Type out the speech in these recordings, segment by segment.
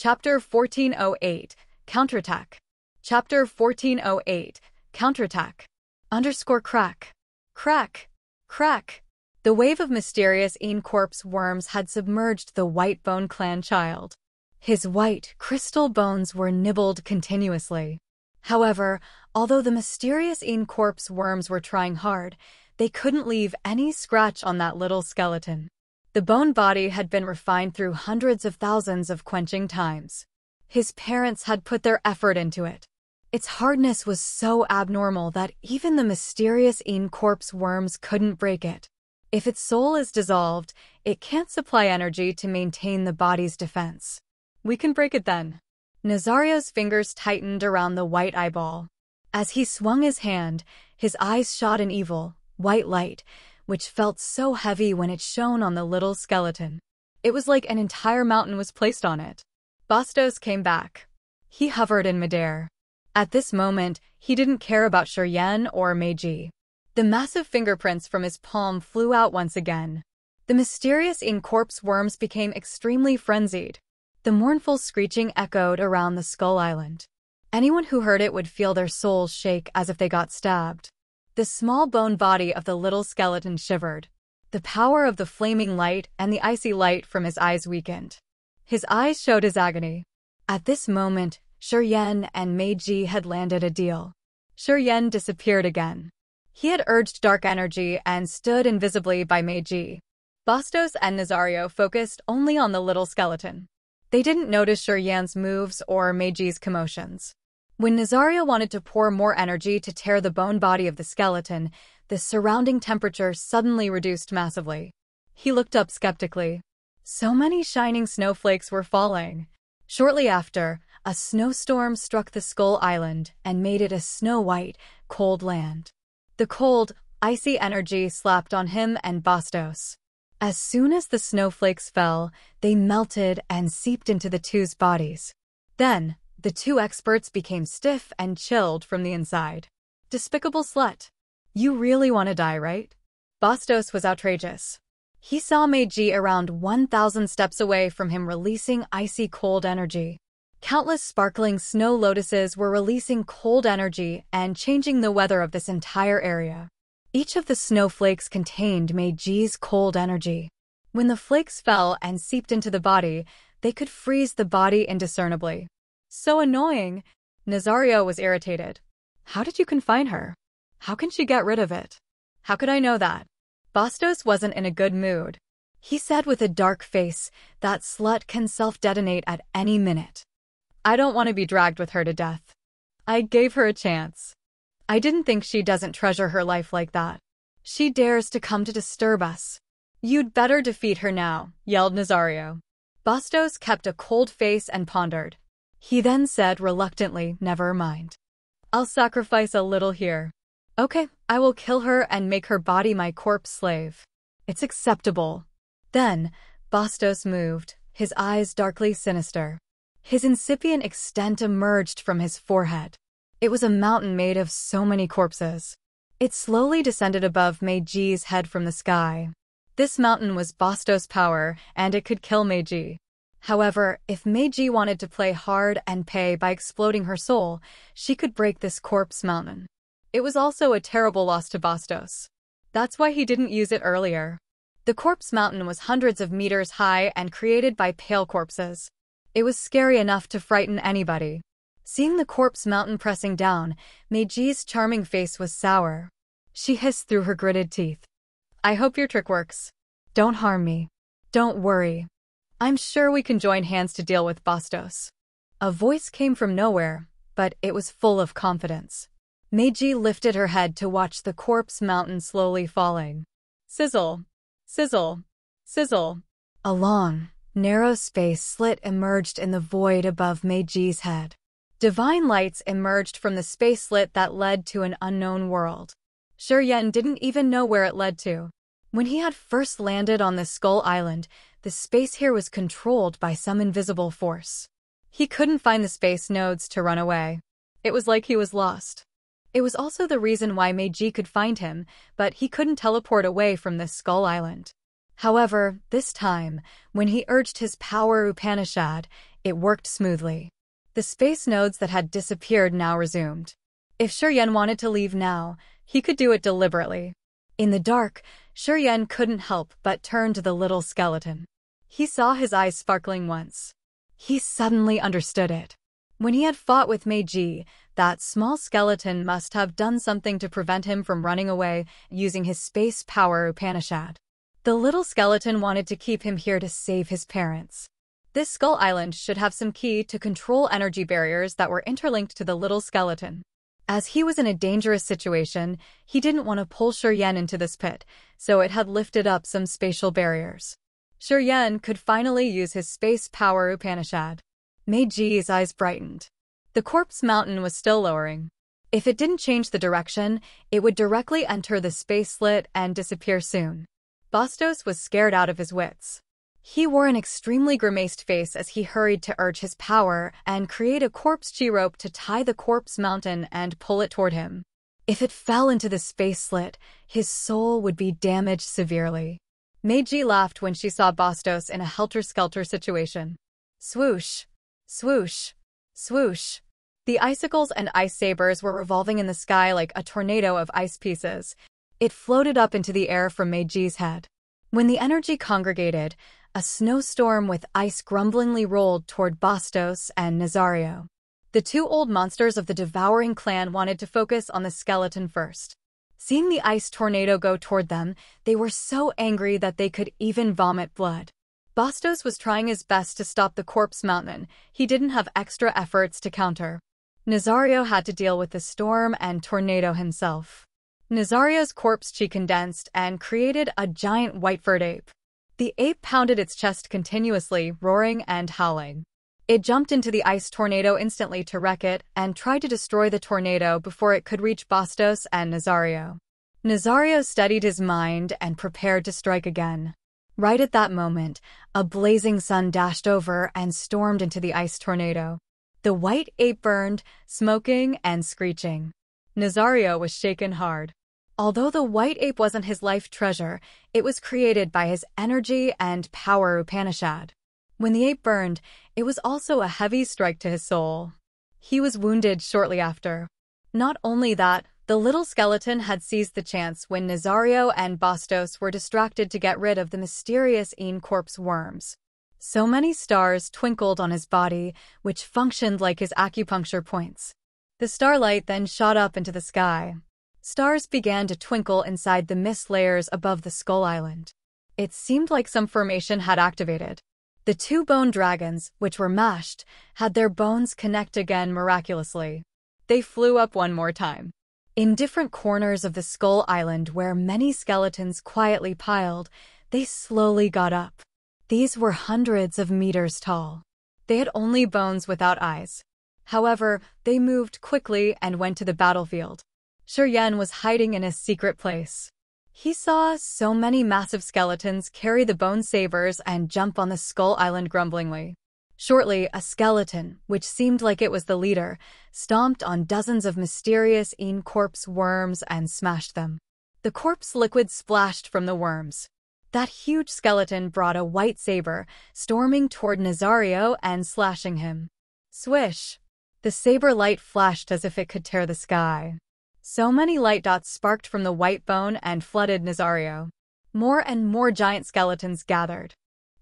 Chapter 1408, Counterattack. Chapter 1408, Counterattack. Crack. Crack. Crack. The wave of mysterious corpse worms had submerged the White Bone Clan child. His white, crystal bones were nibbled continuously. However, although the mysterious corpse worms were trying hard, they couldn't leave any scratch on that little skeleton. The bone body had been refined through hundreds of thousands of quenching times. His parents had put their effort into it. Its hardness was so abnormal that even the mysterious corpse worms couldn't break it. If its soul is dissolved, it can't supply energy to maintain the body's defense. We can break it then. Nazario's fingers tightened around the white eyeball. As he swung his hand, his eyes shot an evil, white light, which felt so heavy when it shone on the little skeleton. It was like an entire mountain was placed on it. Bastos came back. He hovered in midair. At this moment, he didn't care about Shiryen or Meiji. The massive fingerprints from his palm flew out once again. The mysterious corpse worms became extremely frenzied. The mournful screeching echoed around the Skull Island. Anyone who heard it would feel their souls shake as if they got stabbed. The small bone body of the little skeleton shivered. The power of the flaming light and the icy light from his eyes weakened. His eyes showed his agony. At this moment, Shiryen and Meiji had landed a deal. Shiryen disappeared again. He had urged dark energy and stood invisibly by Meiji. Bastos and Nazario focused only on the little skeleton. They didn't notice Shiryen's moves or Meiji's commotions. When Nazario wanted to pour more energy to tear the bone body of the skeleton, the surrounding temperature suddenly reduced massively. He looked up skeptically. So many shining snowflakes were falling. Shortly after, a snowstorm struck the Skull Island and made it a snow-white, cold land. The cold, icy energy slapped on him and Bastos. As soon as the snowflakes fell, they melted and seeped into the two's bodies. Then, the two experts became stiff and chilled from the inside. Despicable slut. You really want to die, right? Bastos was outrageous. He saw Meiji around 1,000 steps away from him releasing icy cold energy. Countless sparkling snow lotuses were releasing cold energy and changing the weather of this entire area. Each of the snowflakes contained Meiji's cold energy. When the flakes fell and seeped into the body, they could freeze the body indiscernibly. So annoying. Nazario was irritated. How did you confine her? How can she get rid of it? How could I know that? Bastos wasn't in a good mood. He said with a dark face, that slut can self-detonate at any minute. I don't want to be dragged with her to death. I gave her a chance. I didn't think she doesn't treasure her life like that. She dares to come to disturb us. You'd better defeat her now, yelled Nazario. Bastos kept a cold face and pondered. He then said reluctantly, never mind. I'll sacrifice a little here. Okay, I will kill her and make her body my corpse slave. It's acceptable. Then, Bastos moved, his eyes darkly sinister. His incipient extent emerged from his forehead. It was a mountain made of so many corpses. It slowly descended above Meiji's head from the sky. This mountain was Bastos' power, and it could kill Meiji. However, if Meiji wanted to play hard and pay by exploding her soul, she could break this corpse mountain. It was also a terrible loss to Bastos. That's why he didn't use it earlier. The corpse mountain was hundreds of meters high and created by pale corpses. It was scary enough to frighten anybody. Seeing the corpse mountain pressing down, Meiji's charming face was sour. She hissed through her gritted teeth. I hope your trick works. Don't harm me. Don't worry. I'm sure we can join hands to deal with Bastos. A voice came from nowhere, but it was full of confidence. Meiji lifted her head to watch the corpse mountain slowly falling. Sizzle. Sizzle. Sizzle. A long, narrow space slit emerged in the void above Meiji's head. Divine lights emerged from the space slit that led to an unknown world. Shiryen didn't even know where it led to. When he had first landed on the Skull Island, the space here was controlled by some invisible force. He couldn't find the space nodes to run away. It was like he was lost. It was also the reason why Meiji could find him, but he couldn't teleport away from this Skull Island. However, this time, when he urged his power Upanishad, It worked smoothly. The space nodes that had disappeared now resumed. If Shuryen wanted to leave now, he could do it deliberately. In the dark, Shuryen couldn't help but turn to the little skeleton. He saw his eyes sparkling once. He suddenly understood it. When he had fought with Meiji, that small skeleton must have done something to prevent him from running away using his space power Upanishad. The little skeleton wanted to keep him here to save his parents. This skull island should have some key to control energy barriers that were interlinked to the little skeleton. As he was in a dangerous situation, he didn't want to pull Shuryen into this pit, so it had lifted up some spatial barriers. Shuryen could finally use his space power Upanishad. Meiji's eyes brightened. The corpse mountain was still lowering. If it didn't change the direction, it would directly enter the space slit and disappear soon. Bastos was scared out of his wits. He wore an extremely grimaced face as he hurried to urge his power and create a corpse chi rope to tie the corpse mountain and pull it toward him. If it fell into the space slit, his soul would be damaged severely. Meiji laughed when she saw Bastos in a helter-skelter situation. Swoosh, swoosh, swoosh. The icicles and ice sabers were revolving in the sky like a tornado of ice pieces. It floated up into the air from Meiji's head. When the energy congregated, a snowstorm with ice grumblingly rolled toward Bastos and Nazario. The two old monsters of the devouring clan wanted to focus on the skeleton first. Seeing the ice tornado go toward them, they were so angry that they could even vomit blood. Bastos was trying his best to stop the corpse mountain. He didn't have extra efforts to counter. Nazario had to deal with the storm and tornado himself. Nazario's corpse chi condensed and created a giant white-furred ape. The ape pounded its chest continuously, roaring and howling. It jumped into the ice tornado instantly to wreck it and tried to destroy the tornado before it could reach Bastos and Nazario. Nazario steadied his mind and prepared to strike again. Right at that moment, a blazing sun dashed over and stormed into the ice tornado. The white ape burned, smoking and screeching. Nazario was shaken hard. Although the white ape wasn't his life treasure, it was created by his energy and power Upanishad. When the ape burned, it was also a heavy strike to his soul. He was wounded shortly after. Not only that, the little skeleton had seized the chance when Nazario and Bastos were distracted to get rid of the mysterious corpse worms. So many stars twinkled on his body, which functioned like his acupuncture points. The starlight then shot up into the sky. Stars began to twinkle inside the mist layers above the skull island. It seemed like some formation had activated. The two bone dragons, which were mashed, had their bones connect again miraculously. They flew up one more time. In different corners of the skull island where many skeletons quietly piled, they slowly got up. These were hundreds of meters tall. They had only bones without eyes. However, they moved quickly and went to the battlefield. Shuryen was hiding in a secret place. He saw so many massive skeletons carry the bone sabers and jump on the skull island grumblingly. Shortly, a skeleton, which seemed like it was the leader, stomped on dozens of mysterious corpse worms and smashed them. The corpse liquid splashed from the worms. That huge skeleton brought a white saber, storming toward Nazario and slashing him. Swish! The saber light flashed as if it could tear the sky. So many light dots sparked from the white bone and flooded Nazario. More and more giant skeletons gathered.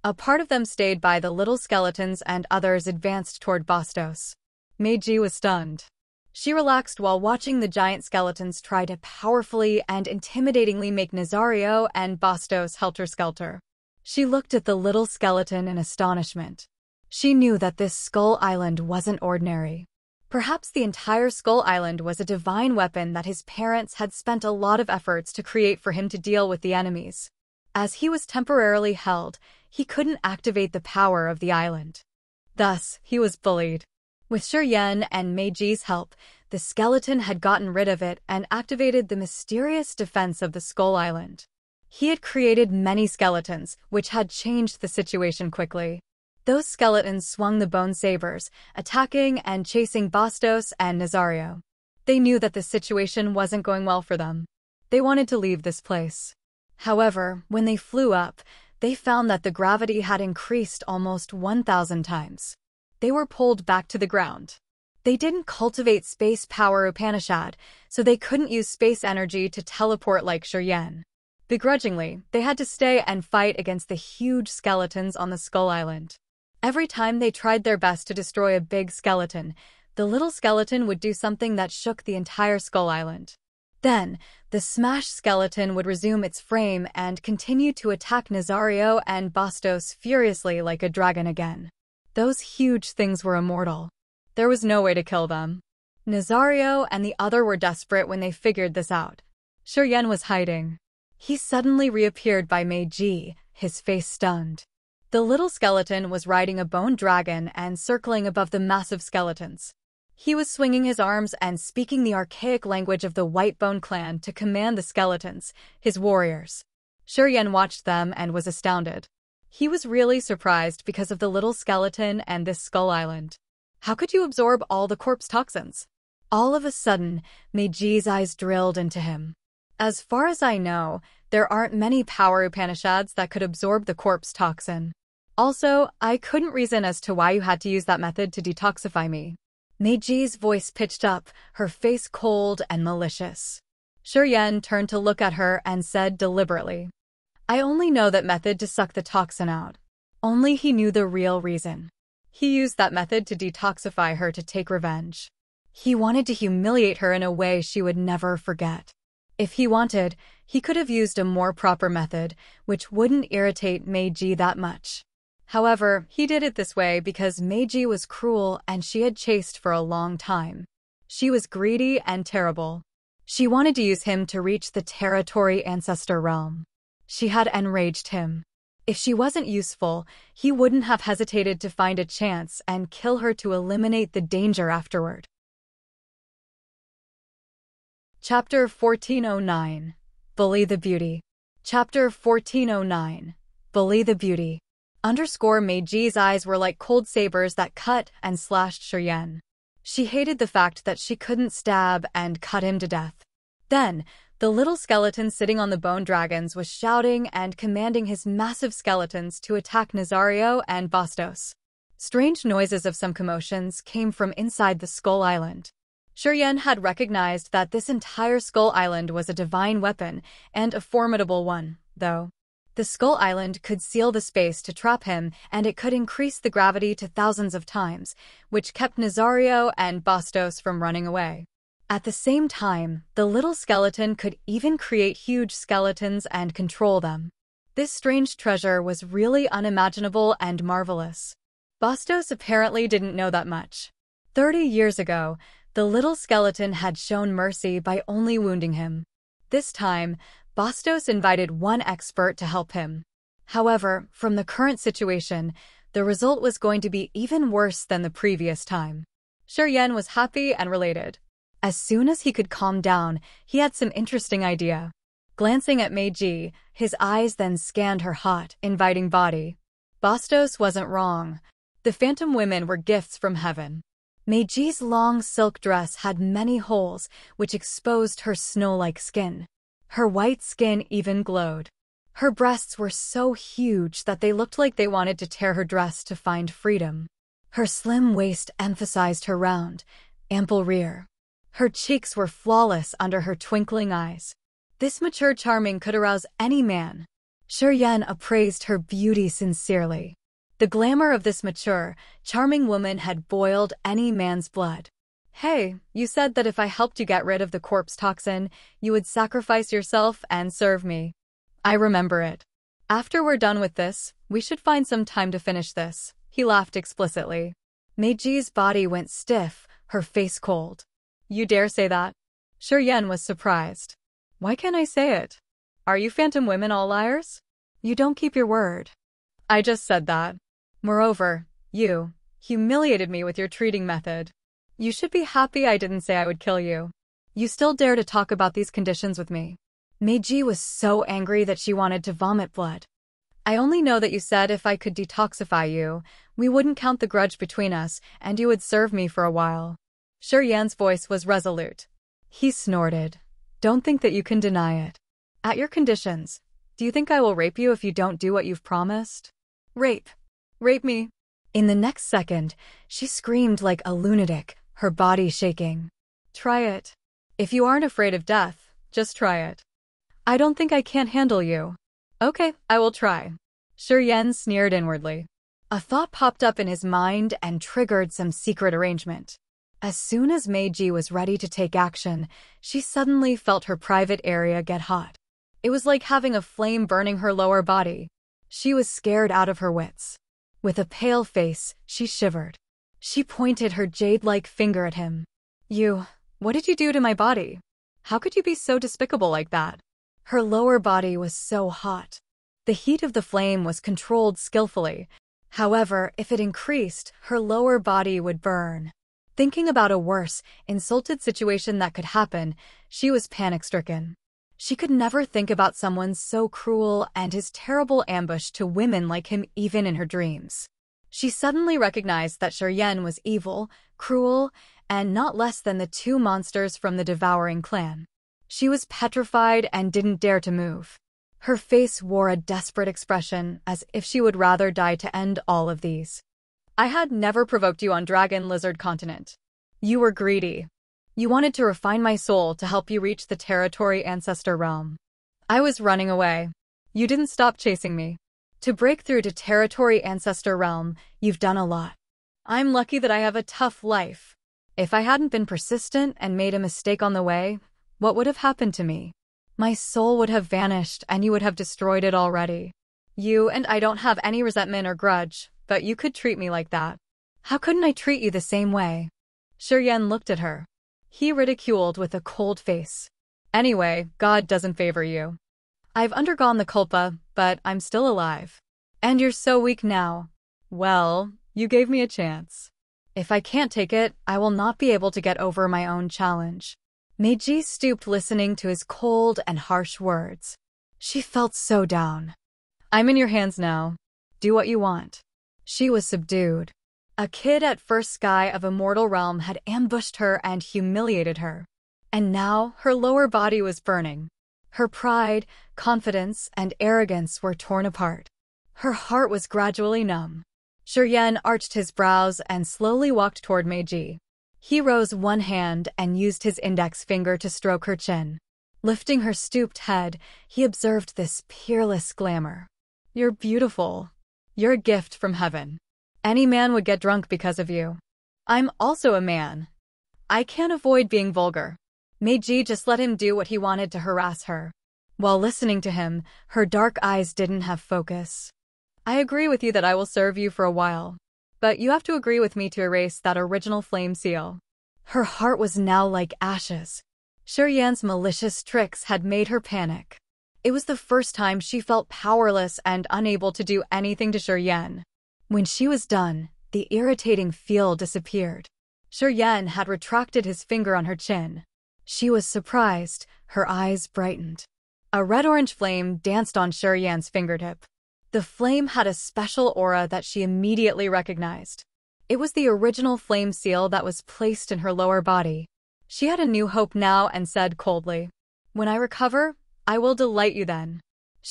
A part of them stayed by the little skeletons and others advanced toward Bastos. Meiji was stunned. She relaxed while watching the giant skeletons try to powerfully and intimidatingly make Nazario and Bastos helter-skelter. She looked at the little skeleton in astonishment. She knew that this skull island wasn't ordinary. Perhaps the entire skull island was a divine weapon that his parents had spent a lot of efforts to create for him to deal with the enemies. As he was temporarily held, he couldn't activate the power of the island. Thus, he was bullied. With Shuryen and Meiji's help, the skeleton had gotten rid of it and activated the mysterious defense of the skull island. He had created many skeletons, which had changed the situation quickly. Those skeletons swung the bone sabers, attacking and chasing Bastos and Nazario. They knew that the situation wasn't going well for them. They wanted to leave this place. However, when they flew up, they found that the gravity had increased almost 1,000 times. they were pulled back to the ground. They didn't cultivate space power Upanishad, so they couldn't use space energy to teleport like Shuryen. Begrudgingly, they had to stay and fight against the huge skeletons on the Skull Island. Every time they tried their best to destroy a big skeleton, the little skeleton would do something that shook the entire Skull Island. Then, the smashed skeleton would resume its frame and continue to attack Nazario and Bastos furiously like a dragon again. Those huge things were immortal. There was no way to kill them. Nazario and the other were desperate when they figured this out. Shuryen was hiding. He suddenly reappeared by Meiji, his face stunned. The little skeleton was riding a bone dragon and circling above the massive skeletons. He was swinging his arms and speaking the archaic language of the Whitebone clan to command the skeletons, his warriors. Shuryen watched them and was astounded. He was really surprised because of the little skeleton and this Skull Island. How could you absorb all the corpse toxins? All of a sudden, Meiji's eyes drilled into him. As far as I know, there aren't many power Upanishads that could absorb the corpse toxin. Also, I couldn't reason as to why you had to use that method to detoxify me. Meiji's voice pitched up, her face cold and malicious. Shuryen turned to look at her and said deliberately, I only know that method to suck the toxin out. Only he knew the real reason. He used that method to detoxify her to take revenge. He wanted to humiliate her in a way she would never forget. If he wanted, he could have used a more proper method, which wouldn't irritate Meiji that much. However, he did it this way because Meiji was cruel and she had chased for a long time. She was greedy and terrible. She wanted to use him to reach the territory ancestor realm. She had enraged him. If she wasn't useful, he wouldn't have hesitated to find a chance and kill her to eliminate the danger afterward. Chapter 1409. Bully the Beauty. Chapter 1409. Bully the Beauty. Meiji's eyes were like cold sabers that cut and slashed Shuryen. She hated the fact that she couldn't stab and cut him to death. Then, the little skeleton sitting on the bone dragons was shouting and commanding his massive skeletons to attack Nazario and Bastos. Strange noises of some commotions came from inside the Skull Island. Shuryen had recognized that this entire Skull Island was a divine weapon, and a formidable one, though. The Skull Island could seal the space to trap him, and it could increase the gravity to thousands of times, which kept Nazario and Bastos from running away. At the same time, the little skeleton could even create huge skeletons and control them. This strange treasure was really unimaginable and marvelous. Bastos apparently didn't know that much. 30 years ago, the little skeleton had shown mercy by only wounding him. This time, Bastos invited one expert to help him. However, from the current situation, the result was going to be even worse than the previous time. Shuryen was happy and related. As soon as he could calm down, he had some interesting idea. Glancing at Meiji, his eyes then scanned her hot, inviting body. Bastos wasn't wrong. The phantom women were gifts from heaven. Meiji's long silk dress had many holes, which exposed her snow-like skin. Her white skin even glowed. Her breasts were so huge that they looked like they wanted to tear her dress to find freedom. Her slim waist emphasized her round, ample rear. Her cheeks were flawless under her twinkling eyes. This mature charming could arouse any man. Shuryen appraised her beauty sincerely. The glamour of this mature, charming woman had boiled any man's blood. Hey, you said that if I helped you get rid of the corpse toxin, you would sacrifice yourself and serve me. I remember it. After we're done with this, we should find some time to finish this. He laughed explicitly. Meiji's body went stiff, her face cold. You dare say that? Shuryen was surprised. Why can't I say it? Are you phantom women all liars? You don't keep your word. I just said that. Moreover, you humiliated me with your treating method. You should be happy I didn't say I would kill you. You still dare to talk about these conditions with me. Meiji was so angry that she wanted to vomit blood. I only know that you said if I could detoxify you, we wouldn't count the grudge between us and you would serve me for a while. Shuryen's voice was resolute. He snorted. Don't think that you can deny it. At your conditions, do you think I will rape you if you don't do what you've promised? Rape. Rape me. In the next second, she screamed like a lunatic, her body shaking. Try it. If you aren't afraid of death, just try it. I don't think I can't handle you. Okay, I will try. Yen sneered inwardly. A thought popped up in his mind and triggered some secret arrangement. As soon as Meiji was ready to take action, she suddenly felt her private area get hot. It was like having a flame burning her lower body. She was scared out of her wits. With a pale face, she shivered. She pointed her jade-like finger at him. What did you do to my body? How could you be so despicable like that? Her lower body was so hot. The heat of the flame was controlled skillfully. However, if it increased, her lower body would burn. Thinking about a worse, insulted situation that could happen, she was panic-stricken. She could never think about someone so cruel and his terrible ambush to women like him even in her dreams. She suddenly recognized that Yen was evil, cruel, and not less than the two monsters from the Devouring clan. She was petrified and didn't dare to move. Her face wore a desperate expression, as if she would rather die to end all of these. I had never provoked you on Dragon Lizard Continent. You were greedy. You wanted to refine my soul to help you reach the Territory Ancestor Realm. I was running away. You didn't stop chasing me. To break through to Territory Ancestor Realm, you've done a lot. I'm lucky that I have a tough life. If I hadn't been persistent and made a mistake on the way, what would have happened to me? My soul would have vanished and you would have destroyed it already. You and I don't have any resentment or grudge, but you could treat me like that. How couldn't I treat you the same way? Yen looked at her. He ridiculed with a cold face. Anyway, God doesn't favor you. I've undergone the culpa, but I'm still alive. And you're so weak now. Well, you gave me a chance. If I can't take it, I will not be able to get over my own challenge. Meiji stooped listening to his cold and harsh words. She felt so down. I'm in your hands now. Do what you want. She was subdued. A kid at first sky of Immortal Realm had ambushed her and humiliated her. And now her lower body was burning. Her pride, confidence, and arrogance were torn apart. Her heart was gradually numb. Yen arched his brows and slowly walked toward Meiji. He rose one hand and used his index finger to stroke her chin. Lifting her stooped head, he observed this peerless glamour. You're beautiful. You're a gift from heaven. Any man would get drunk because of you. I'm also a man. I can't avoid being vulgar. Meiji just let him do what he wanted to harass her. While listening to him, her dark eyes didn't have focus. I agree with you that I will serve you for a while. But you have to agree with me to erase that original flame seal. Her heart was now like ashes. Yen's malicious tricks had made her panic. It was the first time she felt powerless and unable to do anything to Yen. When she was done, the irritating feel disappeared. Yen had retracted his finger on her chin. She was surprised, her eyes brightened. A red-orange flame danced on Yen's fingertip. The flame had a special aura that she immediately recognized. It was the original flame seal that was placed in her lower body. She had a new hope now and said coldly, "When I recover, I will delight you then."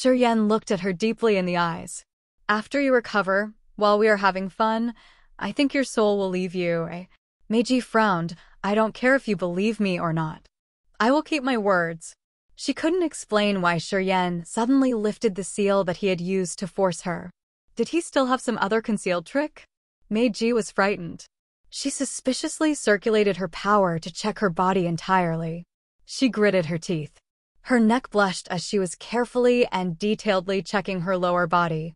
Yen looked at her deeply in the eyes. "After you recover, while we are having fun, I think your soul will leave you." Meiji frowned. "I don't care if you believe me or not. I will keep my words." She couldn't explain why Yen suddenly lifted the seal that he had used to force her. Did he still have some other concealed trick? Meiji was frightened. She suspiciously circulated her power to check her body entirely. She gritted her teeth. Her neck blushed as she was carefully and detailedly checking her lower body.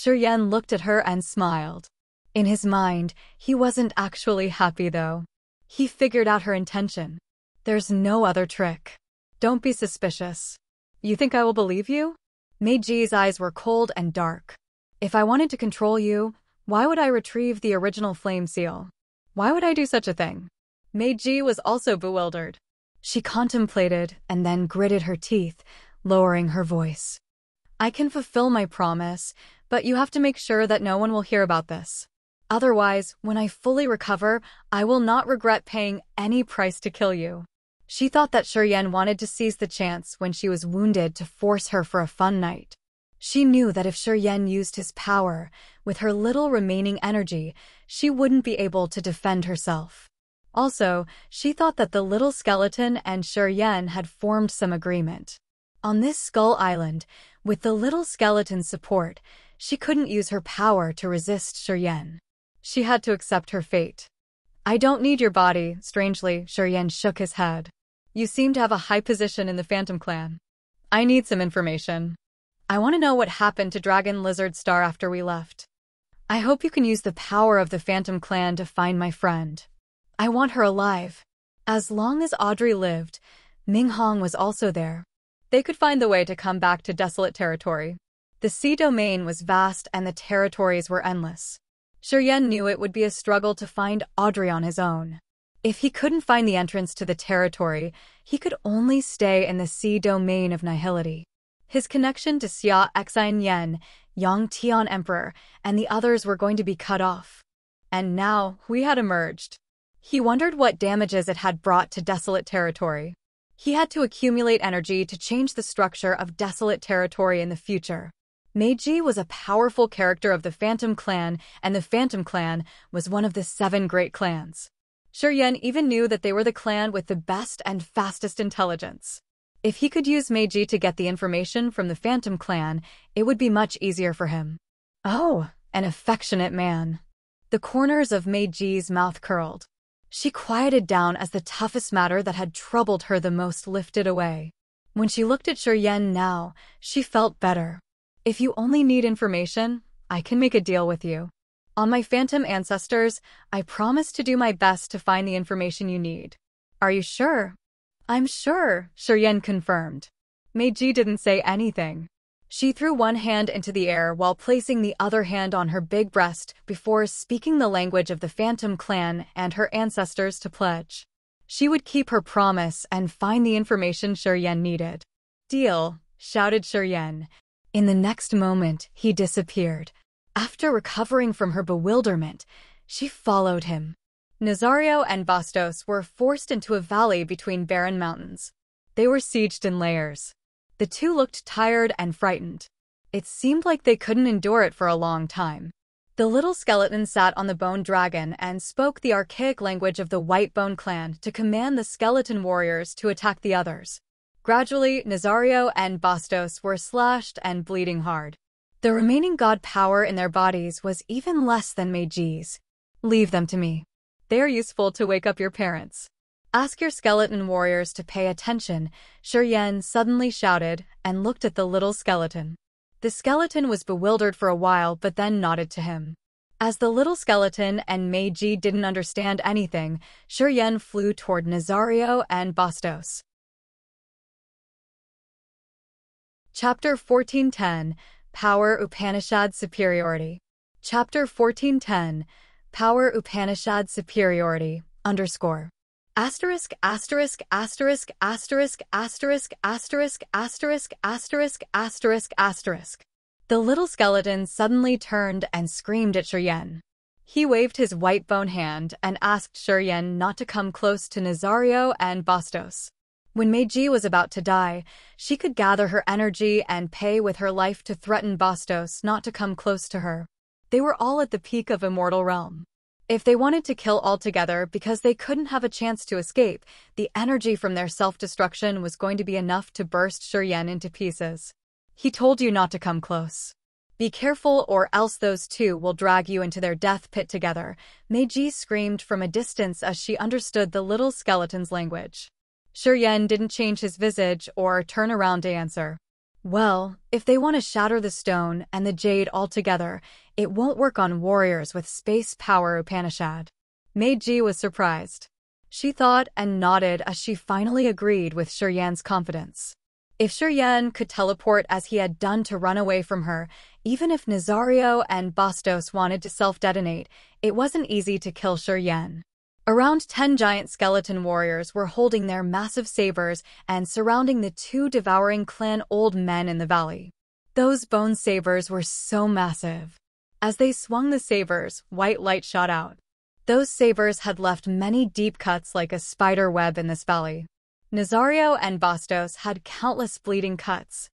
Yen looked at her and smiled. In his mind, he wasn't actually happy though. He figured out her intention. There's no other trick. Don't be suspicious. You think I will believe you? Meiji's eyes were cold and dark. If I wanted to control you, why would I retrieve the original flame seal? Why would I do such a thing? Meiji was also bewildered. She contemplated and then gritted her teeth, lowering her voice. I can fulfill my promise, but you have to make sure that no one will hear about this. Otherwise, when I fully recover, I will not regret paying any price to kill you. She thought that Yen wanted to seize the chance when she was wounded to force her for a fun night. She knew that if Shiryen used his power, with her little remaining energy, she wouldn't be able to defend herself. Also, she thought that the little skeleton and Shiryen had formed some agreement. On this skull island, with the little skeleton's support, she couldn't use her power to resist Shiryen. She had to accept her fate. I don't need your body, strangely, Shiryen shook his head. You seem to have a high position in the Phantom Clan. I need some information. I want to know what happened to Dragon Lizard Star after we left. I hope you can use the power of the Phantom Clan to find my friend. I want her alive. As long as Audrey lived, Ming Hong was also there. They could find the way to come back to desolate territory. The sea domain was vast and the territories were endless. Shiryen knew it would be a struggle to find Audrey on his own. If he couldn't find the entrance to the territory, he could only stay in the sea domain of nihility. His connection to Xia Xian Yen, Yang Tian Emperor, and the others were going to be cut off. And now, Hui had emerged. He wondered what damages it had brought to desolate territory. He had to accumulate energy to change the structure of desolate territory in the future. Meiji was a powerful character of the Phantom Clan, and the Phantom Clan was one of the 7 great clans. Shiryen even knew that they were the clan with the best and fastest intelligence. If he could use Meiji to get the information from the Phantom Clan, it would be much easier for him. Oh, an affectionate man. The corners of Meiji's mouth curled. She quieted down as the toughest matter that had troubled her the most lifted away. When she looked at Shiryen now, she felt better. If you only need information, I can make a deal with you. On my phantom ancestors, I promise to do my best to find the information you need. Are you sure? I'm sure, Shiryen confirmed. Meiji didn't say anything. She threw one hand into the air while placing the other hand on her big breast before speaking the language of the Phantom Clan and her ancestors to pledge. She would keep her promise and find the information Shiryen needed. Deal, shouted Shiryen. In the next moment, he disappeared. After recovering from her bewilderment, she followed him. Nazario and Bastos were forced into a valley between barren mountains. They were sieged in layers. The two looked tired and frightened. It seemed like they couldn't endure it for a long time. The little skeleton sat on the bone dragon and spoke the archaic language of the White Bone Clan to command the skeleton warriors to attack the others. Gradually, Nazario and Bastos were slashed and bleeding hard. The remaining god power in their bodies was even less than Meiji's. Leave them to me. They are useful to wake up your parents. Ask your skeleton warriors to pay attention, Shiryen suddenly shouted and looked at the little skeleton. The skeleton was bewildered for a while but then nodded to him. As the little skeleton and Meiji didn't understand anything, Shiryen flew toward Nazario and Bastos. Chapter 1410, Power Upanishad Superiority. Chapter 1410, Power Upanishad Superiority, **. Asterisk, asterisk, asterisk, asterisk, asterisk, asterisk, asterisk, asterisk, asterisk, asterisk. The little skeleton suddenly turned and screamed at Shiryen. He waved his white bone hand and asked Shiryen not to come close to Nazario and Bastos. When Meiji was about to die, she could gather her energy and pay with her life to threaten Bastos not to come close to her. They were all at the peak of immortal realm. If they wanted to kill altogether because they couldn't have a chance to escape, the energy from their self-destruction was going to be enough to burst Shiryen into pieces. He told you not to come close. Be careful or else those two will drag you into their death pit together, Meiji screamed from a distance as she understood the little skeleton's language. Shiryen didn't change his visage or turn around to answer. Well, if they want to shatter the stone and the jade altogether, it won't work on warriors with space power Upanishad. Meiji was surprised. She thought and nodded as she finally agreed with Shiryen's confidence. If Shiryen could teleport as he had done to run away from her, even if Nazario and Bastos wanted to self-detonate, it wasn't easy to kill Shiryen. Around 10 giant skeleton warriors were holding their massive sabers and surrounding the two devouring clan old men in the valley. Those bone sabers were so massive. As they swung the sabers, white light shot out. Those sabers had left many deep cuts like a spider web in this valley. Nazario and Bastos had countless bleeding cuts.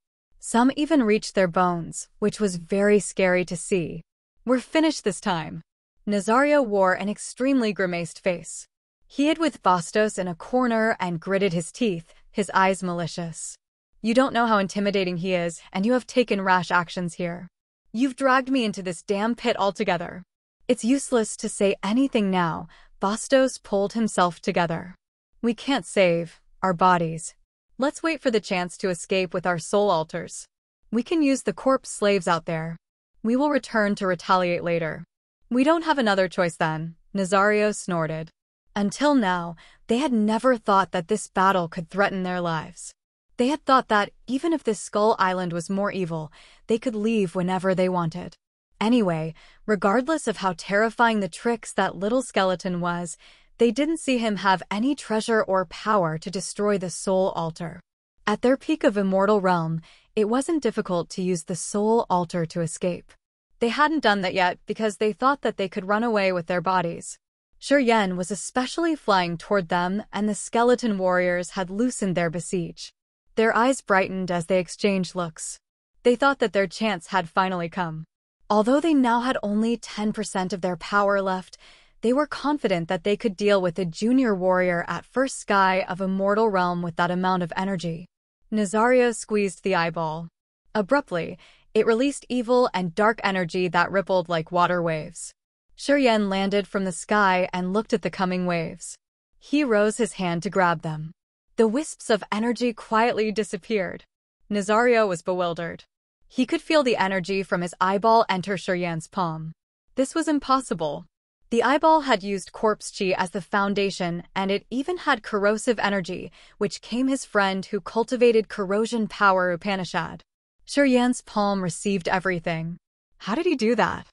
Some even reached their bones, which was very scary to see. "We're finished this time." Nazario wore an extremely grimaced face. He hid with Bastos in a corner and gritted his teeth, his eyes malicious. "You don't know how intimidating he is, and you have taken rash actions here. You've dragged me into this damn pit altogether." "It's useless to say anything now," Bastos pulled himself together. "We can't save our bodies. Let's wait for the chance to escape with our soul altars. We can use the corpse slaves out there. We will return to retaliate later." "We don't have another choice then," Nazario snorted. Until now, they had never thought that this battle could threaten their lives. They had thought that, even if this Skull Island was more evil, they could leave whenever they wanted. Anyway, regardless of how terrifying the tricks that little skeleton was, they didn't see him have any treasure or power to destroy the soul altar. At their peak of immortal realm, it wasn't difficult to use the soul altar to escape. They hadn't done that yet because they thought that they could run away with their bodies. Shiryen was especially flying toward them, and the skeleton warriors had loosened their besiege. Their eyes brightened as they exchanged looks. They thought that their chance had finally come. Although they now had only 10% of their power left, they were confident that they could deal with a junior warrior at first sky of immortal realm with that amount of energy. Nazario squeezed the eyeball. Abruptly, it released evil and dark energy that rippled like water waves. Shiryen landed from the sky and looked at the coming waves. He rose his hand to grab them. The wisps of energy quietly disappeared. Nazario was bewildered. He could feel the energy from his eyeball enter Shiryen's palm. This was impossible. The eyeball had used corpse chi as the foundation, and it even had corrosive energy, which came his friend who cultivated corrosion power Upanishad. Shiryen's palm received everything. How did he do that?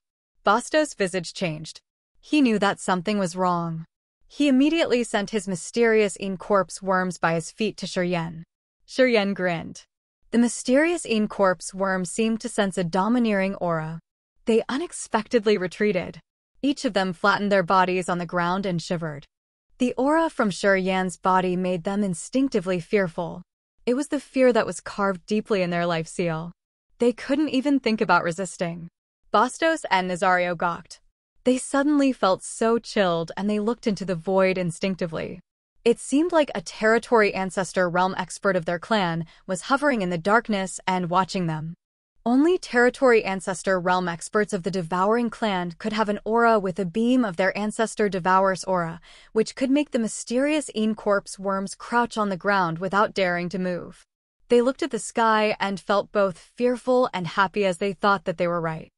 Bastos' visage changed. He knew that something was wrong. He immediately sent his mysterious corpse worms by his feet to Shiryen. Shiryen grinned. The mysterious corpse worms seemed to sense a domineering aura. They unexpectedly retreated. Each of them flattened their bodies on the ground and shivered. The aura from Shiryen's body made them instinctively fearful. It was the fear that was carved deeply in their life seal. They couldn't even think about resisting. Bastos and Nazario gawked. They suddenly felt so chilled, and they looked into the void instinctively. It seemed like a territory ancestor realm expert of their clan was hovering in the darkness and watching them. Only territory ancestor realm experts of the devouring clan could have an aura with a beam of their ancestor devourer's aura, which could make the mysterious corpse worms crouch on the ground without daring to move. They looked at the sky and felt both fearful and happy as they thought that they were right.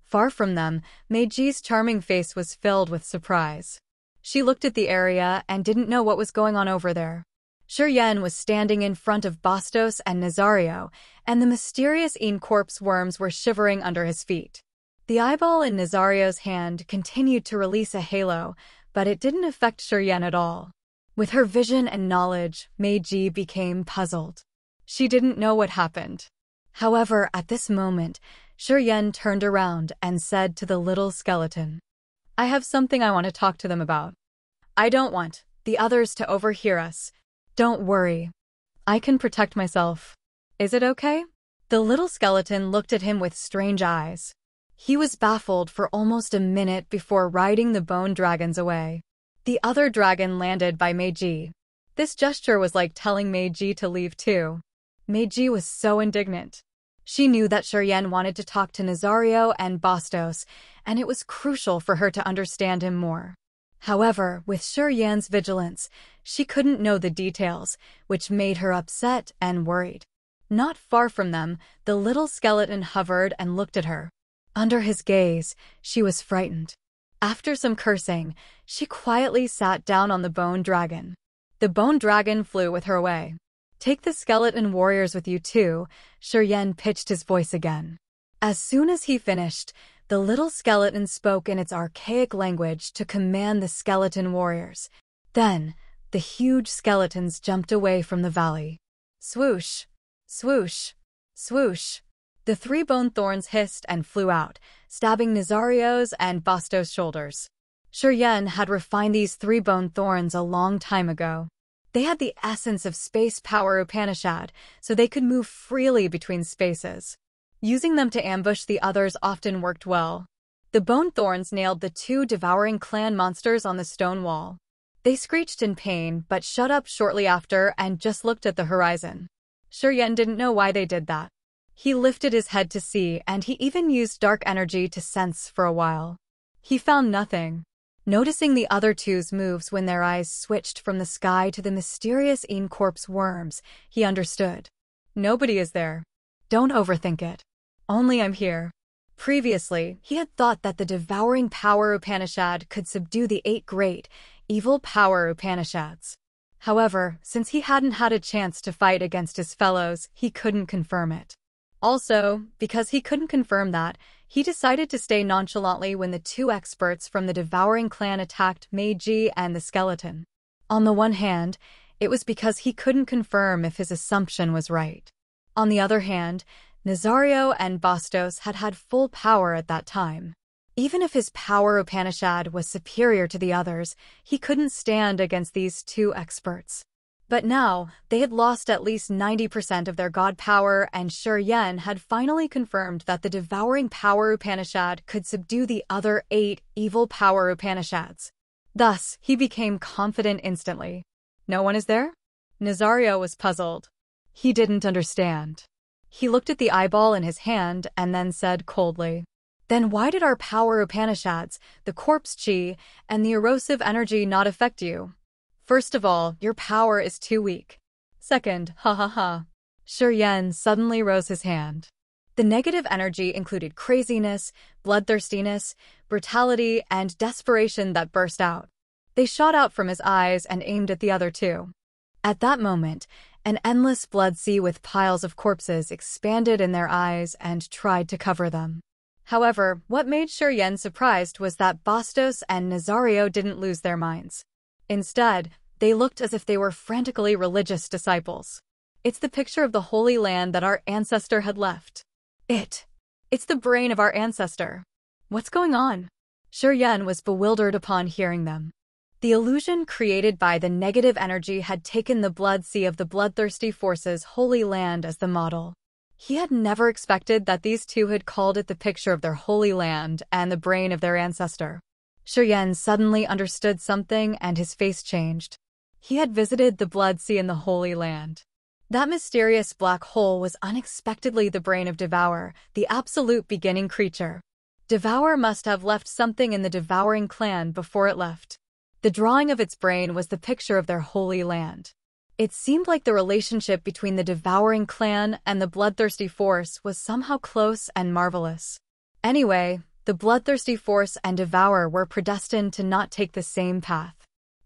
Far from them, Meiji's charming face was filled with surprise. She looked at the area and didn't know what was going on over there. Shiryen was standing in front of Bastos and Nazario, and the mysterious corpse worms were shivering under his feet. The eyeball in Nazario's hand continued to release a halo, but it didn't affect Shiryen at all. With her vision and knowledge, Meiji became puzzled. She didn't know what happened. However, at this moment, Shiryen turned around and said to the little skeleton, "I have something I want to talk to them about. I don't want the others to overhear us. Don't worry. I can protect myself. Is it okay?" The little skeleton looked at him with strange eyes. He was baffled for almost a minute before riding the bone dragons away. The other dragon landed by Meiji. This gesture was like telling Meiji to leave too. Meiji was so indignant. She knew that Shiryen wanted to talk to Nazario and Bastos, and it was crucial for her to understand him more. However, with Shiryen's vigilance, she couldn't know the details, which made her upset and worried. Not far from them, the little skeleton hovered and looked at her. Under his gaze, she was frightened. After some cursing, she quietly sat down on the bone dragon. The bone dragon flew with her away. "Take the skeleton warriors with you too," Shiryen pitched his voice again. As soon as he finished, the little skeleton spoke in its archaic language to command the skeleton warriors. Then, the huge skeletons jumped away from the valley. Swoosh! Swoosh! Swoosh! The 3 bone thorns hissed and flew out, stabbing Nazario's and Bastos' shoulders. Shiryen had refined these 3 bone thorns a long time ago. They had the essence of space power Upanishad, so they could move freely between spaces. Using them to ambush the others often worked well. The bone thorns nailed the two devouring clan monsters on the stone wall. They screeched in pain but shut up shortly after and just looked at the horizon. Shuryen didn't know why they did that. He lifted his head to see, and he even used dark energy to sense for a while. He found nothing. Noticing the other two's moves when their eyes switched from the sky to the mysterious Corpse worms, he understood. Nobody is there. Don't overthink it. Only I'm here. Previously, he had thought that the devouring power Upanishad could subdue the 8 great, evil power Upanishads. However, since he hadn't had a chance to fight against his fellows, he couldn't confirm it. Also, because he couldn't confirm that, he decided to stay nonchalantly when the 2 experts from the devouring clan attacked Meiji and the skeleton. On the one hand, it was because he couldn't confirm if his assumption was right. On the other hand, Nazario and Bastos had had full power at that time. Even if his power Upanishad was superior to the others, he couldn't stand against these 2 experts. But now, they had lost at least 90% of their god power, and Shuryen had finally confirmed that the devouring power Upanishad could subdue the other 8 evil power Upanishads. Thus, he became confident instantly. No one is there? Nazario was puzzled. He didn't understand. He looked at the eyeball in his hand and then said coldly, "Then why did our power Upanishads, the corpse chi, and the erosive energy not affect you? First of all, your power is too weak. Second, ha ha ha." Shuryen suddenly rose his hand. The negative energy included craziness, bloodthirstiness, brutality, and desperation that burst out. They shot out from his eyes and aimed at the other 2. At that moment, an endless blood sea with piles of corpses expanded in their eyes and tried to cover them. However, what made Shuryen surprised was that Bastos and Nazario didn't lose their minds. Instead, they looked as if they were frantically religious disciples. It's the picture of the Holy Land that our ancestor had left. It's the brain of our ancestor. What's going on? Shuryen was bewildered upon hearing them. The illusion created by the negative energy had taken the blood sea of the bloodthirsty forces' Holy Land as the model. He had never expected that these 2 had called it the picture of their Holy Land and the brain of their ancestor. Shuryen suddenly understood something and his face changed. He had visited the Blood Sea in the Holy Land. That mysterious black hole was unexpectedly the brain of Devour, the absolute beginning creature. Devour must have left something in the devouring clan before it left. The drawing of its brain was the picture of their Holy Land. It seemed like the relationship between the devouring clan and the bloodthirsty force was somehow close and marvelous. Anyway, the bloodthirsty force and Devour were predestined to not take the same path.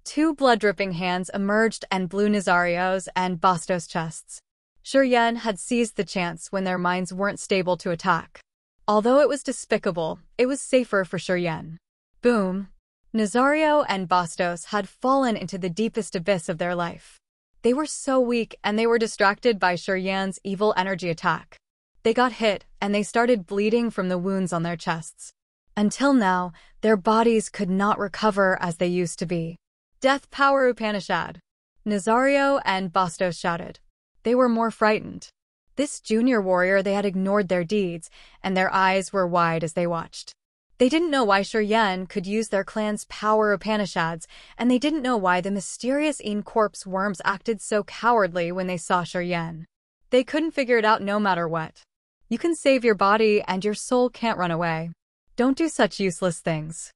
2 blood-dripping hands emerged and blew Nazario's and Bastos' chests. Shuryen had seized the chance when their minds weren't stable to attack. Although it was despicable, it was safer for Shuryen. Boom! Nazario and Bastos had fallen into the deepest abyss of their life. They were so weak and they were distracted by Shuryen's evil energy attack. They got hit, and they started bleeding from the wounds on their chests. Until now, their bodies could not recover as they used to be. "Death power Upanishad!" Nazario and Bastos shouted. They were more frightened. This junior warrior, they had ignored their deeds, and their eyes were wide as they watched. They didn't know why Shuryen could use their clan's power Upanishads, and they didn't know why the mysterious Corpse worms acted so cowardly when they saw Shuryen. They couldn't figure it out no matter what. You can save your body and your soul can't run away. Don't do such useless things.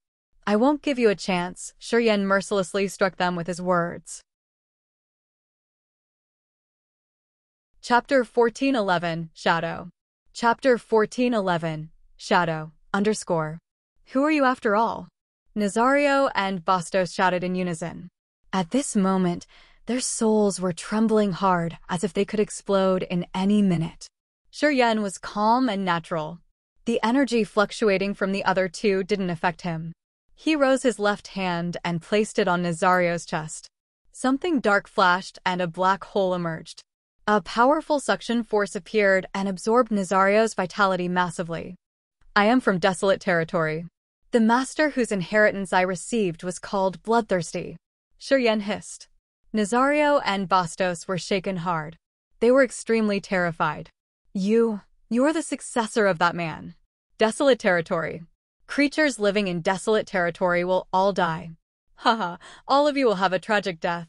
I won't give you a chance, Shuryen mercilessly struck them with his words. Chapter 1411, Shadow. Chapter 1411, Shadow, _ Who are you after all? Nazario and Bastos shouted in unison. At this moment, their souls were trembling hard as if they could explode in any minute. Shuryen was calm and natural. The energy fluctuating from the other 2 didn't affect him. He rose his left hand and placed it on Nazario's chest. Something dark flashed and a black hole emerged. A powerful suction force appeared and absorbed Nazario's vitality massively. "I am from desolate territory. The master whose inheritance I received was called Bloodthirsty," Shuryen hissed. Nazario and Bastos were shaken hard. They were extremely terrified. You're the successor of that man. Desolate territory. Creatures living in desolate territory will all die. Haha, all of you will have a tragic death.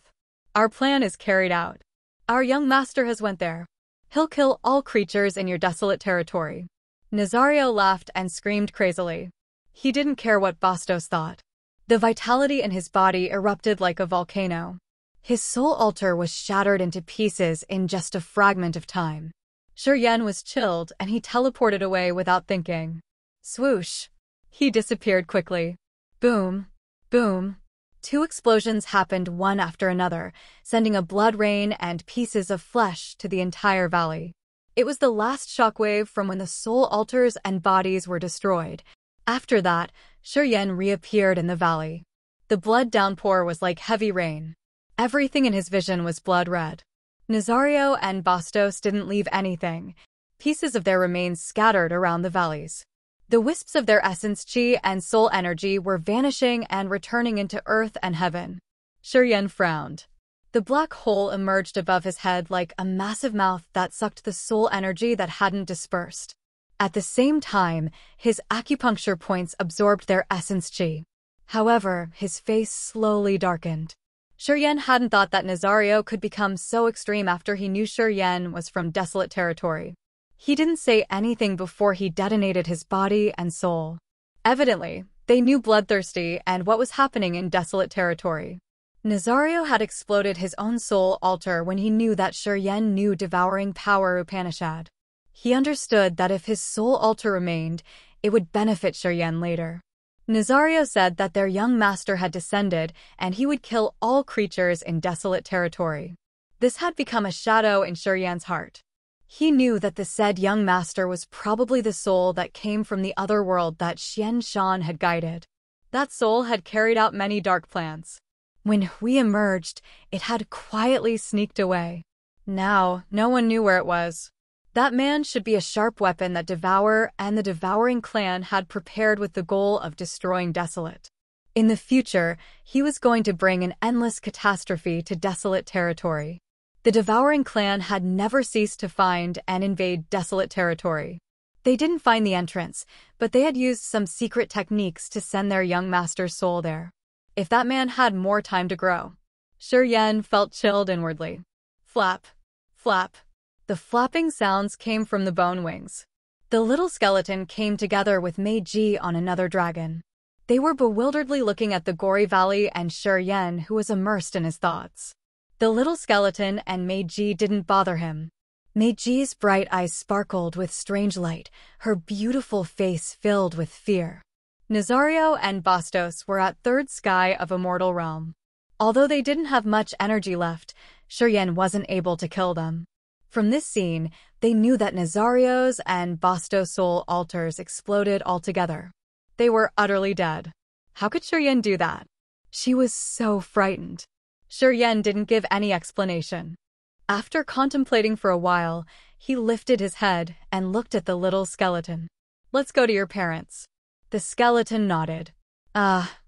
Our plan is carried out. Our young master has went there. He'll kill all creatures in your desolate territory. Nazario laughed and screamed crazily. He didn't care what Bastos thought. The vitality in his body erupted like a volcano. His soul altar was shattered into pieces in just a fragment of time. Shuryen was chilled and he teleported away without thinking. Swoosh! He disappeared quickly. Boom! Boom! 2 explosions happened one after another, sending a blood rain and pieces of flesh to the entire valley. It was the last shockwave from when the soul altars and bodies were destroyed. After that, Shuryen reappeared in the valley. The blood downpour was like heavy rain. Everything in his vision was blood red. Nazario and Bastos didn't leave anything. Pieces of their remains scattered around the valleys. The wisps of their essence chi and soul energy were vanishing and returning into earth and heaven. Shuryen frowned. The black hole emerged above his head like a massive mouth that sucked the soul energy that hadn't dispersed. At the same time, his acupuncture points absorbed their essence chi. However, his face slowly darkened. Shuryen hadn't thought that Nazario could become so extreme after he knew Shuryen was from desolate territory. He didn't say anything before he detonated his body and soul. Evidently, they knew bloodthirsty and what was happening in desolate territory. Nazario had exploded his own soul altar when he knew that Shuryen knew devouring power Upanishad. He understood that if his soul altar remained, it would benefit Shuryen later. Nazario said that their young master had descended and he would kill all creatures in desolate territory. This had become a shadow in Shuryen's heart. He knew that the said young master was probably the soul that came from the other world that Xian Shan had guided. That soul had carried out many dark plans. When we emerged, it had quietly sneaked away. Now, no one knew where it was. That man should be a sharp weapon that Devour and the Devouring clan had prepared with the goal of destroying Desolate. In the future, he was going to bring an endless catastrophe to Desolate territory. The Devouring clan had never ceased to find and invade Desolate territory. They didn't find the entrance, but they had used some secret techniques to send their young master's soul there. If that man had more time to grow. Shuryen felt chilled inwardly. Flap. Flap. The flapping sounds came from the bone wings. The little skeleton came together with Meiji on another dragon. They were bewilderedly looking at the gory valley and Shuryen, who was immersed in his thoughts. The little skeleton and Meiji didn't bother him. Meiji's bright eyes sparkled with strange light, her beautiful face filled with fear. Nazario and Bastos were at third sky of Immortal Realm. Although they didn't have much energy left, Shuryen wasn't able to kill them. From this scene, they knew that Nazario's and Bastos' soul altars exploded altogether. They were utterly dead. How could Shuryen do that? She was so frightened. Shuryen didn't give any explanation. After contemplating for a while, he lifted his head and looked at the little skeleton. Let's go to your parents. The skeleton nodded.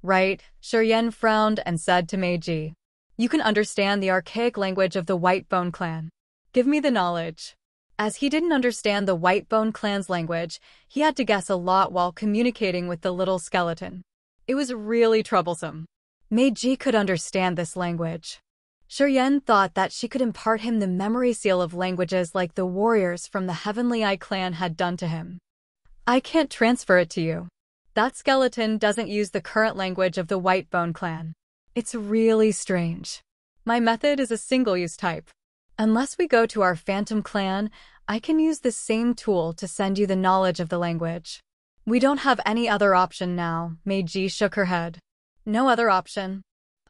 Right, Shuryen frowned and said to Meiji. You can understand the archaic language of the White Bone clan. Give me the knowledge. As he didn't understand the White Bone clan's language, he had to guess a lot while communicating with the little skeleton. It was really troublesome. Meiji could understand this language. Shuryen thought that she could impart him the memory seal of languages like the warriors from the Heavenly Eye clan had done to him. I can't transfer it to you. That skeleton doesn't use the current language of the White Bone clan. It's really strange. My method is a single-use type. Unless we go to our Phantom clan, I can use the same tool to send you the knowledge of the language. We don't have any other option now, Meiji shook her head. No other option?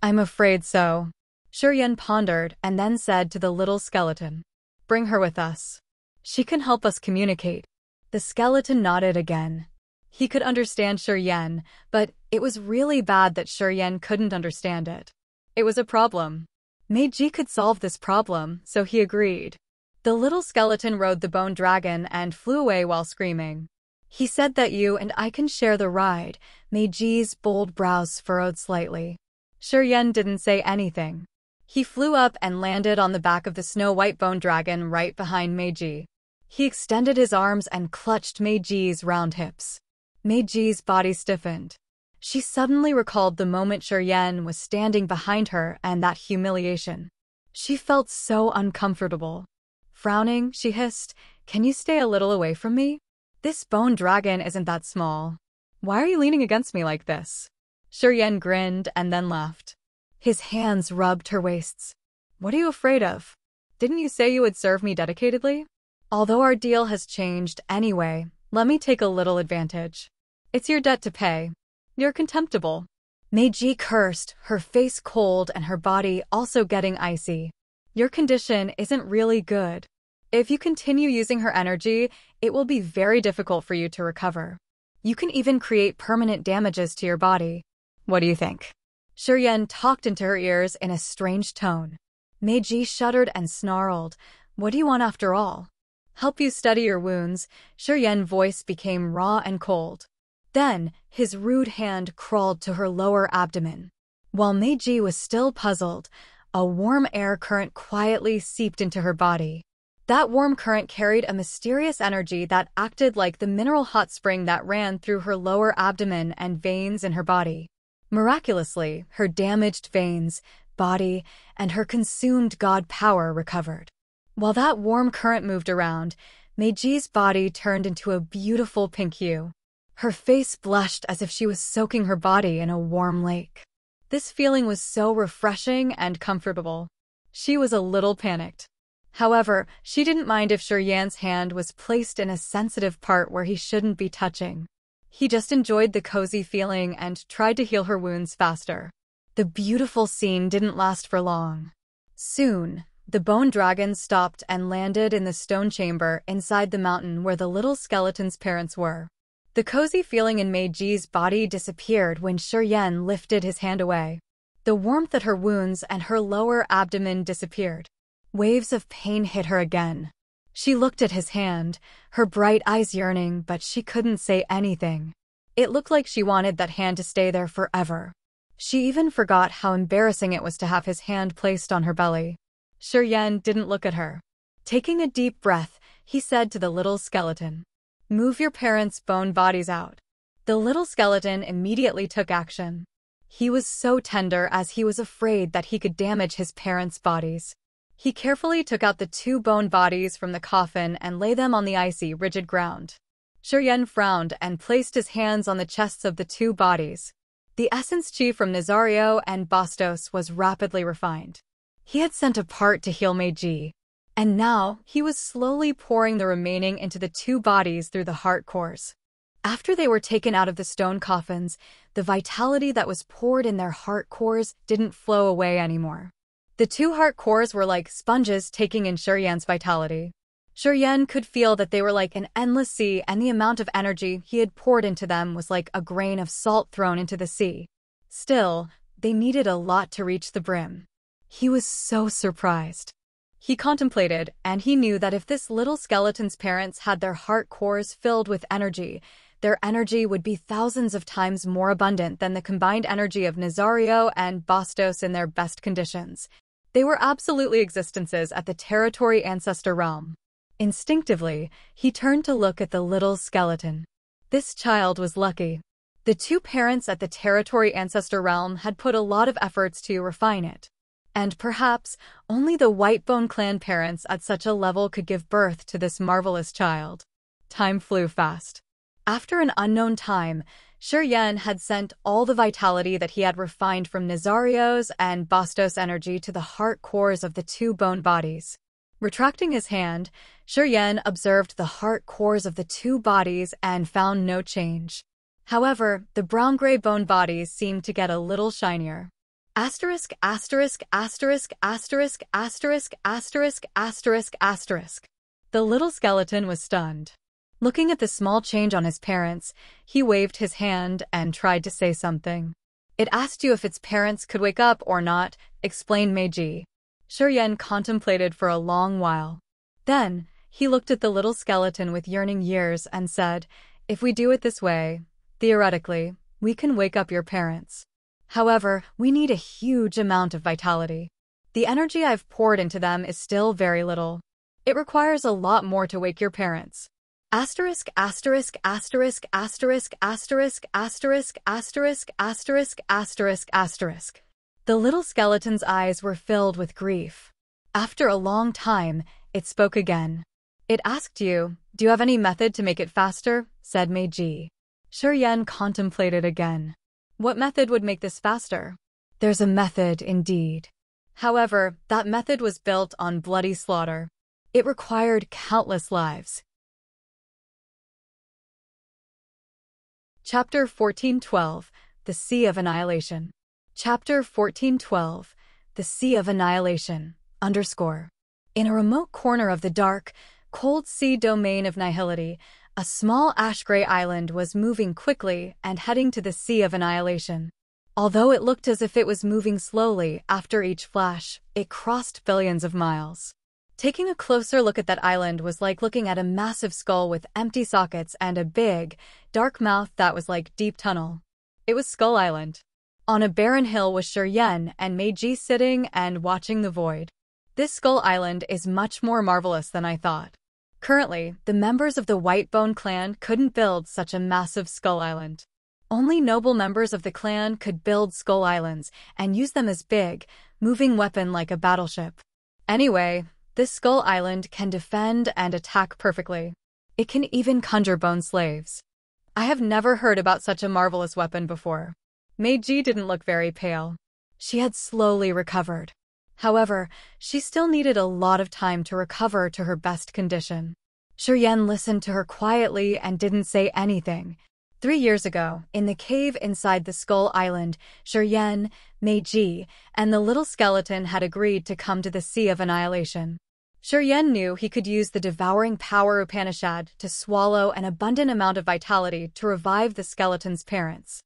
I'm afraid so. Shuryen pondered and then said to the little skeleton. Bring her with us. She can help us communicate. The skeleton nodded again. He could understand Shuryen, but it was really bad that Shuryen couldn't understand it. It was a problem. Meiji could solve this problem, so he agreed. The little skeleton rode the bone dragon and flew away while screaming. He said that you and I can share the ride. Meiji's bold brows furrowed slightly. Shuryen didn't say anything. He flew up and landed on the back of the snow-white bone dragon right behind Meiji. He extended his arms and clutched Meiji's round hips. Meiji's body stiffened. She suddenly recalled the moment Shiryen was standing behind her and that humiliation. She felt so uncomfortable. Frowning, she hissed, "Can you stay a little away from me? This bone dragon isn't that small. Why are you leaning against me like this?" Shiryen grinned and then laughed. His hands rubbed her waists. "What are you afraid of? Didn't you say you would serve me dedicatedly? Although our deal has changed anyway, let me take a little advantage. It's your debt to pay. You're contemptible." Meiji cursed, her face cold and her body also getting icy. "Your condition isn't really good. If you continue using her energy, it will be very difficult for you to recover. You can even create permanent damages to your body. What do you think?" Shiryen talked into her ears in a strange tone. Meiji shuddered and snarled, "What do you want after all?" "Help you study your wounds." Shiryen's voice became raw and cold. Then, his rude hand crawled to her lower abdomen. While Meiji was still puzzled, a warm air current quietly seeped into her body. That warm current carried a mysterious energy that acted like the mineral hot spring that ran through her lower abdomen and veins in her body. Miraculously, her damaged veins, body, and her consumed god power recovered. While that warm current moved around, Meiji's body turned into a beautiful pink hue. Her face blushed as if she was soaking her body in a warm lake. This feeling was so refreshing and comfortable. She was a little panicked. However, she didn't mind if Shiryen's hand was placed in a sensitive part where he shouldn't be touching. He just enjoyed the cozy feeling and tried to heal her wounds faster. The beautiful scene didn't last for long. Soon, the bone dragon stopped and landed in the stone chamber inside the mountain where the little skeleton's parents were. The cozy feeling in Meiji's body disappeared when Shiryen lifted his hand away. The warmth at her wounds and her lower abdomen disappeared. Waves of pain hit her again. She looked at his hand, her bright eyes yearning, but she couldn't say anything. It looked like she wanted that hand to stay there forever. She even forgot how embarrassing it was to have his hand placed on her belly. Shiryen didn't look at her. Taking a deep breath, he said to the little skeleton, "Move your parents' bone bodies out." The little skeleton immediately took action. He was so tender as he was afraid that he could damage his parents' bodies. He carefully took out the two bone bodies from the coffin and lay them on the icy, rigid ground. Shiryen frowned and placed his hands on the chests of the two bodies. The essence chi from Nazario and Bastos was rapidly refined. He had sent a part to heal Meiji, and now he was slowly pouring the remaining into the two bodies through the heart cores. After they were taken out of the stone coffins, the vitality that was poured in their heart cores didn't flow away anymore. The two heart cores were like sponges taking in Shiryen's vitality. Shiryen could feel that they were like an endless sea, and the amount of energy he had poured into them was like a grain of salt thrown into the sea. Still, they needed a lot to reach the brim. He was so surprised. He contemplated, and he knew that if this little skeleton's parents had their heart cores filled with energy, their energy would be thousands of times more abundant than the combined energy of Nazario and Bastos in their best conditions. They were absolutely existences at the territory ancestor realm. Instinctively, he turned to look at the little skeleton. This child was lucky. The two parents at the territory ancestor realm had put a lot of efforts to refine it. And perhaps only the Whitebone clan parents at such a level could give birth to this marvelous child. Time flew fast. After an unknown time, Shiryen had sent all the vitality that he had refined from Nazario's and Bastos' energy to the heart cores of the two bone bodies. Retracting his hand, Shiryen observed the heart cores of the two bodies and found no change. However, the brown-gray bone bodies seemed to get a little shinier. Asterisk, asterisk, asterisk, asterisk, asterisk, asterisk, asterisk, asterisk. The little skeleton was stunned. Looking at the small change on his parents, he waved his hand and tried to say something. "It asked you if its parents could wake up or not," explained Meiji. Shiryen contemplated for a long while. Then, he looked at the little skeleton with yearning ears and said, "If we do it this way, theoretically, we can wake up your parents. However, we need a huge amount of vitality. The energy I've poured into them is still very little. It requires a lot more to wake your parents. Asterisk, asterisk, asterisk, asterisk, asterisk, asterisk, asterisk, asterisk, asterisk, asterisk. The little skeleton's eyes were filled with grief. After a long time, it spoke again. It asked you, "Do you have any method to make it faster?" said Meiji. Shuryen contemplated again. What method would make this faster? There's a method, indeed. However, that method was built on bloody slaughter. It required countless lives. Chapter 14:12, The Sea of Annihilation. Chapter 14:12, The Sea of Annihilation, _ In a remote corner of the dark, cold sea domain of Nihility, a small ash-gray island was moving quickly and heading to the Sea of Annihilation. Although it looked as if it was moving slowly after each flash, it crossed billions of miles. Taking a closer look at that island was like looking at a massive skull with empty sockets and a big, dark mouth that was like deep tunnel. It was Skull Island. On a barren hill was Shuryen and Meiji sitting and watching the void. This Skull Island is much more marvelous than I thought. Currently, the members of the Whitebone clan couldn't build such a massive Skull Island. Only noble members of the clan could build Skull Islands and use them as big, moving weapon like a battleship. Anyway, this Skull Island can defend and attack perfectly. It can even conjure bone slaves. I have never heard about such a marvelous weapon before. Meiji didn't look very pale. She had slowly recovered. However, she still needed a lot of time to recover to her best condition. Shuryen listened to her quietly and didn't say anything. 3 years ago, in the cave inside the Skull Island, Shuryen, Meiji, and the little skeleton had agreed to come to the Sea of Annihilation. Shuryen knew he could use the devouring power Upanishad to swallow an abundant amount of vitality to revive the skeleton's parents.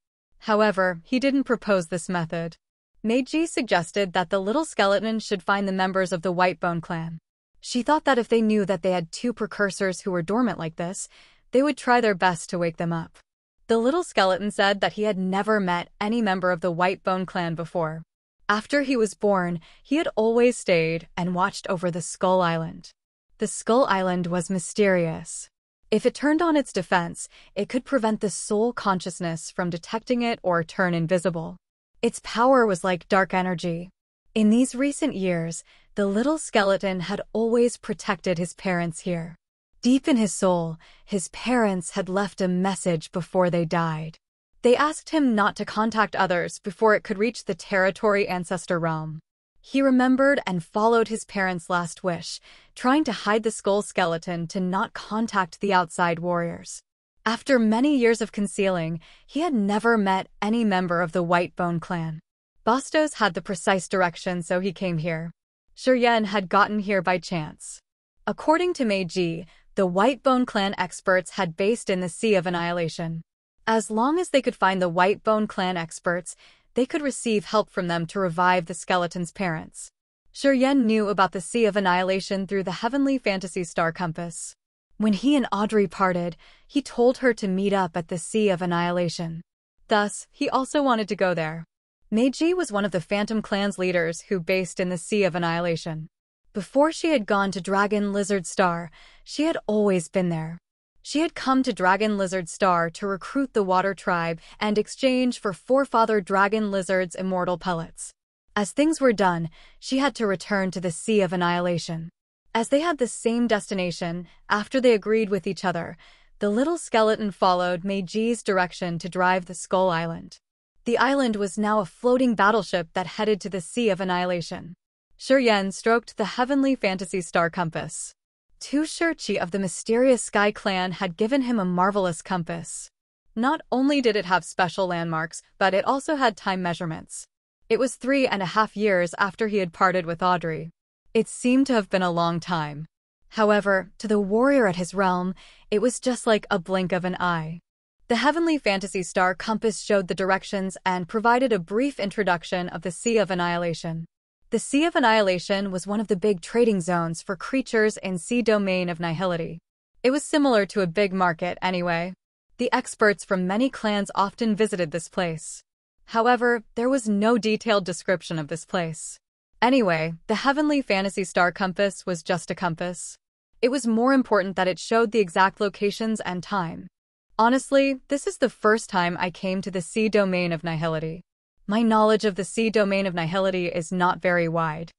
However, he didn't propose this method. Meiji suggested that the little skeleton should find the members of the Whitebone clan. She thought that if they knew that they had 2 precursors who were dormant like this, they would try their best to wake them up. The little skeleton said that he had never met any member of the Whitebone clan before. After he was born, he had always stayed and watched over the Skull Island. The Skull Island was mysterious. If it turned on its defense, it could prevent the soul consciousness from detecting it or turn invisible. Its power was like dark energy. In these recent years, the little skeleton had always protected his parents here. Deep in his soul, his parents had left a message before they died. They asked him not to contact others before it could reach the territory ancestor realm. He remembered and followed his parents' last wish, trying to hide the skull skeleton to not contact the outside warriors. After many years of concealing, he had never met any member of the Whitebone clan. Bastos had the precise direction, so he came here. Shuryen had gotten here by chance. According to Meiji, the Whitebone clan experts had based in the Sea of Annihilation. As long as they could find the Whitebone clan experts, they could receive help from them to revive the skeleton's parents. Shuryen knew about the Sea of Annihilation through the heavenly fantasy star compass. When he and Audrey parted, he told her to meet up at the Sea of Annihilation. Thus, he also wanted to go there. Meiji was one of the Phantom Clan's leaders who based in the Sea of Annihilation. Before she had gone to Dragon Lizard Star, she had always been there. She had come to Dragon Lizard Star to recruit the Water Tribe and exchange for forefather Dragon Lizard's immortal pellets. As things were done, she had to return to the Sea of Annihilation. As they had the same destination, after they agreed with each other, the little skeleton followed Meiji's direction to drive the Skull Island. The island was now a floating battleship that headed to the Sea of Annihilation. Shuryen stroked the heavenly fantasy star compass. Tu Shurchi of the mysterious Sky clan had given him a marvelous compass. Not only did it have special landmarks, but it also had time measurements. It was 3.5 years after he had parted with Audrey. It seemed to have been a long time. However, to the warrior at his realm, it was just like a blink of an eye. The heavenly fantasy star compass showed the directions and provided a brief introduction of the Sea of Annihilation. The Sea of Annihilation was one of the big trading zones for creatures in sea domain of Nihility. It was similar to a big market anyway. The experts from many clans often visited this place. However, there was no detailed description of this place. Anyway, the heavenly fantasy star compass was just a compass. It was more important that it showed the exact locations and time. Honestly, this is the first time I came to the sea domain of nihility. My knowledge of the sea domain of nihility is not very wide.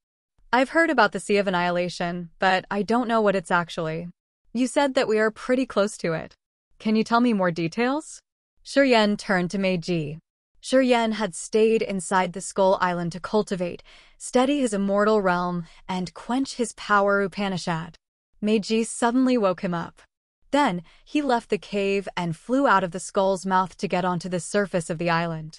I've heard about the Sea of Annihilation, but I don't know what it's actually. You said that we are pretty close to it. Can you tell me more details? Shuryen turned to Meiji. Shuryen had stayed inside the Skull Island to cultivate, steady his immortal realm, and quench his power Upanishad. Meiji suddenly woke him up. Then, he left the cave and flew out of the skull's mouth to get onto the surface of the island.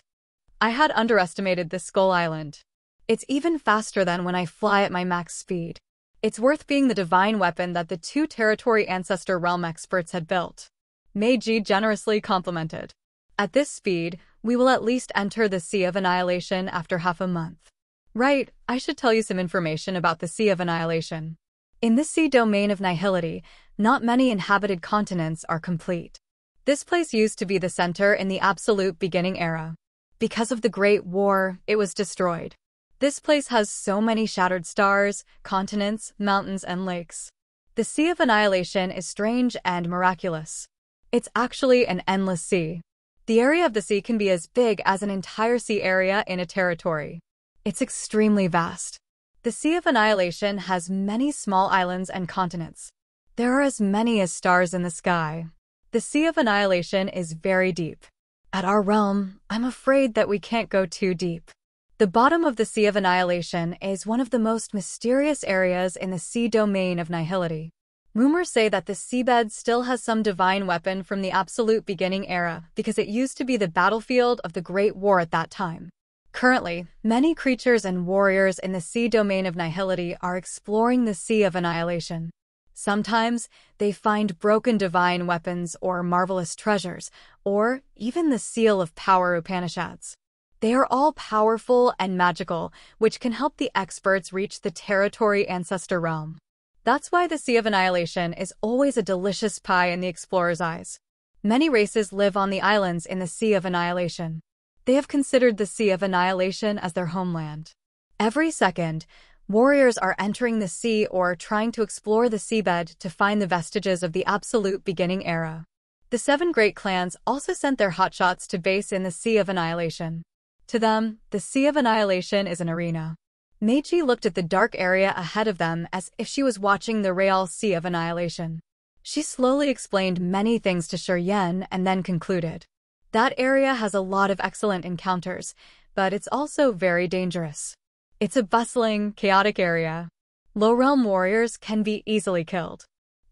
I had underestimated this Skull Island. It's even faster than when I fly at my max speed. It's worth being the divine weapon that the two Territory Ancestor Realm experts had built. Meiji generously complimented. At this speed, we will at least enter the Sea of Annihilation after half a month. Right, I should tell you some information about the Sea of Annihilation. In this sea domain of nihility, not many inhabited continents are complete. This place used to be the center in the absolute beginning era. Because of the Great War, it was destroyed. This place has so many shattered stars, continents, mountains, and lakes. The Sea of Annihilation is strange and miraculous. It's actually an endless sea. The area of the sea can be as big as an entire sea area in a territory. It's extremely vast. The Sea of Annihilation has many small islands and continents. There are as many as stars in the sky. The Sea of Annihilation is very deep. At our realm, I'm afraid that we can't go too deep. The bottom of the Sea of Annihilation is one of the most mysterious areas in the sea domain of nihility. Rumors say that the seabed still has some divine weapon from the absolute beginning era because it used to be the battlefield of the Great War at that time. Currently, many creatures and warriors in the sea domain of nihility are exploring the Sea of Annihilation. Sometimes, they find broken divine weapons or marvelous treasures, or even the seal of power Upanishads. They are all powerful and magical, which can help the experts reach the Territory Ancestor Realm. That's why the Sea of Annihilation is always a delicious pie in the explorer's eyes. Many races live on the islands in the Sea of Annihilation. They have considered the Sea of Annihilation as their homeland. Every second, warriors are entering the sea or trying to explore the seabed to find the vestiges of the absolute beginning era. The 7 great clans also sent their hotshots to base in the Sea of Annihilation. To them, the Sea of Annihilation is an arena. Meiji looked at the dark area ahead of them as if she was watching the real Sea of Annihilation. She slowly explained many things to Shuryen and then concluded. That area has a lot of excellent encounters, but it's also very dangerous. It's a bustling, chaotic area. Low-realm warriors can be easily killed.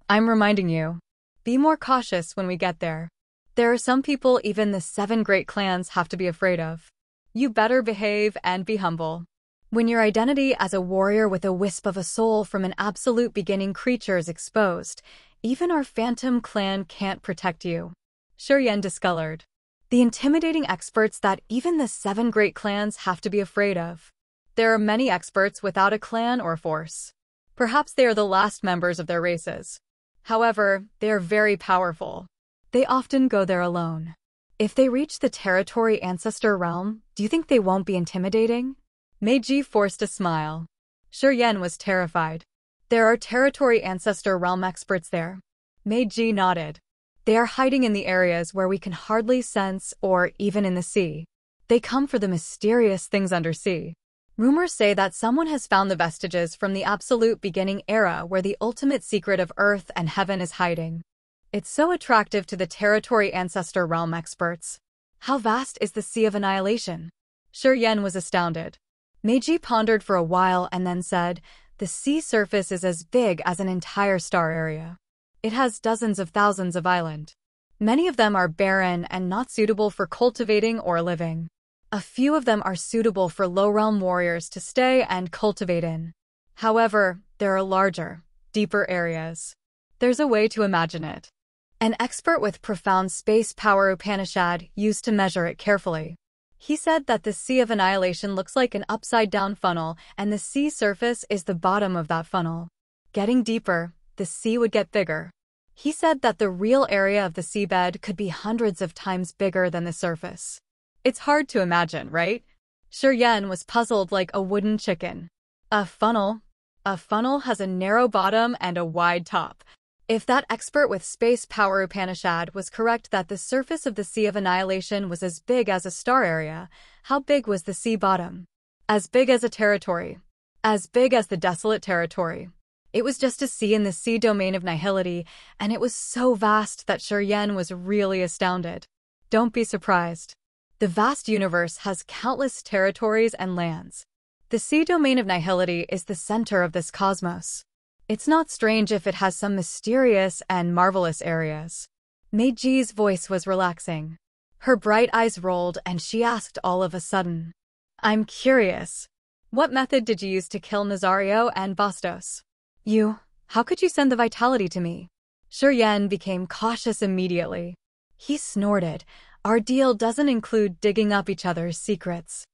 I'm reminding you. Be more cautious when we get there. There are some people even the 7 great clans have to be afraid of. You better behave and be humble. When your identity as a warrior with a wisp of a soul from an absolute beginning creature is exposed, even our phantom clan can't protect you. Shuryen discolored. The intimidating experts that even the 7 great clans have to be afraid of. There are many experts without a clan or force. Perhaps they are the last members of their races. However, they are very powerful. They often go there alone. If they reach the Territory Ancestor Realm, do you think they won't be intimidating? Meiji forced a smile. Shuryen was terrified. There are Territory Ancestor Realm experts there. Meiji nodded. They are hiding in the areas where we can hardly sense or even in the sea. They come for the mysterious things undersea. Rumors say that someone has found the vestiges from the absolute beginning era where the ultimate secret of Earth and Heaven is hiding. It's so attractive to the Territory Ancestor Realm experts. How vast is the Sea of Annihilation? Shuryen was astounded. Meiji pondered for a while and then said, the sea surface is as big as an entire star area. It has dozens of thousands of islands. Many of them are barren and not suitable for cultivating or living. A few of them are suitable for low-realm warriors to stay and cultivate in. However, there are larger, deeper areas. There's a way to imagine it. An expert with profound space power Upanishad used to measure it carefully. He said that the Sea of Annihilation looks like an upside-down funnel, and the sea surface is the bottom of that funnel. Getting deeper, the sea would get bigger. He said that the real area of the seabed could be hundreds of times bigger than the surface. It's hard to imagine, right? Shuryen was puzzled like a wooden chicken. A funnel. A funnel has a narrow bottom and a wide top. If that expert with space power Upanishad was correct that the surface of the Sea of Annihilation was as big as a star area, how big was the sea bottom? As big as a territory. As big as the desolate territory. It was just a sea in the sea domain of nihility, and it was so vast that Shuryen was really astounded. Don't be surprised. The vast universe has countless territories and lands. The sea domain of nihility is the center of this cosmos. It's not strange if it has some mysterious and marvelous areas. Meiji's voice was relaxing. Her bright eyes rolled and she asked all of a sudden, I'm curious. What method did you use to kill Nazario and Bastos? How could you send the vitality to me? Shuryen became cautious immediately. He snorted. Our deal doesn't include digging up each other's secrets.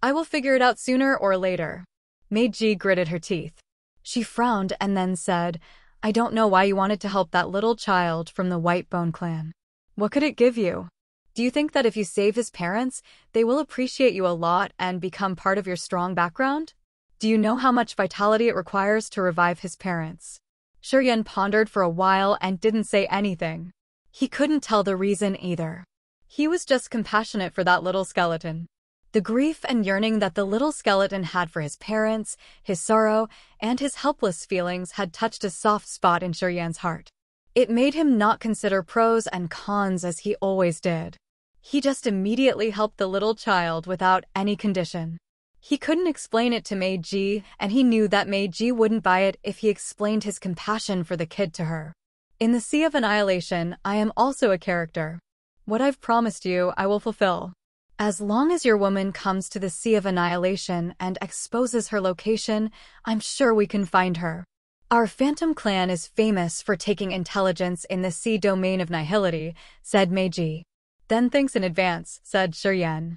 I will figure it out sooner or later. Meiji gritted her teeth. She frowned and then said, I don't know why you wanted to help that little child from the White Bone clan. What could it give you? Do you think that if you save his parents, they will appreciate you a lot and become part of your strong background? Do you know how much vitality it requires to revive his parents? Shuryen pondered for a while and didn't say anything. He couldn't tell the reason either. He was just compassionate for that little skeleton. The grief and yearning that the little skeleton had for his parents, his sorrow, and his helpless feelings had touched a soft spot in Shuryen's heart. It made him not consider pros and cons as he always did. He just immediately helped the little child without any condition. He couldn't explain it to Meiji, and he knew that Meiji wouldn't buy it if he explained his compassion for the kid to her. In the Sea of Annihilation, I am also a character. What I've promised you, I will fulfill. As long as your woman comes to the Sea of Annihilation and exposes her location, I'm sure we can find her. Our Phantom clan is famous for taking intelligence in the sea domain of nihility, said Meiji. Then thanks in advance, said Shuryen.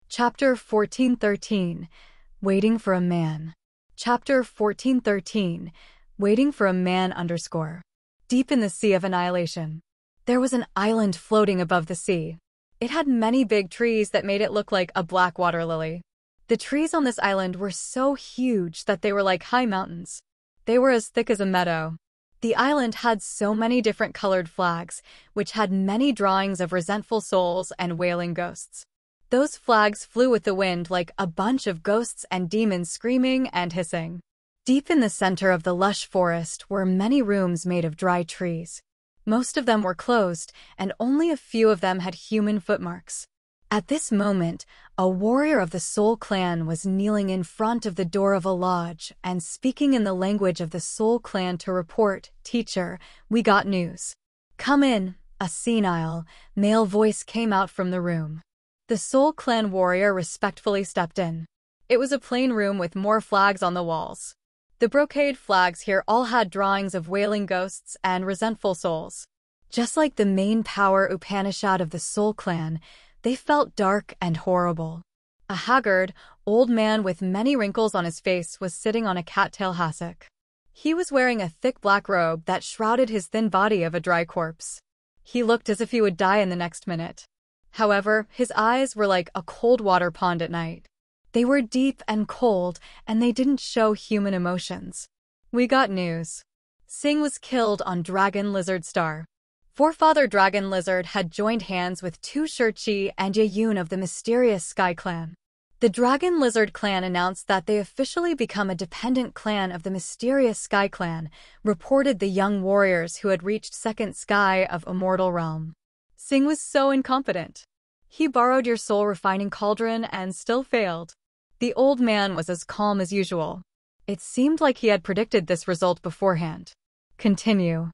Chapter 1413, Waiting for a Man. Chapter 1413, Waiting for a Man _ Deep in the Sea of Annihilation. There was an island floating above the sea. It had many big trees that made it look like a black water lily. The trees on this island were so huge that they were like high mountains. They were as thick as a meadow. The island had so many different colored flags, which had many drawings of resentful souls and wailing ghosts. Those flags flew with the wind like a bunch of ghosts and demons screaming and hissing. Deep in the center of the lush forest were many rooms made of dry trees. Most of them were closed, and only a few of them had human footmarks. At this moment, a warrior of the Soul Clan was kneeling in front of the door of a lodge and speaking in the language of the Soul Clan to report, Teacher, we got news. Come in, a senile, male voice came out from the room. The Soul Clan warrior respectfully stepped in. It was a plain room with more flags on the walls. The brocade flags here all had drawings of wailing ghosts and resentful souls. Just like the main power Upanishad of the Soul Clan, they felt dark and horrible. A haggard, old man with many wrinkles on his face was sitting on a cattail hassock. He was wearing a thick black robe that shrouded his thin body of a dry corpse. He looked as if he would die in the next minute. However, his eyes were like a cold water pond at night. They were deep and cold, and they didn't show human emotions. We got news. Sing was killed on Dragon Lizard Star. Forefather Dragon Lizard had joined hands with Tu Shurchi and Yayun of the mysterious Sky Clan. The Dragon Lizard Clan announced that they officially become a dependent clan of the mysterious Sky Clan, reported the young warriors who had reached second sky of Immortal Realm. Sing was so incompetent. He borrowed your soul refining cauldron and still failed. The old man was as calm as usual. It seemed like he had predicted this result beforehand. Continue.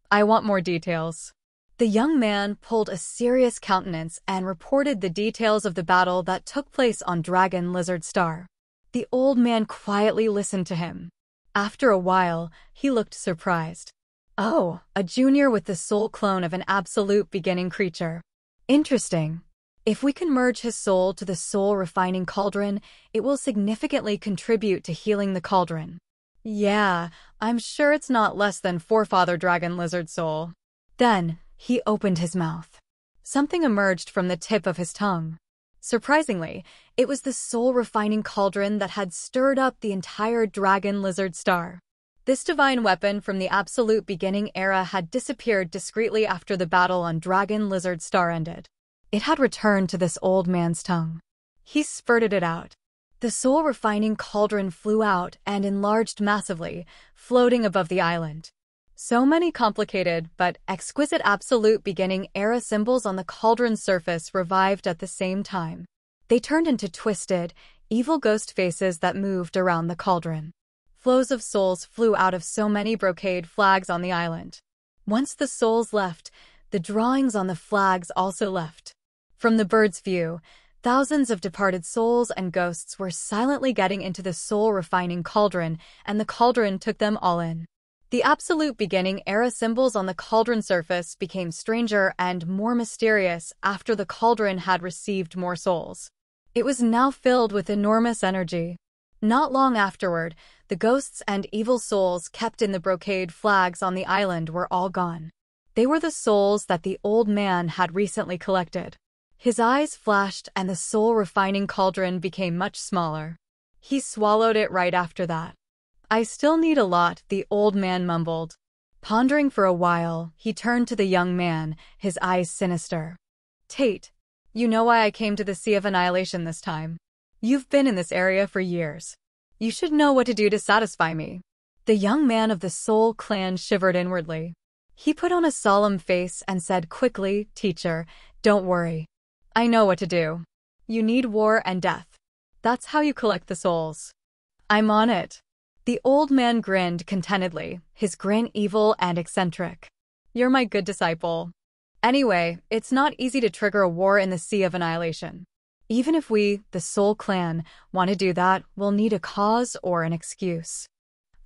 I want more details. The young man pulled a serious countenance and reported the details of the battle that took place on Dragon Lizard Star. The old man quietly listened to him. After a while, he looked surprised. Oh, a junior with the soul clone of an absolute beginning creature. Interesting. If we can merge his soul to the soul refining cauldron, it will significantly contribute to healing the cauldron. Yeah, I'm sure it's not less than Forefather Dragon Lizard soul. Then, he opened his mouth. Something emerged from the tip of his tongue. Surprisingly, it was the soul-refining cauldron that had stirred up the entire dragon lizard star. This divine weapon from the absolute beginning era had disappeared discreetly after the battle on Dragon Lizard Star ended. It had returned to this old man's tongue. He spurted it out. The soul-refining cauldron flew out and enlarged massively, floating above the island. So many complicated but exquisite absolute beginning era symbols on the cauldron's surface revived at the same time. They turned into twisted, evil ghost faces that moved around the cauldron. Flows of souls flew out of so many brocade flags on the island. Once the souls left, the drawings on the flags also left. From the bird's view, thousands of departed souls and ghosts were silently getting into the soul-refining cauldron, and the cauldron took them all in. The absolute beginning era symbols on the cauldron surface became stranger and more mysterious after the cauldron had received more souls. It was now filled with enormous energy. Not long afterward, the ghosts and evil souls kept in the brocade flags on the island were all gone. They were the souls that the old man had recently collected. His eyes flashed and the soul-refining cauldron became much smaller. He swallowed it right after that. "I still need a lot," the old man mumbled. Pondering for a while, he turned to the young man, his eyes sinister. "Tate, you know why I came to the Sea of Annihilation this time. You've been in this area for years. You should know what to do to satisfy me." The young man of the Soul Clan shivered inwardly. He put on a solemn face and said quickly, "Teacher, don't worry. I know what to do. You need war and death. That's how you collect the souls. I'm on it." The old man grinned contentedly, his grin evil and eccentric. "You're my good disciple. Anyway, it's not easy to trigger a war in the Sea of Annihilation. Even if we, the Soul Clan, want to do that, we'll need a cause or an excuse.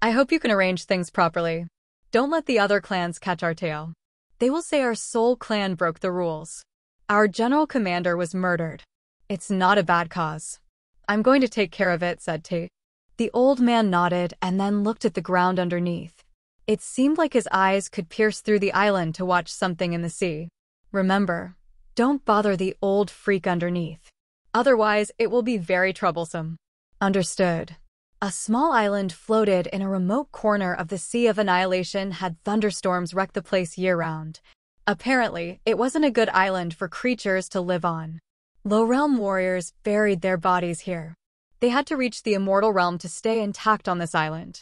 I hope you can arrange things properly. Don't let the other clans catch our tail. They will say our Soul Clan broke the rules. Our general commander was murdered. It's not a bad cause. I'm going to take care of it," said Tate. The old man nodded and then looked at the ground underneath. It seemed like his eyes could pierce through the island to watch something in the sea. "Remember, don't bother the old freak underneath. Otherwise, it will be very troublesome." "Understood." A small island floated in a remote corner of the Sea of Annihilation had thunderstorms wreck the place year-round. Apparently, it wasn't a good island for creatures to live on. Low-realm warriors buried their bodies here. They had to reach the immortal realm to stay intact on this island.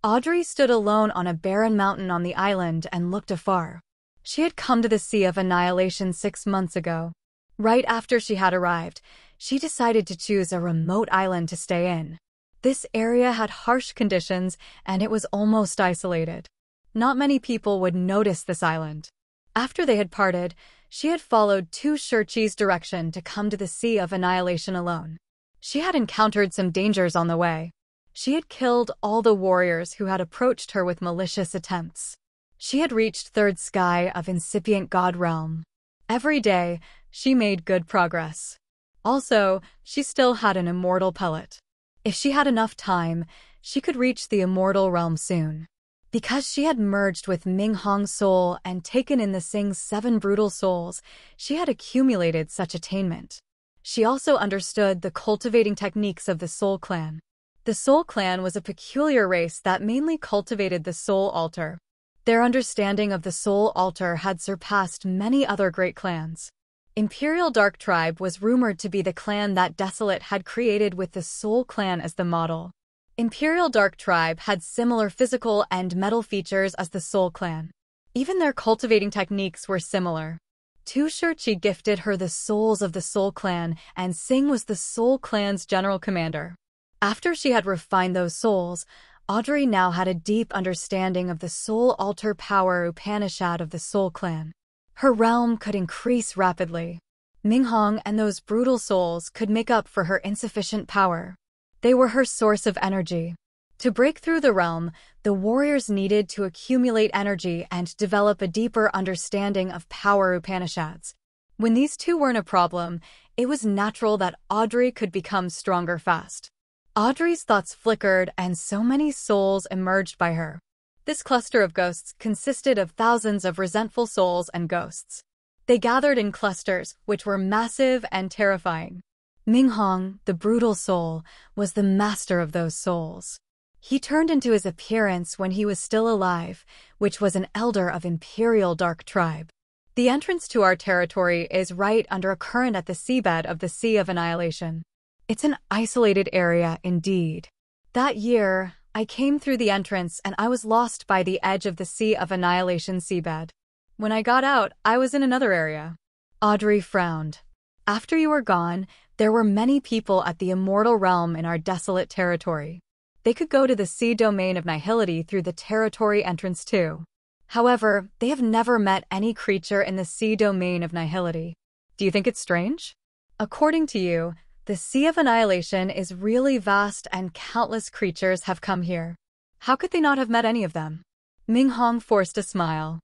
Audrey stood alone on a barren mountain on the island and looked afar. She had come to the Sea of Annihilation 6 months ago. Right after she had arrived, she decided to choose a remote island to stay in. This area had harsh conditions, and it was almost isolated. Not many people would notice this island. After they had parted, she had followed Tu Shirchi's direction to come to the Sea of Annihilation alone. She had encountered some dangers on the way. She had killed all the warriors who had approached her with malicious attempts. She had reached third sky of incipient god realm. Every day, she made good progress. Also, she still had an immortal pellet. If she had enough time, she could reach the immortal realm soon. Because she had merged with Ming Hong's soul and taken in the Sing's 7 brutal souls, she had accumulated such attainment. She also understood the cultivating techniques of the Soul Clan. The Soul Clan was a peculiar race that mainly cultivated the Soul Altar. Their understanding of the Soul Altar had surpassed many other great clans. Imperial Dark Tribe was rumored to be the clan that Desolate had created with the Soul Clan as the model. Imperial Dark Tribe had similar physical and metal features as the Soul Clan. Even their cultivating techniques were similar. Tu Shirchi gifted her the souls of the Soul Clan, and Sing was the Soul Clan's general commander. After she had refined those souls, Audrey now had a deep understanding of the Soul Altar power Upanishad of the Soul Clan. Her realm could increase rapidly. Ming Hong and those brutal souls could make up for her insufficient power. They were her source of energy. To break through the realm, the warriors needed to accumulate energy and develop a deeper understanding of power Upanishads. When these two weren't a problem, it was natural that Audrey could become stronger fast. Audrey's thoughts flickered and so many souls emerged by her. This cluster of ghosts consisted of thousands of resentful souls and ghosts. They gathered in clusters, which were massive and terrifying. Minghong, the brutal soul, was the master of those souls. He turned into his appearance when he was still alive, which was an elder of Imperial Dark Tribe. The entrance to our territory is right under a current at the seabed of the Sea of Annihilation. It's an isolated area indeed. That year, I came through the entrance and I was lost by the edge of the Sea of Annihilation seabed. When I got out, I was in another area. Audrey frowned. After you were gone, there were many people at the immortal realm in our desolate territory. They could go to the sea domain of nihility through the territory entrance too. However, they have never met any creature in the sea domain of nihility. Do you think it's strange? According to you, the Sea of Annihilation is really vast and countless creatures have come here. How could they not have met any of them? Minghong forced a smile.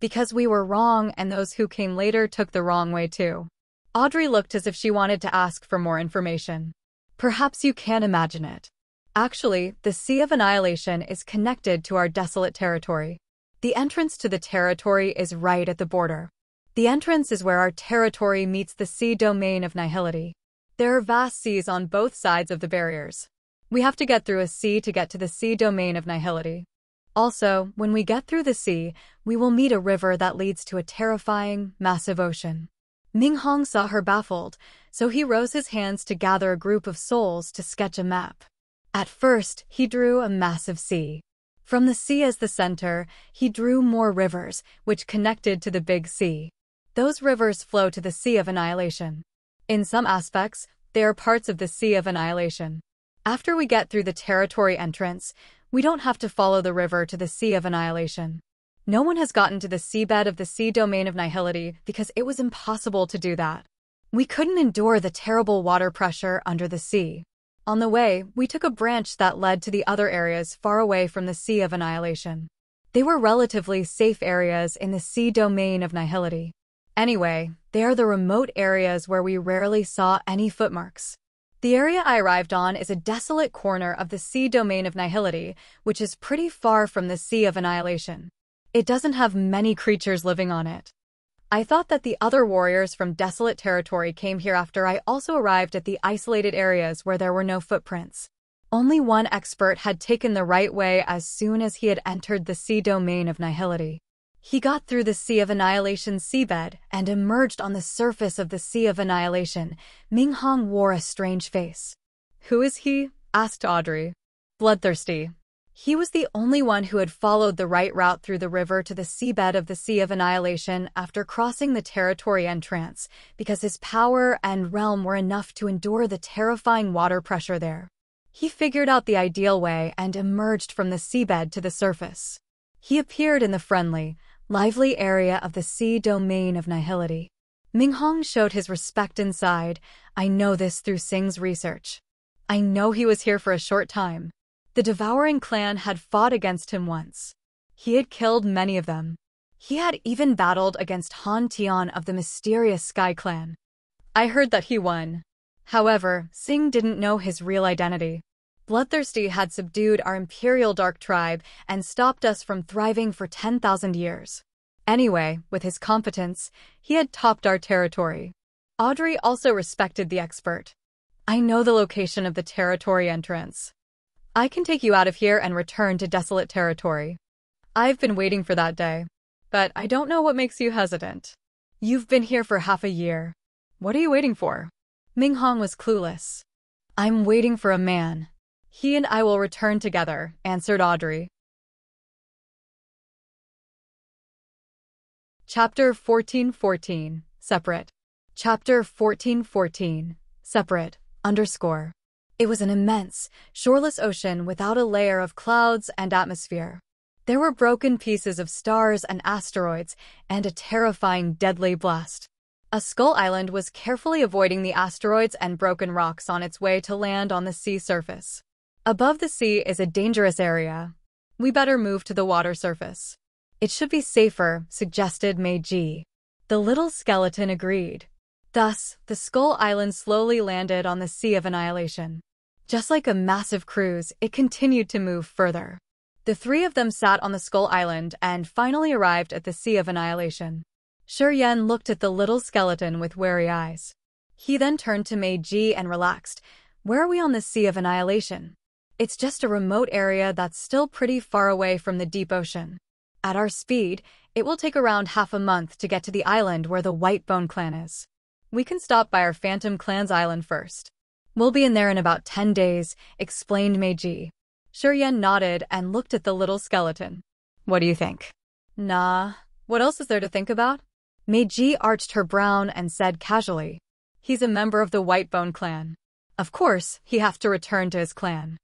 Because we were wrong and those who came later took the wrong way too. Audrey looked as if she wanted to ask for more information. Perhaps you can't imagine it. Actually, the Sea of Annihilation is connected to our desolate territory. The entrance to the territory is right at the border. The entrance is where our territory meets the sea domain of nihility. There are vast seas on both sides of the barriers. We have to get through a sea to get to the sea domain of nihility. Also, when we get through the sea, we will meet a river that leads to a terrifying, massive ocean. Minghong saw her baffled, so he rose his hands to gather a group of souls to sketch a map. At first, he drew a massive sea. From the sea as the center, he drew more rivers, which connected to the big sea. Those rivers flow to the Sea of Annihilation. In some aspects, they are parts of the Sea of Annihilation. After we get through the territory entrance, we don't have to follow the river to the Sea of Annihilation. No one has gotten to the seabed of the sea domain of nihility because it was impossible to do that. We couldn't endure the terrible water pressure under the sea. On the way, we took a branch that led to the other areas far away from the Sea of Annihilation. They were relatively safe areas in the sea domain of nihility. Anyway, they are the remote areas where we rarely saw any footmarks. The area I arrived on is a desolate corner of the sea domain of nihility, which is pretty far from the Sea of Annihilation. It doesn't have many creatures living on it. I thought that the other warriors from desolate territory came here after I also arrived at the isolated areas where there were no footprints. Only one expert had taken the right way as soon as he had entered the sea domain of nihility. He got through the Sea of Annihilation seabed and emerged on the surface of the Sea of Annihilation. Minghong wore a strange face. Who is he? Asked Audrey. Bloodthirsty. He was the only one who had followed the right route through the river to the seabed of the Sea of Annihilation after crossing the territory entrance, because his power and realm were enough to endure the terrifying water pressure there. He figured out the ideal way and emerged from the seabed to the surface. He appeared in the friendly, lively area of the sea domain of nihility. Minghong showed his respect inside. I know this through Sing's research. I know he was here for a short time. The Devouring clan had fought against him once. He had killed many of them. He had even battled against Han Tian of the mysterious Sky clan. I heard that he won. However, Sing didn't know his real identity. Bloodthirsty had subdued our Imperial Dark Tribe and stopped us from thriving for 10,000 years. Anyway, with his competence, he had topped our territory. Audrey also respected the expert. I know the location of the territory entrance. I can take you out of here and return to desolate territory. I've been waiting for that day. But I don't know what makes you hesitant. You've been here for half a year. What are you waiting for? Minghong was clueless. I'm waiting for a man. He and I will return together, answered Audrey. Chapter 1414, Separate. Chapter 1414, Separate, _ It was an immense, shoreless ocean without a layer of clouds and atmosphere. There were broken pieces of stars and asteroids, and a terrifying deadly blast. A skull island was carefully avoiding the asteroids and broken rocks on its way to land on the sea surface. Above the sea is a dangerous area. We better move to the water surface. It should be safer, suggested Meiji. The little skeleton agreed. Thus, the skull island slowly landed on the Sea of Annihilation. Just like a massive cruise, it continued to move further. The three of them sat on the skull island and finally arrived at the Sea of Annihilation. Shi Yan looked at the little skeleton with wary eyes. He then turned to Meiji and relaxed. Where are we on the Sea of Annihilation? It's just a remote area that's still pretty far away from the deep ocean. At our speed, it will take around half a month to get to the island where the Whitebone clan is. We can stop by our Phantom clan's island first. We'll be in there in about 10 days, explained Meiji. Shurien nodded and looked at the little skeleton. What do you think? Nah, what else is there to think about? Meiji arched her brow and said casually. He's a member of the Whitebone clan. Of course, he has to return to his clan.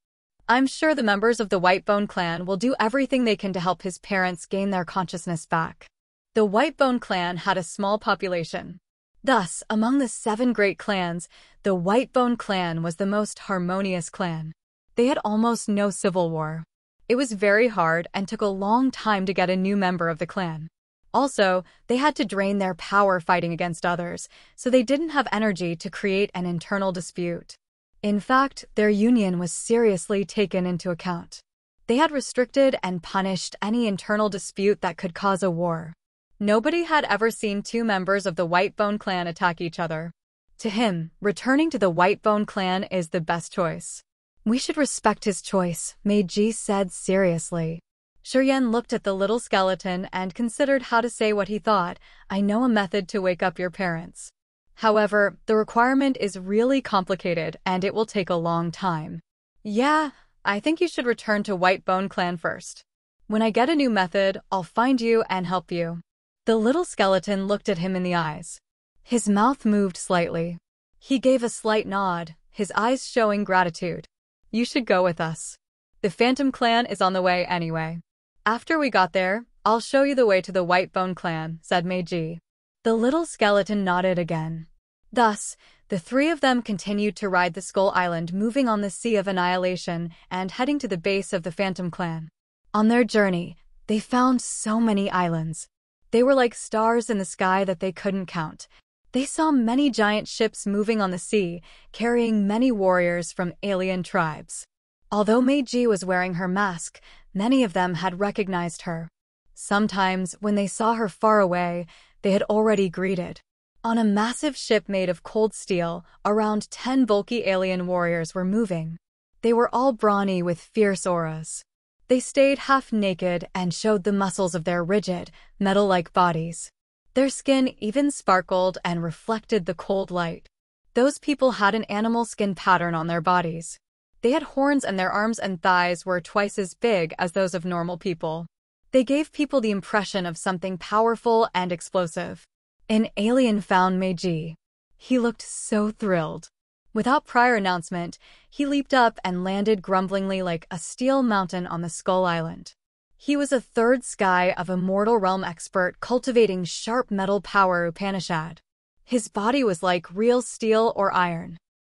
I'm sure the members of the Whitebone clan will do everything they can to help his parents gain their consciousness back. The Whitebone clan had a small population. Thus, among the 7 great clans, the Whitebone clan was the most harmonious clan. They had almost no civil war. It was very hard and took a long time to get a new member of the clan. Also, they had to drain their power fighting against others, so they didn't have energy to create an internal dispute. In fact, their union was seriously taken into account. They had restricted and punished any internal dispute that could cause a war. Nobody had ever seen 2 members of the Whitebone clan attack each other. To him, returning to the Whitebone clan is the best choice. We should respect his choice, Meiji said seriously. Shurien looked at the little skeleton and considered how to say what he thought. I know a method to wake up your parents. However, the requirement is really complicated and it will take a long time. Yeah, I think you should return to Whitebone clan first. When I get a new method, I'll find you and help you. The little skeleton looked at him in the eyes. His mouth moved slightly. He gave a slight nod, his eyes showing gratitude. You should go with us. The Phantom clan is on the way anyway. After we got there, I'll show you the way to the Whitebone clan, said Meiji. The little skeleton nodded again. Thus, the 3 of them continued to ride the Skull Island, moving on the Sea of Annihilation and heading to the base of the Phantom clan. On their journey, they found so many islands. They were like stars in the sky that they couldn't count. They saw many giant ships moving on the sea, carrying many warriors from alien tribes. Although Meiji was wearing her mask, many of them had recognized her. Sometimes, when they saw her far away, they had already greeted. On a massive ship made of cold steel, around 10 bulky alien warriors were moving. They were all brawny with fierce auras. They stayed half naked and showed the muscles of their rigid, metal-like bodies. Their skin even sparkled and reflected the cold light. Those people had an animal skin pattern on their bodies. They had horns and their arms and thighs were twice as big as those of normal people. They gave people the impression of something powerful and explosive. An alien found Meiji. He looked so thrilled. Without prior announcement, he leaped up and landed grumblingly like a steel mountain on the Skull Island. He was a 3rd sky of a mortal realm expert cultivating sharp metal power Upanishad. His body was like real steel or iron.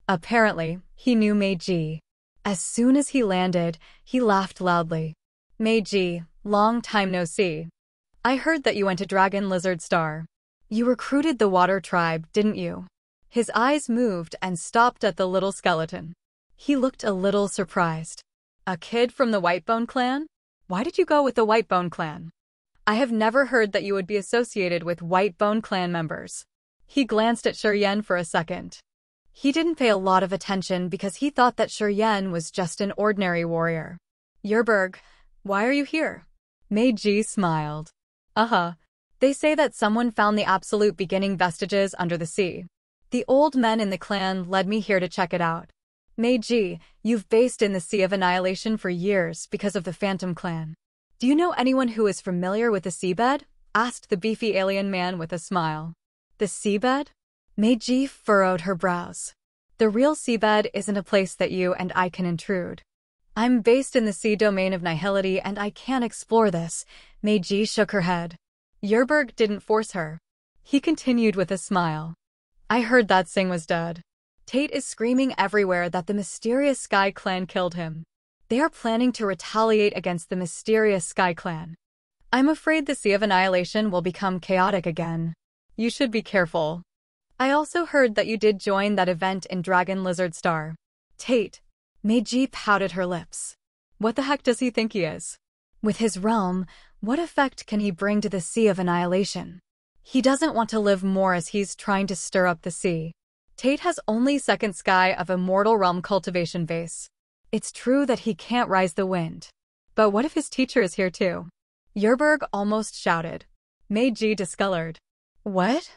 Apparently, he knew Meiji. As soon as he landed, he laughed loudly. Meiji, long time no see. I heard that you went to Dragon Lizard Star. You recruited the water tribe, didn't you? His eyes moved and stopped at the little skeleton. He looked a little surprised. A kid from the Whitebone clan? Why did you go with the Whitebone clan? I have never heard that you would be associated with Whitebone clan members. He glanced at Shurien for a second. He didn't pay a lot of attention because he thought that Shurien was just an ordinary warrior. Yerberg, why are you here? Meiji smiled. They say that someone found the absolute beginning vestiges under the sea. The old men in the clan led me here to check it out. Meiji, you've based in the Sea of Annihilation for years because of the Phantom clan. Do you know anyone who is familiar with the Seabed? Asked the beefy alien man with a smile. The Seabed? Meiji furrowed her brows. The real Seabed isn't a place that you and I can intrude. I'm based in the sea domain of nihility and I can't explore this. Meiji shook her head. Yerberg didn't force her. He continued with a smile. I heard that Singh was dead. Tate is screaming everywhere that the mysterious Sky Clan killed him. They are planning to retaliate against the mysterious Sky Clan. I'm afraid the Sea of Annihilation will become chaotic again. You should be careful. I also heard that you did join that event in Dragon Lizard Star. Tate. Meiji pouted her lips. What the heck does he think he is? With his realm, what effect can he bring to the Sea of Annihilation? He doesn't want to live more as he's trying to stir up the sea. Tate has only second sky of Immortal Realm cultivation base. It's true that he can't rise the wind. But what if his teacher is here too? Yerberg almost shouted. Meiji discolored. What?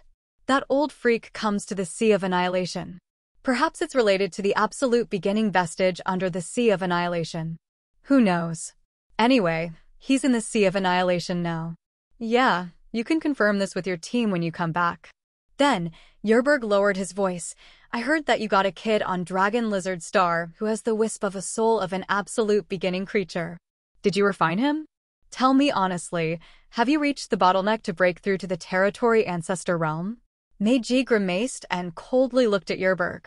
That old freak comes to the Sea of Annihilation. Perhaps it's related to the absolute beginning vestige under the Sea of Annihilation. Who knows? Anyway, he's in the Sea of Annihilation now. Yeah, you can confirm this with your team when you come back. Then, Yerberg lowered his voice. I heard that you got a kid on Dragon Lizard Star who has the wisp of a soul of an absolute beginning creature. Did you refine him? Tell me honestly, have you reached the bottleneck to break through to the Territory Ancestor Realm? Meiji grimaced and coldly looked at Yerberg.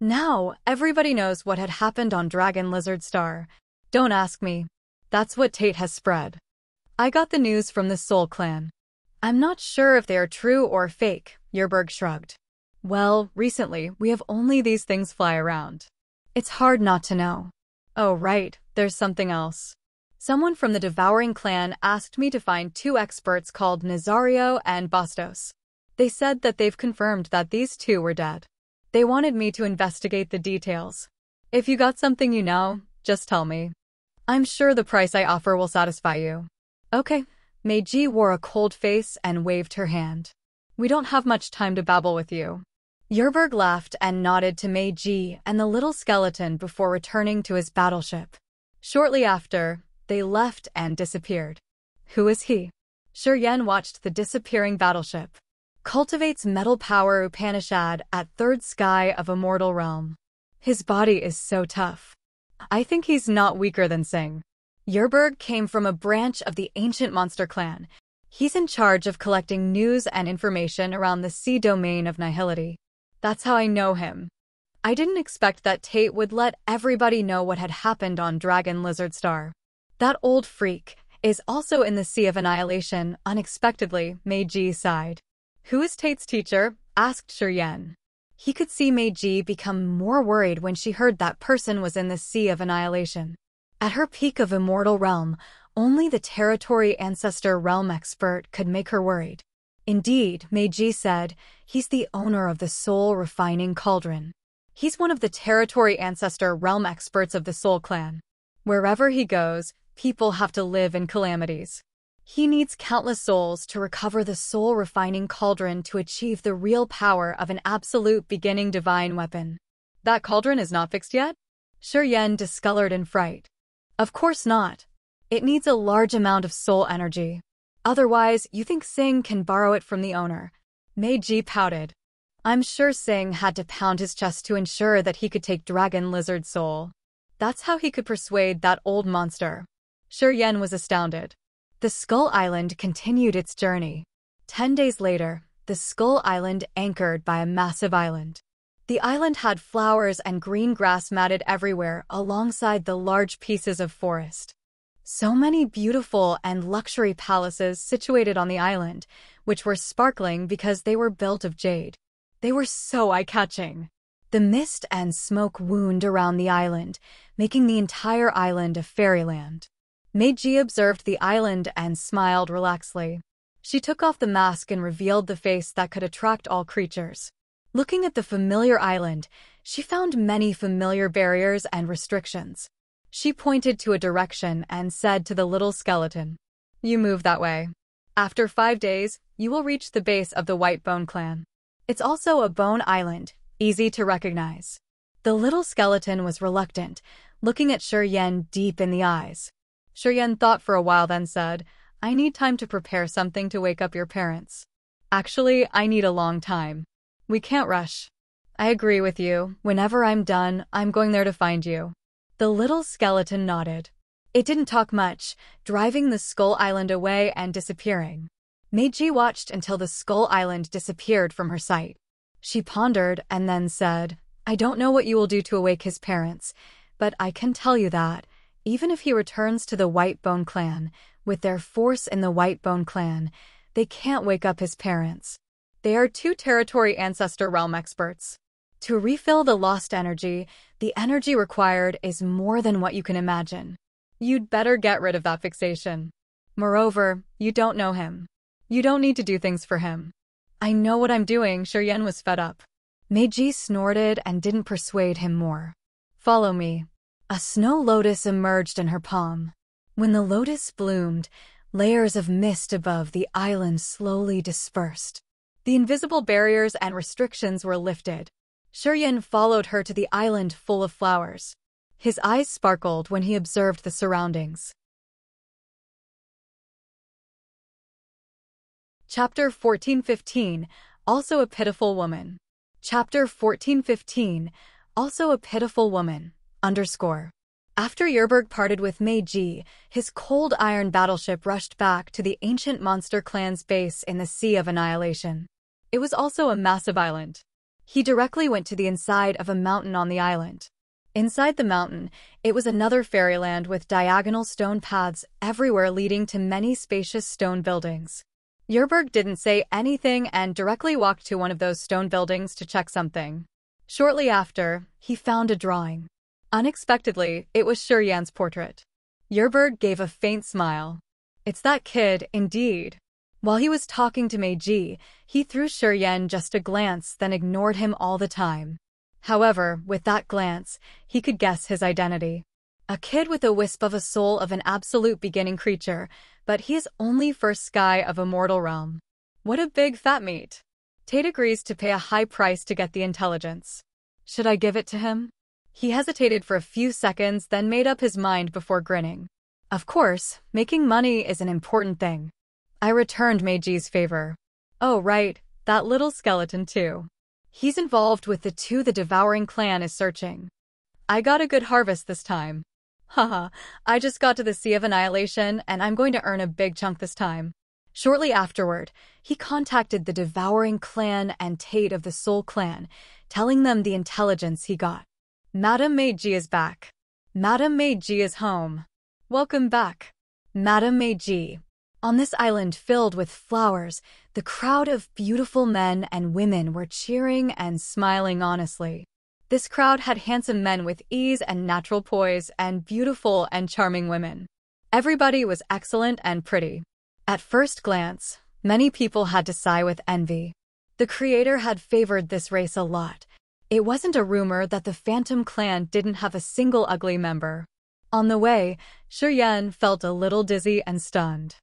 Now, everybody knows what had happened on Dragon Lizard Star. Don't ask me. That's what Tate has spread. I got the news from the Soul Clan. I'm not sure if they are true or fake, Yerberg shrugged. Well, recently, we have only these things fly around. It's hard not to know. Oh right, there's something else. Someone from the Devouring Clan asked me to find 2 experts called Nazario and Bastos. They said that they've confirmed that these 2 were dead. They wanted me to investigate the details. If you got something you know, just tell me. I'm sure the price I offer will satisfy you. Okay. Meiji wore a cold face and waved her hand. We don't have much time to babble with you. Yerberg laughed and nodded to Meiji and the little skeleton before returning to his battleship. Shortly after, they left and disappeared. Who is he? Shuryen watched the disappearing battleship. Cultivates metal power Upanishad at 3rd sky of Immortal Realm. His body is so tough. I think he's not weaker than Sing. Yerberg came from a branch of the ancient monster clan. He's in charge of collecting news and information around the sea domain of Nihility. That's how I know him. I didn't expect that Tate would let everybody know what had happened on Dragon Lizard Star. That old freak is also in the Sea of Annihilation, unexpectedly, Meiji sighed. Who is Tate's teacher? Asked Shuryen. He could see Meiji become more worried when she heard that person was in the Sea of Annihilation. At her peak of Immortal Realm, only the Territory Ancestor Realm expert could make her worried. Indeed, Meiji said, he's the owner of the Soul Refining Cauldron. He's one of the Territory Ancestor Realm experts of the Soul Clan. Wherever he goes, people have to live in calamities. He needs countless souls to recover the Soul Refining Cauldron to achieve the real power of an absolute beginning divine weapon. That cauldron is not fixed yet? Shuryen discolored in fright. Of course not. It needs a large amount of soul energy. Otherwise, you think Sing can borrow it from the owner. Meiji pouted. I'm sure Sing had to pound his chest to ensure that he could take Dragon Lizard Soul. That's how he could persuade that old monster. Shuryen was astounded. The Skull Island continued its journey. 10 days later, the Skull Island anchored by a massive island. The island had flowers and green grass matted everywhere alongside the large pieces of forest. So many beautiful and luxury palaces situated on the island, which were sparkling because they were built of jade. They were so eye-catching. The mist and smoke wound around the island, making the entire island a fairyland. Meiji observed the island and smiled relaxedly. She took off the mask and revealed the face that could attract all creatures. Looking at the familiar island, she found many familiar barriers and restrictions. She pointed to a direction and said to the little skeleton, "You move that way. After 5 days, you will reach the base of the White Bone Clan. It's also a bone island, easy to recognize." The little skeleton was reluctant, looking at Shuryen deep in the eyes. Shuryen thought for a while then said, "I need time to prepare something to wake up your parents. Actually, I need a long time. We can't rush." "I agree with you. Whenever I'm done, I'm going there to find you." The little skeleton nodded. It didn't talk much, driving the Skull Island away and disappearing. Meiji watched until the Skull Island disappeared from her sight. She pondered and then said, "I don't know what you will do to awake his parents, but I can tell you that, even if he returns to the White Bone Clan, with their force in the White Bone Clan, they can't wake up his parents. They are 2 Territory Ancestor Realm experts. To refill the lost energy, the energy required is more than what you can imagine. You'd better get rid of that fixation. Moreover, you don't know him. You don't need to do things for him." "I know what I'm doing," Shuryen was fed up. Meiji snorted and didn't persuade him more. Follow me. A snow lotus emerged in her palm. When the lotus bloomed, layers of mist above the island slowly dispersed. The invisible barriers and restrictions were lifted. Shuryen followed her to the island full of flowers. His eyes sparkled when he observed the surroundings. Chapter 14:15, also a pitiful woman. Chapter 14:15, also a pitiful woman, _. After Yerberg parted with Meiji, his cold iron battleship rushed back to the ancient monster clan's base in the Sea of Annihilation. It was also a massive island. He directly went to the inside of a mountain on the island. Inside the mountain, it was another fairyland with diagonal stone paths everywhere leading to many spacious stone buildings. Yerberg didn't say anything and directly walked to one of those stone buildings to check something. Shortly after, he found a drawing. Unexpectedly, it was Shuryen's portrait. Yerberg gave a faint smile. It's that kid, indeed. While he was talking to Meiji, he threw Shuryen just a glance, then ignored him all the time. However, with that glance, he could guess his identity. A kid with a wisp of a soul of an absolute beginning creature, but he is only first sky of a mortal realm. What a big fat meat. Tate agrees to pay a high price to get the intelligence. Should I give it to him? He hesitated for a few seconds, then made up his mind before grinning. Of course, making money is an important thing. I returned Meiji's favor. Oh right, that little skeleton too. He's involved with the two the devouring clan is searching. I got a good harvest this time. Haha, I just got to the Sea of Annihilation and I'm going to earn a big chunk this time. Shortly afterward, he contacted the devouring clan and Tate of the Soul clan, telling them the intelligence he got. Madame Meiji is back. Madame Meiji is home. Welcome back, Madame Meiji. On this island filled with flowers, the crowd of beautiful men and women were cheering and smiling honestly. This crowd had handsome men with ease and natural poise and beautiful and charming women. Everybody was excellent and pretty. At first glance, many people had to sigh with envy. The creator had favored this race a lot. It wasn't a rumor that the Phantom clan didn't have a single ugly member. On the way, Shuryen felt a little dizzy and stunned.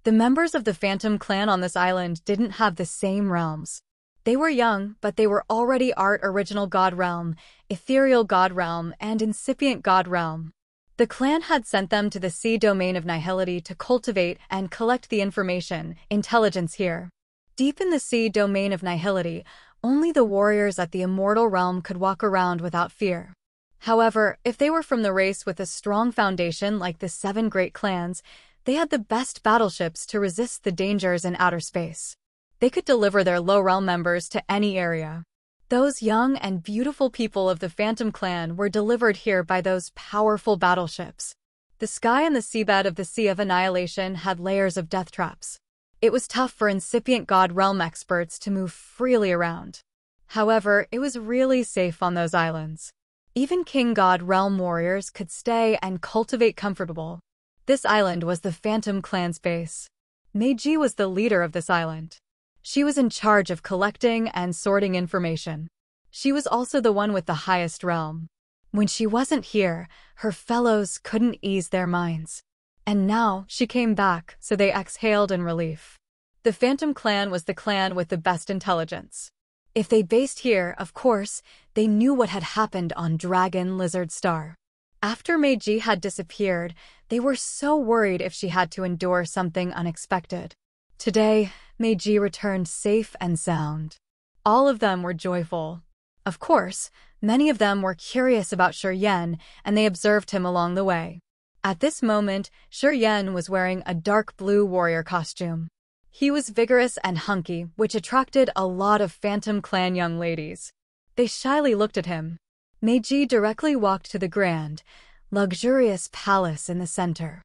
The members of the Phantom clan on this island didn't have the same realms. They were young, but they were already Original God Realm, Ethereal God Realm, and Incipient God Realm. The clan had sent them to the Sea Domain of Nihility to cultivate and collect the information, intelligence here. Deep in the Sea Domain of Nihility, only the warriors at the Immortal Realm could walk around without fear. However, if they were from the race with a strong foundation like the 7 great clans, they had the best battleships to resist the dangers in outer space. They could deliver their low realm members to any area. Those young and beautiful people of the Phantom clan were delivered here by those powerful battleships. The sky and the seabed of the Sea of Annihilation had layers of death traps. It was tough for incipient God Realm experts to move freely around. However, it was really safe on those islands. Even King God Realm warriors could stay and cultivate comfortable. This island was the Phantom clan's base. Meiji was the leader of this island. She was in charge of collecting and sorting information. She was also the one with the highest realm. When she wasn't here, her fellows couldn't ease their minds. And now she came back, so they exhaled in relief. The Phantom clan was the clan with the best intelligence. If they based here, of course, they knew what had happened on Dragon Lizard Star. After Meiji had disappeared, they were so worried if she had to endure something unexpected. Today, Meiji returned safe and sound. All of them were joyful. Of course, many of them were curious about Shuryen, and they observed him along the way. At this moment, Shuryen was wearing a dark blue warrior costume. He was vigorous and hunky, which attracted a lot of Phantom clan young ladies. They shyly looked at him. Meiji directly walked to the grand, luxurious palace in the center.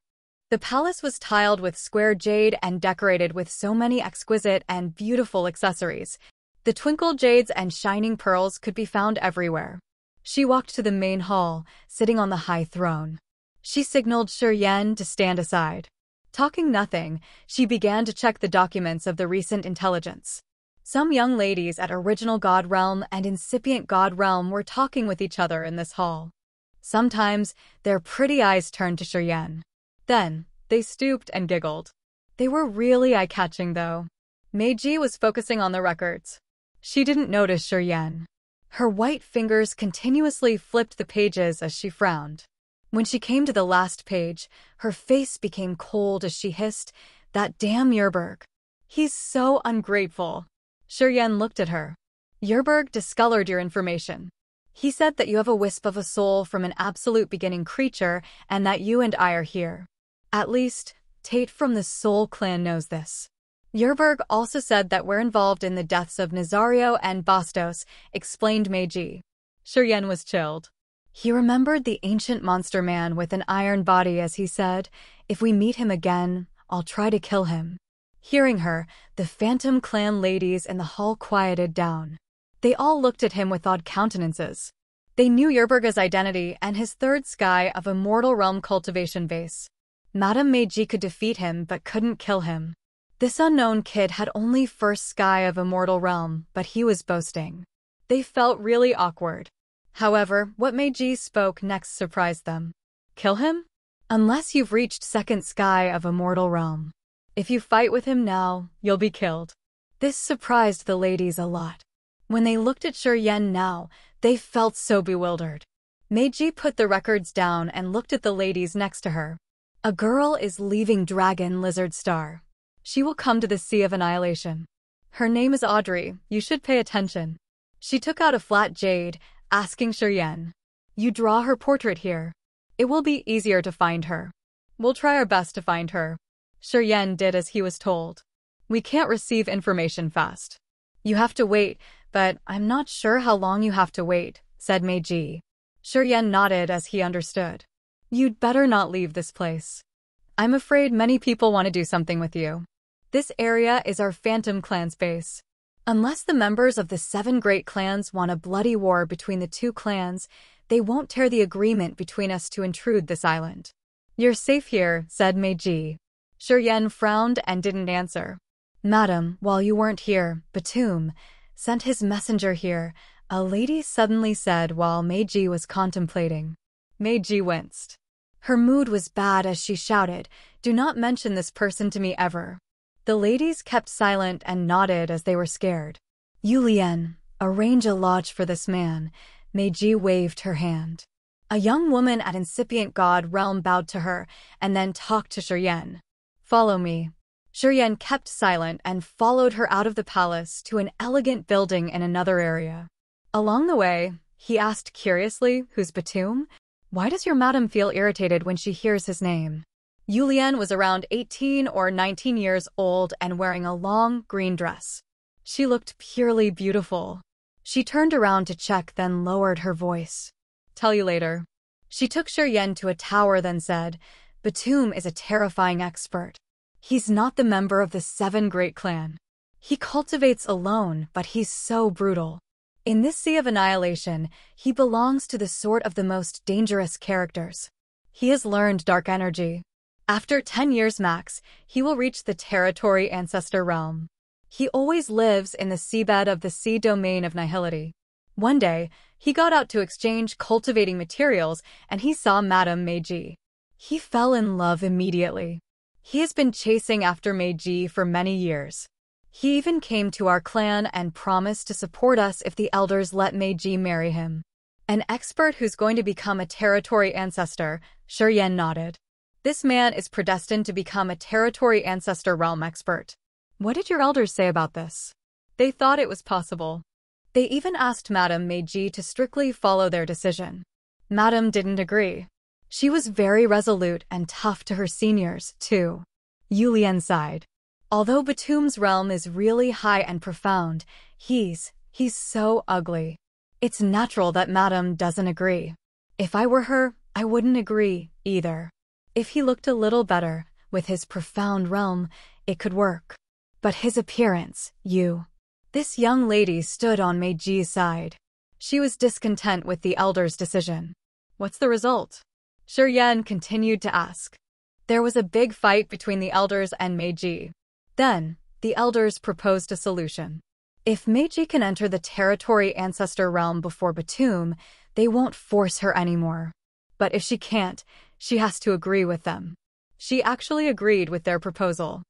The palace was tiled with square jade and decorated with so many exquisite and beautiful accessories. The twinkle jades and shining pearls could be found everywhere. She walked to the main hall, sitting on the high throne. She signaled Shuryen to stand aside. Talking nothing, she began to check the documents of the recent intelligence. Some young ladies at Original God Realm and Incipient God Realm were talking with each other in this hall. Sometimes, their pretty eyes turned to Shiryen. Then, they stooped and giggled. They were really eye-catching, though. Meiji was focusing on the records. She didn't notice Shiryen. Her white fingers continuously flipped the pages as she frowned. When she came to the last page, her face became cold as she hissed, "That damn Yerberg. He's so ungrateful." Shiryen looked at her. "Yerberg discolored your information. He said that you have a wisp of a soul from an absolute beginning creature and that you and I are here. At least, Tate from the Soul Clan knows this. Yerberg also said that we're involved in the deaths of Nazario and Bastos," explained Meiji. Shiryen was chilled. He remembered the ancient monster man with an iron body as he said, "If we meet him again, I'll try to kill him." Hearing her, the Phantom Clan ladies in the hall quieted down. They all looked at him with odd countenances. They knew Yerberg's identity and his third sky of Immortal Realm cultivation base. Madame Meiji could defeat him but couldn't kill him. This unknown kid had only first sky of Immortal Realm, but he was boasting. They felt really awkward. However, what Meiji spoke next surprised them. "Kill him? Unless you've reached second sky of Immortal Realm. If you fight with him now, you'll be killed." This surprised the ladies a lot. When they looked at Shiryen now, they felt so bewildered. Meiji put the records down and looked at the ladies next to her. "A girl is leaving Dragon Lizard Star. She will come to the Sea of Annihilation. Her name is Audrey. You should pay attention." She took out a flat jade, asking Shiryen, "You draw her portrait here. It will be easier to find her." "We'll try our best to find her." Shiryen did as he was told. "We can't receive information fast. You have to wait, but I'm not sure how long you have to wait," said Meiji. Shiryen nodded as he understood. "You'd better not leave this place. I'm afraid many people want to do something with you. This area is our Phantom Clan's base. Unless the members of the 7 great clans want a bloody war between the 2 clans, they won't tear the agreement between us to intrude this island." "You're safe here," said Meiji. Shiryen frowned and didn't answer. "Madam, while you weren't here, Batum sent his messenger here," a lady suddenly said while Meiji was contemplating. Meiji winced. Her mood was bad as she shouted, "Do not mention this person to me ever." The ladies kept silent and nodded as they were scared. "Yulien, arrange a lodge for this man." Meiji waved her hand. A young woman at Incipient God Realm bowed to her and then talked to Shiryen. "Follow me." Shiryen kept silent and followed her out of the palace to an elegant building in another area. Along the way, he asked curiously, "Who's Batum? Why does your madam feel irritated when she hears his name?" Yulien was around 18 or 19 years old and wearing a long, green dress. She looked purely beautiful. She turned around to check, then lowered her voice. "Tell you later." She took Shiryen to a tower, then said, "Batum is a terrifying expert. He's not the member of the 7 great clan. He cultivates alone, but he's so brutal. In this Sea of Annihilation, he belongs to the sort of the most dangerous characters. He has learned dark energy. After 10 years max, he will reach the Territory Ancestor Realm. He always lives in the seabed of the Sea Domain of Nihility. One day, he got out to exchange cultivating materials and he saw Madame Meiji. He fell in love immediately. He has been chasing after Meiji for many years. He even came to our clan and promised to support us if the elders let Meiji marry him. An expert who's going to become a territory ancestor," Shiryen nodded. "This man is predestined to become a territory ancestor realm expert." "What did your elders say about this?" "They thought it was possible. They even asked Madame Meiji to strictly follow their decision. Madame didn't agree. She was very resolute and tough to her seniors, too." Yulien sighed. "Although Batum's realm is really high and profound, he's so ugly. It's natural that Madame doesn't agree. If I were her, I wouldn't agree, either. If he looked a little better, with his profound realm, it could work. But his appearance, This young lady stood on Meiji's side. She was discontent with the elders' decision. "What's the result?" Shiryen continued to ask. There was a big fight between the elders and Meiji. Then, the elders proposed a solution. If Meiji can enter the territory ancestor realm before Batum, they won't force her anymore. But if she can't, she has to agree with them. She actually agreed with their proposal.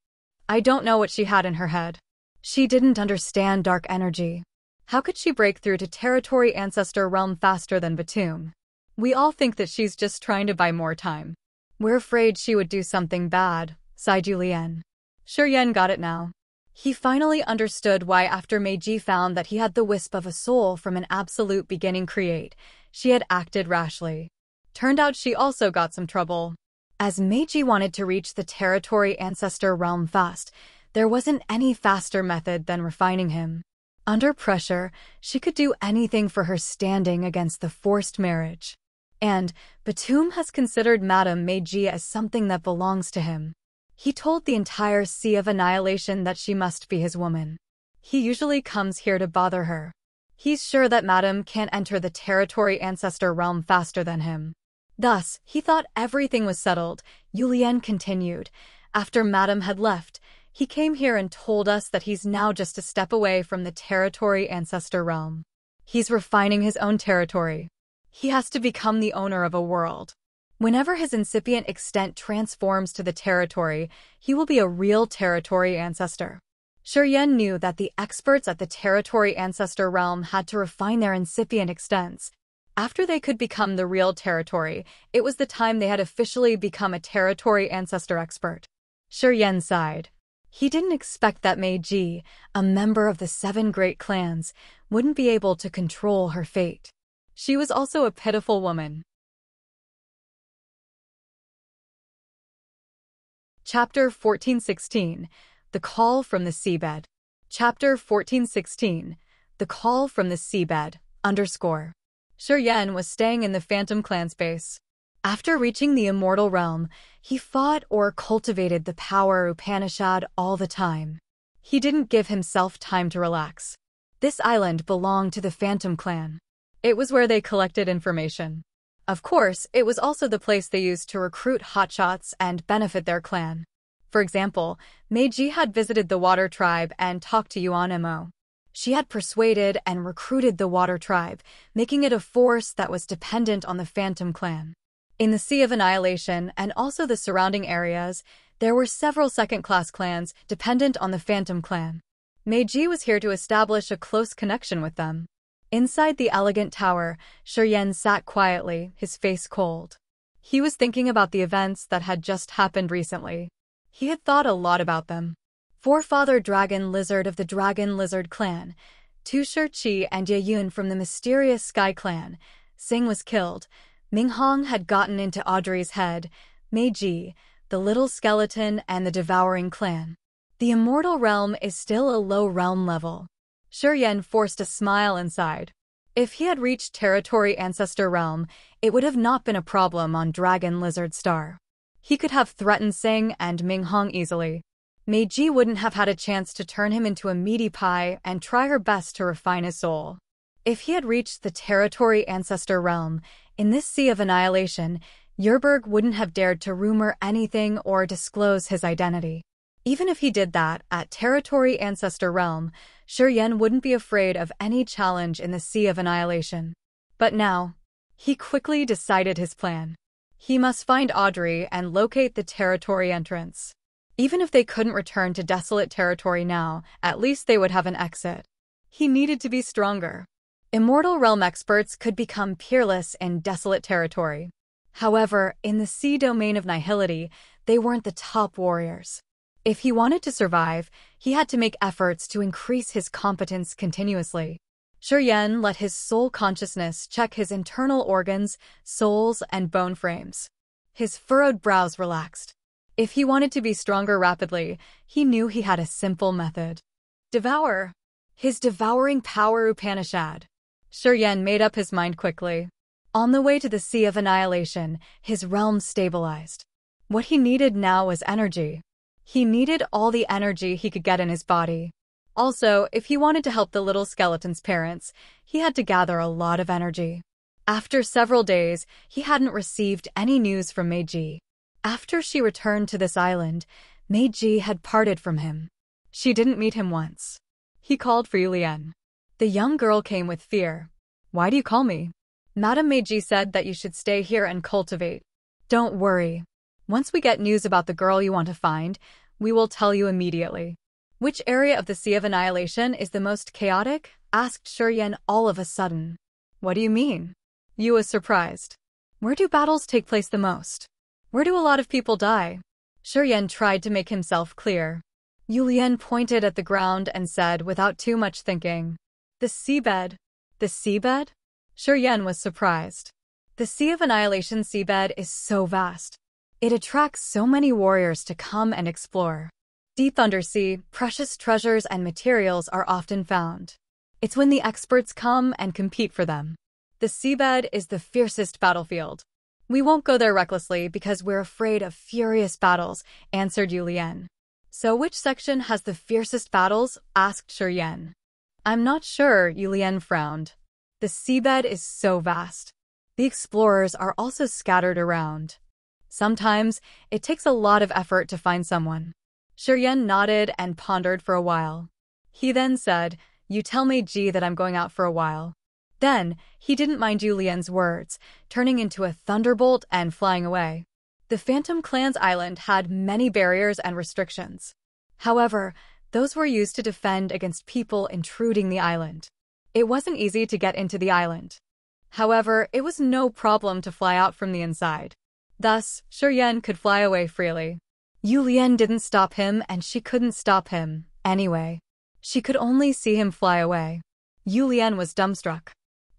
I don't know what she had in her head. She didn't understand dark energy. How could she break through to territory ancestor realm faster than Batum? We all think that she's just trying to buy more time. We're afraid she would do something bad, sighed Julien. Shurien got it now. He finally understood why after Meiji found that he had the wisp of a soul from an absolute beginning create, she had acted rashly. Turned out she also got some trouble. As Meiji wanted to reach the territory ancestor realm fast, there wasn't any faster method than refining him. Under pressure, she could do anything for her standing against the forced marriage. And Batum has considered Madame Meiji as something that belongs to him. He told the entire Sea of Annihilation that she must be his woman. He usually comes here to bother her. He's sure that Madame can't enter the territory ancestor realm faster than him. Thus, he thought everything was settled. Julien continued. After Madame had left, he came here and told us that he's now just a step away from the territory ancestor realm. He's refining his own territory. He has to become the owner of a world. Whenever his incipient extent transforms to the territory, he will be a real territory ancestor. Shurien knew that the experts at the territory ancestor realm had to refine their incipient extents. After they could become the real territory, it was the time they had officially become a territory ancestor expert. Shurien sighed. He didn't expect that Meiji, a member of the 7 great clans, wouldn't be able to control her fate. She was also a pitiful woman. Chapter 1416. The Call from the Seabed. Chapter 1416. The Call from the Seabed, _ Shurien was staying in the Phantom Clan space. After reaching the immortal realm, he fought or cultivated the power Upanishad all the time. He didn't give himself time to relax. This island belonged to the Phantom Clan. It was where they collected information. Of course, it was also the place they used to recruit hotshots and benefit their clan. For example, Meiji had visited the Water Tribe and talked to Yuan. She had persuaded and recruited the Water Tribe, making it a force that was dependent on the Phantom Clan. In the Sea of Annihilation and also the surrounding areas, there were several second-class clans dependent on the Phantom Clan. Meiji was here to establish a close connection with them. Inside the elegant tower, Shurien sat quietly, his face cold. He was thinking about the events that had just happened recently. He had thought a lot about them. Forefather Dragon Lizard of the Dragon Lizard clan, Tu Shirchi and Yeyun from the mysterious Sky clan. Sing was killed. Minghong had gotten into Audrey's head. Meiji, the Little Skeleton and the Devouring clan. The immortal realm is still a low realm level. Shurien forced a smile and sighed. If he had reached territory ancestor realm, it would have not been a problem on Dragon Lizard Star. He could have threatened Sing and Minghong easily. Meiji wouldn't have had a chance to turn him into a meaty pie and try her best to refine his soul. If he had reached the territory ancestor realm, in this Sea of Annihilation, Yerberg wouldn't have dared to rumor anything or disclose his identity. Even if he did that, at territory ancestor realm, Shurien wouldn't be afraid of any challenge in the Sea of Annihilation. But now, he quickly decided his plan. He must find Audrey and locate the territory entrance. Even if they couldn't return to desolate territory now, at least they would have an exit. He needed to be stronger. Immortal realm experts could become peerless in desolate territory. However, in the sea domain of nihility, they weren't the top warriors. If he wanted to survive, he had to make efforts to increase his competence continuously. Shurien let his soul consciousness check his internal organs, souls, and bone frames. His furrowed brows relaxed. If he wanted to be stronger rapidly, he knew he had a simple method. Devour. His devouring power Upanishad. Shurien made up his mind quickly. On the way to the Sea of Annihilation, his realm stabilized. What he needed now was energy. He needed all the energy he could get in his body. Also, if he wanted to help the little skeleton's parents, he had to gather a lot of energy. After several days, he hadn't received any news from Meiji. After she returned to this island, Meiji had parted from him. She didn't meet him once. He called for Yulian. The young girl came with fear. Why do you call me? Madame Meiji said that you should stay here and cultivate. Don't worry. Once we get news about the girl you want to find, we will tell you immediately. Which area of the Sea of Annihilation is the most chaotic? Asked Shuryen all of a sudden. What do you mean? Yu was surprised. Where do battles take place the most? Where do a lot of people die? Shuryen tried to make himself clear. Yulian pointed at the ground and said without too much thinking. The seabed. The seabed? Shuryen was surprised. The Sea of Annihilation seabed is so vast. It attracts so many warriors to come and explore. Deep undersea, precious treasures and materials are often found. It's when the experts come and compete for them. The seabed is the fiercest battlefield. We won't go there recklessly because we're afraid of furious battles, answered Yulian. So which section has the fiercest battles? Asked Shuryen. I'm not sure, Yulian frowned. The seabed is so vast. The explorers are also scattered around. Sometimes, it takes a lot of effort to find someone. Shuryen nodded and pondered for a while. He then said, You tell Meiji that I'm going out for a while. Then, he didn't mind Yulian's words, turning into a thunderbolt and flying away. The Phantom Clan's island had many barriers and restrictions. However, those were used to defend against people intruding the island. It wasn't easy to get into the island. However, it was no problem to fly out from the inside. Thus, Shuryen could fly away freely. Yulian didn't stop him and she couldn't stop him, anyway. She could only see him fly away. Yulian was dumbstruck.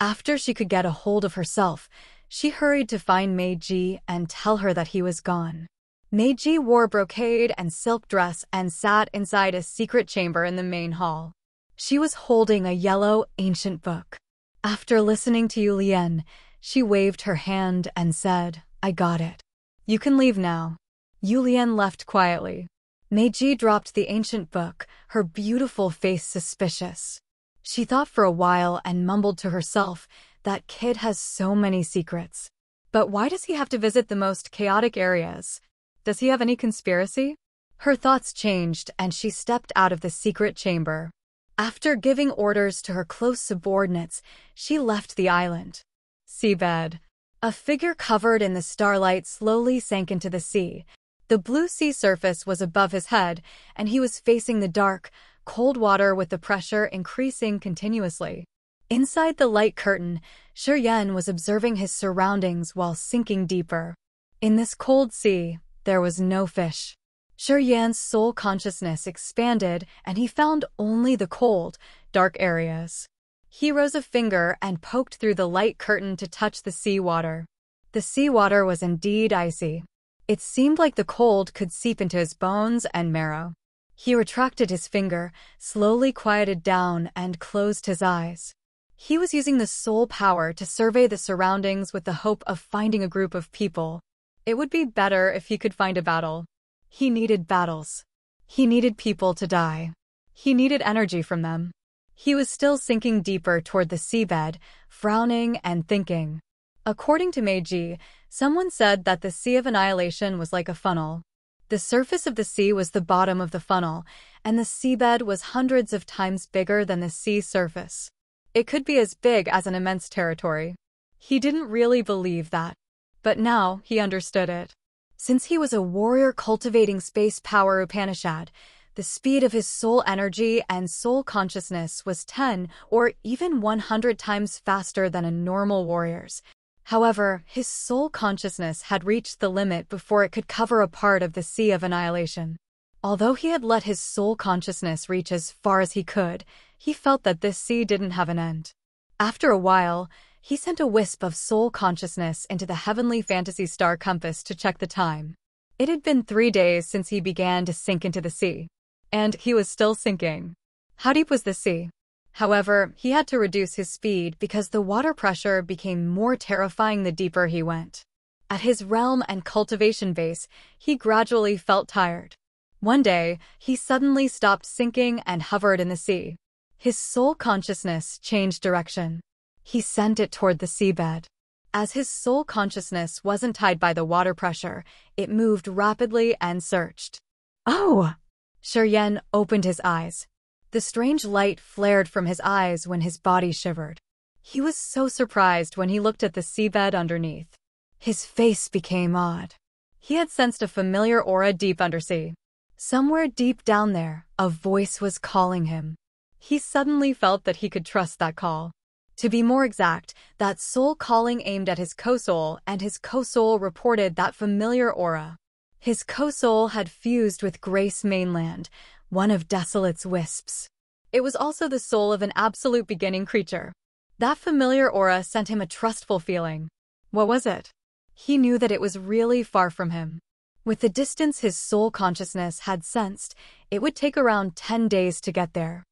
After she could get a hold of herself, she hurried to find Meiji and tell her that he was gone. Meiji wore brocade and silk dress and sat inside a secret chamber in the main hall. She was holding a yellow, ancient book. After listening to Yulian, she waved her hand and said, I got it. You can leave now. Yulian left quietly. Meiji dropped the ancient book, her beautiful face suspicious. She thought for a while and mumbled to herself, that kid has so many secrets. But why does he have to visit the most chaotic areas? Does he have any conspiracy? Her thoughts changed and she stepped out of the secret chamber. After giving orders to her close subordinates, she left the island. Seabed. A figure covered in the starlight slowly sank into the sea. The blue sea surface was above his head, and he was facing the dark, cold water with the pressure increasing continuously. Inside the light curtain, Shuryen was observing his surroundings while sinking deeper. In this cold sea, there was no fish. Shuryen's soul consciousness expanded, and he found only the cold, dark areas. He rose a finger and poked through the light curtain to touch the seawater. The seawater was indeed icy. It seemed like the cold could seep into his bones and marrow. He retracted his finger, slowly quieted down, and closed his eyes. He was using the soul power to survey the surroundings with the hope of finding a group of people. It would be better if he could find a battle. He needed battles. He needed people to die. He needed energy from them. He was still sinking deeper toward the seabed, frowning and thinking. According to Meiji, someone said that the Sea of Annihilation was like a funnel. The surface of the sea was the bottom of the funnel, and the seabed was hundreds of times bigger than the sea surface. It could be as big as an immense territory. He didn't really believe that. But now he understood it. Since he was a warrior cultivating space power Upanishad, the speed of his soul energy and soul consciousness was 10 or even 100 times faster than a normal warrior's. However, his soul consciousness had reached the limit before it could cover a part of the Sea of Annihilation. Although he had let his soul consciousness reach as far as he could, he felt that this sea didn't have an end. After a while, he sent a wisp of soul consciousness into the heavenly fantasy star compass to check the time. It had been 3 days since he began to sink into the sea. And he was still sinking. How deep was the sea? However, he had to reduce his speed because the water pressure became more terrifying the deeper he went. At his realm and cultivation base, he gradually felt tired. One day, he suddenly stopped sinking and hovered in the sea. His soul consciousness changed direction. He sent it toward the seabed. As his soul consciousness wasn't tied by the water pressure, it moved rapidly and searched. Oh! Shuryen opened his eyes. The strange light flared from his eyes when his body shivered. He was so surprised when he looked at the seabed underneath. His face became odd. He had sensed a familiar aura deep undersea. Somewhere deep down there, a voice was calling him. He suddenly felt that he could trust that call. To be more exact, that soul calling aimed at his co-soul, and his co-soul reported that familiar aura. His co-soul had fused with Grace Mainland, one of Desolate's wisps. It was also the soul of an absolute beginning creature. That familiar aura sent him a trustful feeling. What was it? He knew that it was really far from him. With the distance his soul consciousness had sensed, it would take around 10 days to get there.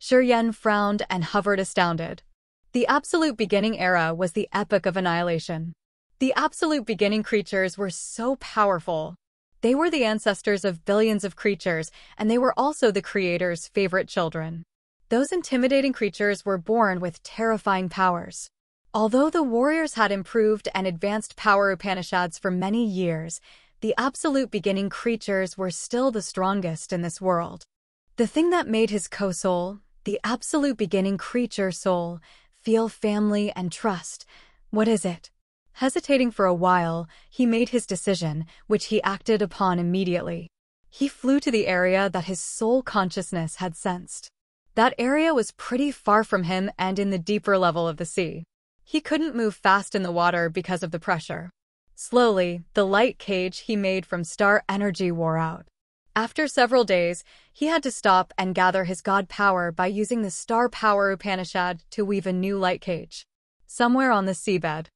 Yen frowned and hovered astounded. The absolute beginning era was the epoch of annihilation. The absolute beginning creatures were so powerful. They were the ancestors of billions of creatures, and they were also the creator's favorite children. Those intimidating creatures were born with terrifying powers. Although the warriors had improved and advanced power Upanishads for many years, the absolute beginning creatures were still the strongest in this world. The thing that made his co-soul, the absolute beginning creature soul, feel family and trust, what is it? Hesitating for a while, he made his decision, which he acted upon immediately. He flew to the area that his soul consciousness had sensed. That area was pretty far from him and in the deeper level of the sea. He couldn't move fast in the water because of the pressure. Slowly, the light cage he made from star energy wore out. After several days, he had to stop and gather his god power by using the star power Upanishad to weave a new light cage. Somewhere on the seabed,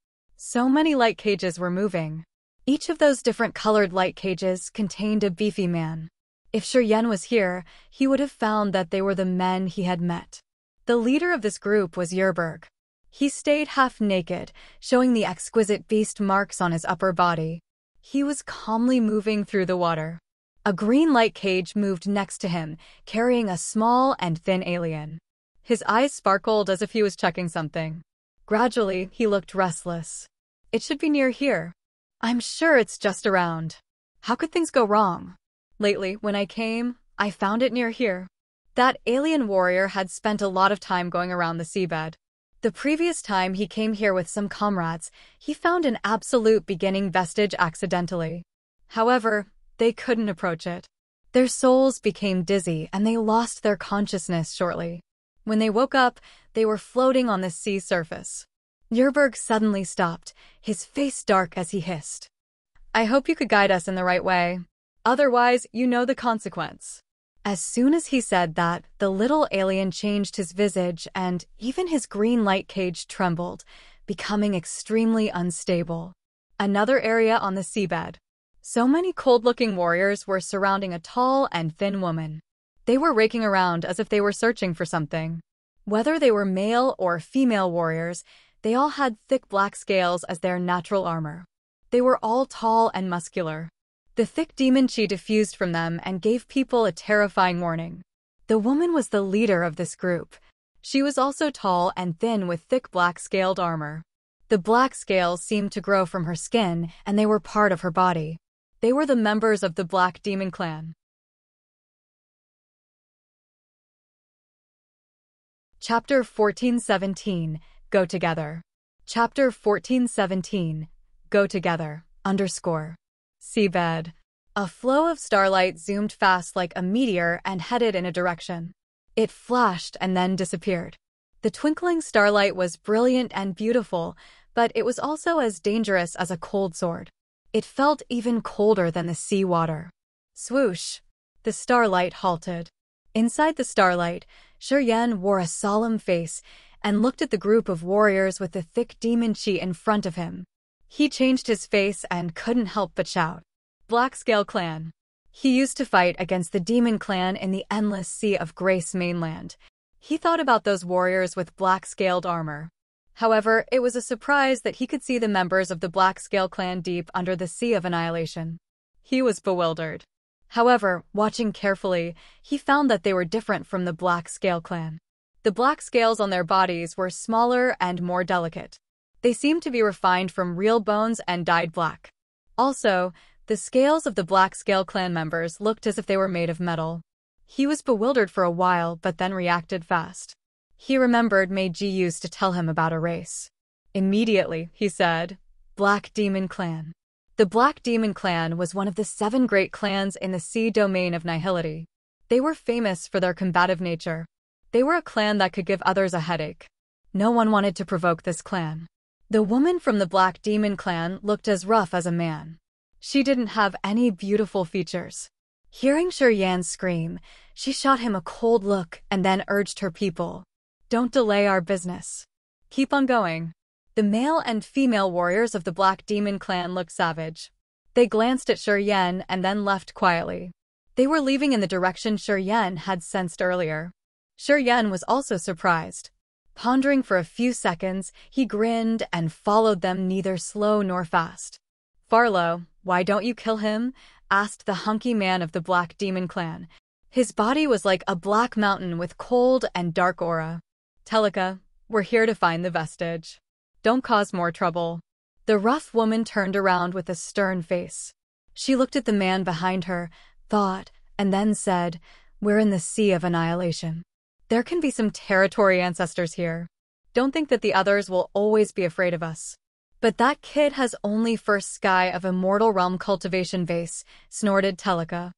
so many light cages were moving. Each of those different colored light cages contained a beefy man. If Yen was here, he would have found that they were the men he had met. The leader of this group was Yerberg. He stayed half naked, showing the exquisite beast marks on his upper body. He was calmly moving through the water. A green light cage moved next to him, carrying a small and thin alien. His eyes sparkled as if he was checking something. Gradually, he looked restless. It should be near here. I'm sure it's just around. How could things go wrong? Lately, when I came, I found it near here. That alien warrior had spent a lot of time going around the seabed. The previous time he came here with some comrades, he found an absolute beginning vestige accidentally. However, they couldn't approach it. Their souls became dizzy and they lost their consciousness shortly. When they woke up, they were floating on the sea surface. Yerberg suddenly stopped, his face dark as he hissed. I hope you could guide us in the right way. Otherwise, you know the consequence. As soon as he said that, the little alien changed his visage and even his green light cage trembled, becoming extremely unstable. Another area on the seabed. So many cold-looking warriors were surrounding a tall and thin woman. They were raking around as if they were searching for something. Whether they were male or female warriors, they all had thick black scales as their natural armor. They were all tall and muscular. The thick demon chi diffused from them and gave people a terrifying warning. The woman was the leader of this group. She was also tall and thin with thick black scaled armor. The black scales seemed to grow from her skin, and they were part of her body. They were the members of the Black Demon Clan. Chapter 1417, Go Together. Chapter 1417, Go Together, _ Seabed. A flow of starlight zoomed fast like a meteor and headed in a direction. It flashed and then disappeared. The twinkling starlight was brilliant and beautiful, but it was also as dangerous as a cold sword. It felt even colder than the sea water. Swoosh! The starlight halted. Inside the starlight, Yen wore a solemn face and looked at the group of warriors with the thick demon chi in front of him. He changed his face and couldn't help but shout. Black Scale Clan. He used to fight against the Demon Clan in the endless sea of Grace Mainland. He thought about those warriors with black-scaled armor. However, it was a surprise that he could see the members of the Black Scale Clan deep under the Sea of Annihilation. He was bewildered. However, watching carefully, he found that they were different from the Black Scale Clan. The black scales on their bodies were smaller and more delicate. They seemed to be refined from real bones and dyed black. Also, the scales of the Black Scale Clan members looked as if they were made of metal. He was bewildered for a while but then reacted fast. He remembered Meiji used to tell him about a race. Immediately, he said, Black Demon Clan. The Black Demon Clan was one of the 7 great clans in the sea domain of nihility. They were famous for their combative nature. They were a clan that could give others a headache. No one wanted to provoke this clan. The woman from the Black Demon Clan looked as rough as a man. She didn't have any beautiful features. Hearing Shiryan scream, she shot him a cold look and then urged her people. Don't delay our business. Keep on going. The male and female warriors of the Black Demon Clan looked savage. They glanced at Shiryan and then left quietly. They were leaving in the direction Shiryan had sensed earlier. Shiryan was also surprised. Pondering for a few seconds, he grinned and followed them neither slow nor fast. Farlow, why don't you kill him? Asked the hunky man of the Black Demon Clan. His body was like a black mountain with cold and dark aura. Telika, we're here to find the vestige. Don't cause more trouble. The rough woman turned around with a stern face. She looked at the man behind her, thought, and then said, We're in the Sea of Annihilation. There can be some territory ancestors here. Don't think that the others will always be afraid of us. But that kid has only first sky of Immortal Realm cultivation base, snorted Telika.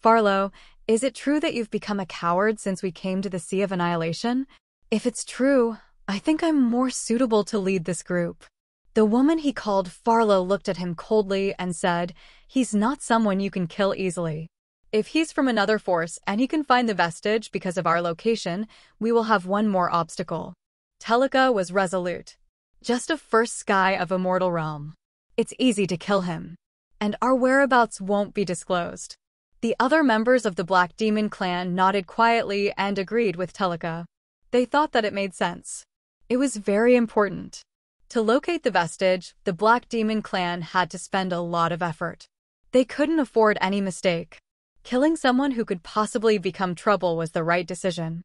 Farlow, is it true that you've become a coward since we came to the Sea of Annihilation? If it's true, I think I'm more suitable to lead this group. The woman he called Farlow looked at him coldly and said, He's not someone you can kill easily. If he's from another force and he can find the vestige because of our location, we will have one more obstacle. Telika was resolute. Just a first sky of Immortal Realm. It's easy to kill him. And our whereabouts won't be disclosed. The other members of the Black Demon Clan nodded quietly and agreed with Telika. They thought that it made sense. It was very important. To locate the vestige, the Black Demon Clan had to spend a lot of effort. They couldn't afford any mistake. Killing someone who could possibly become trouble was the right decision.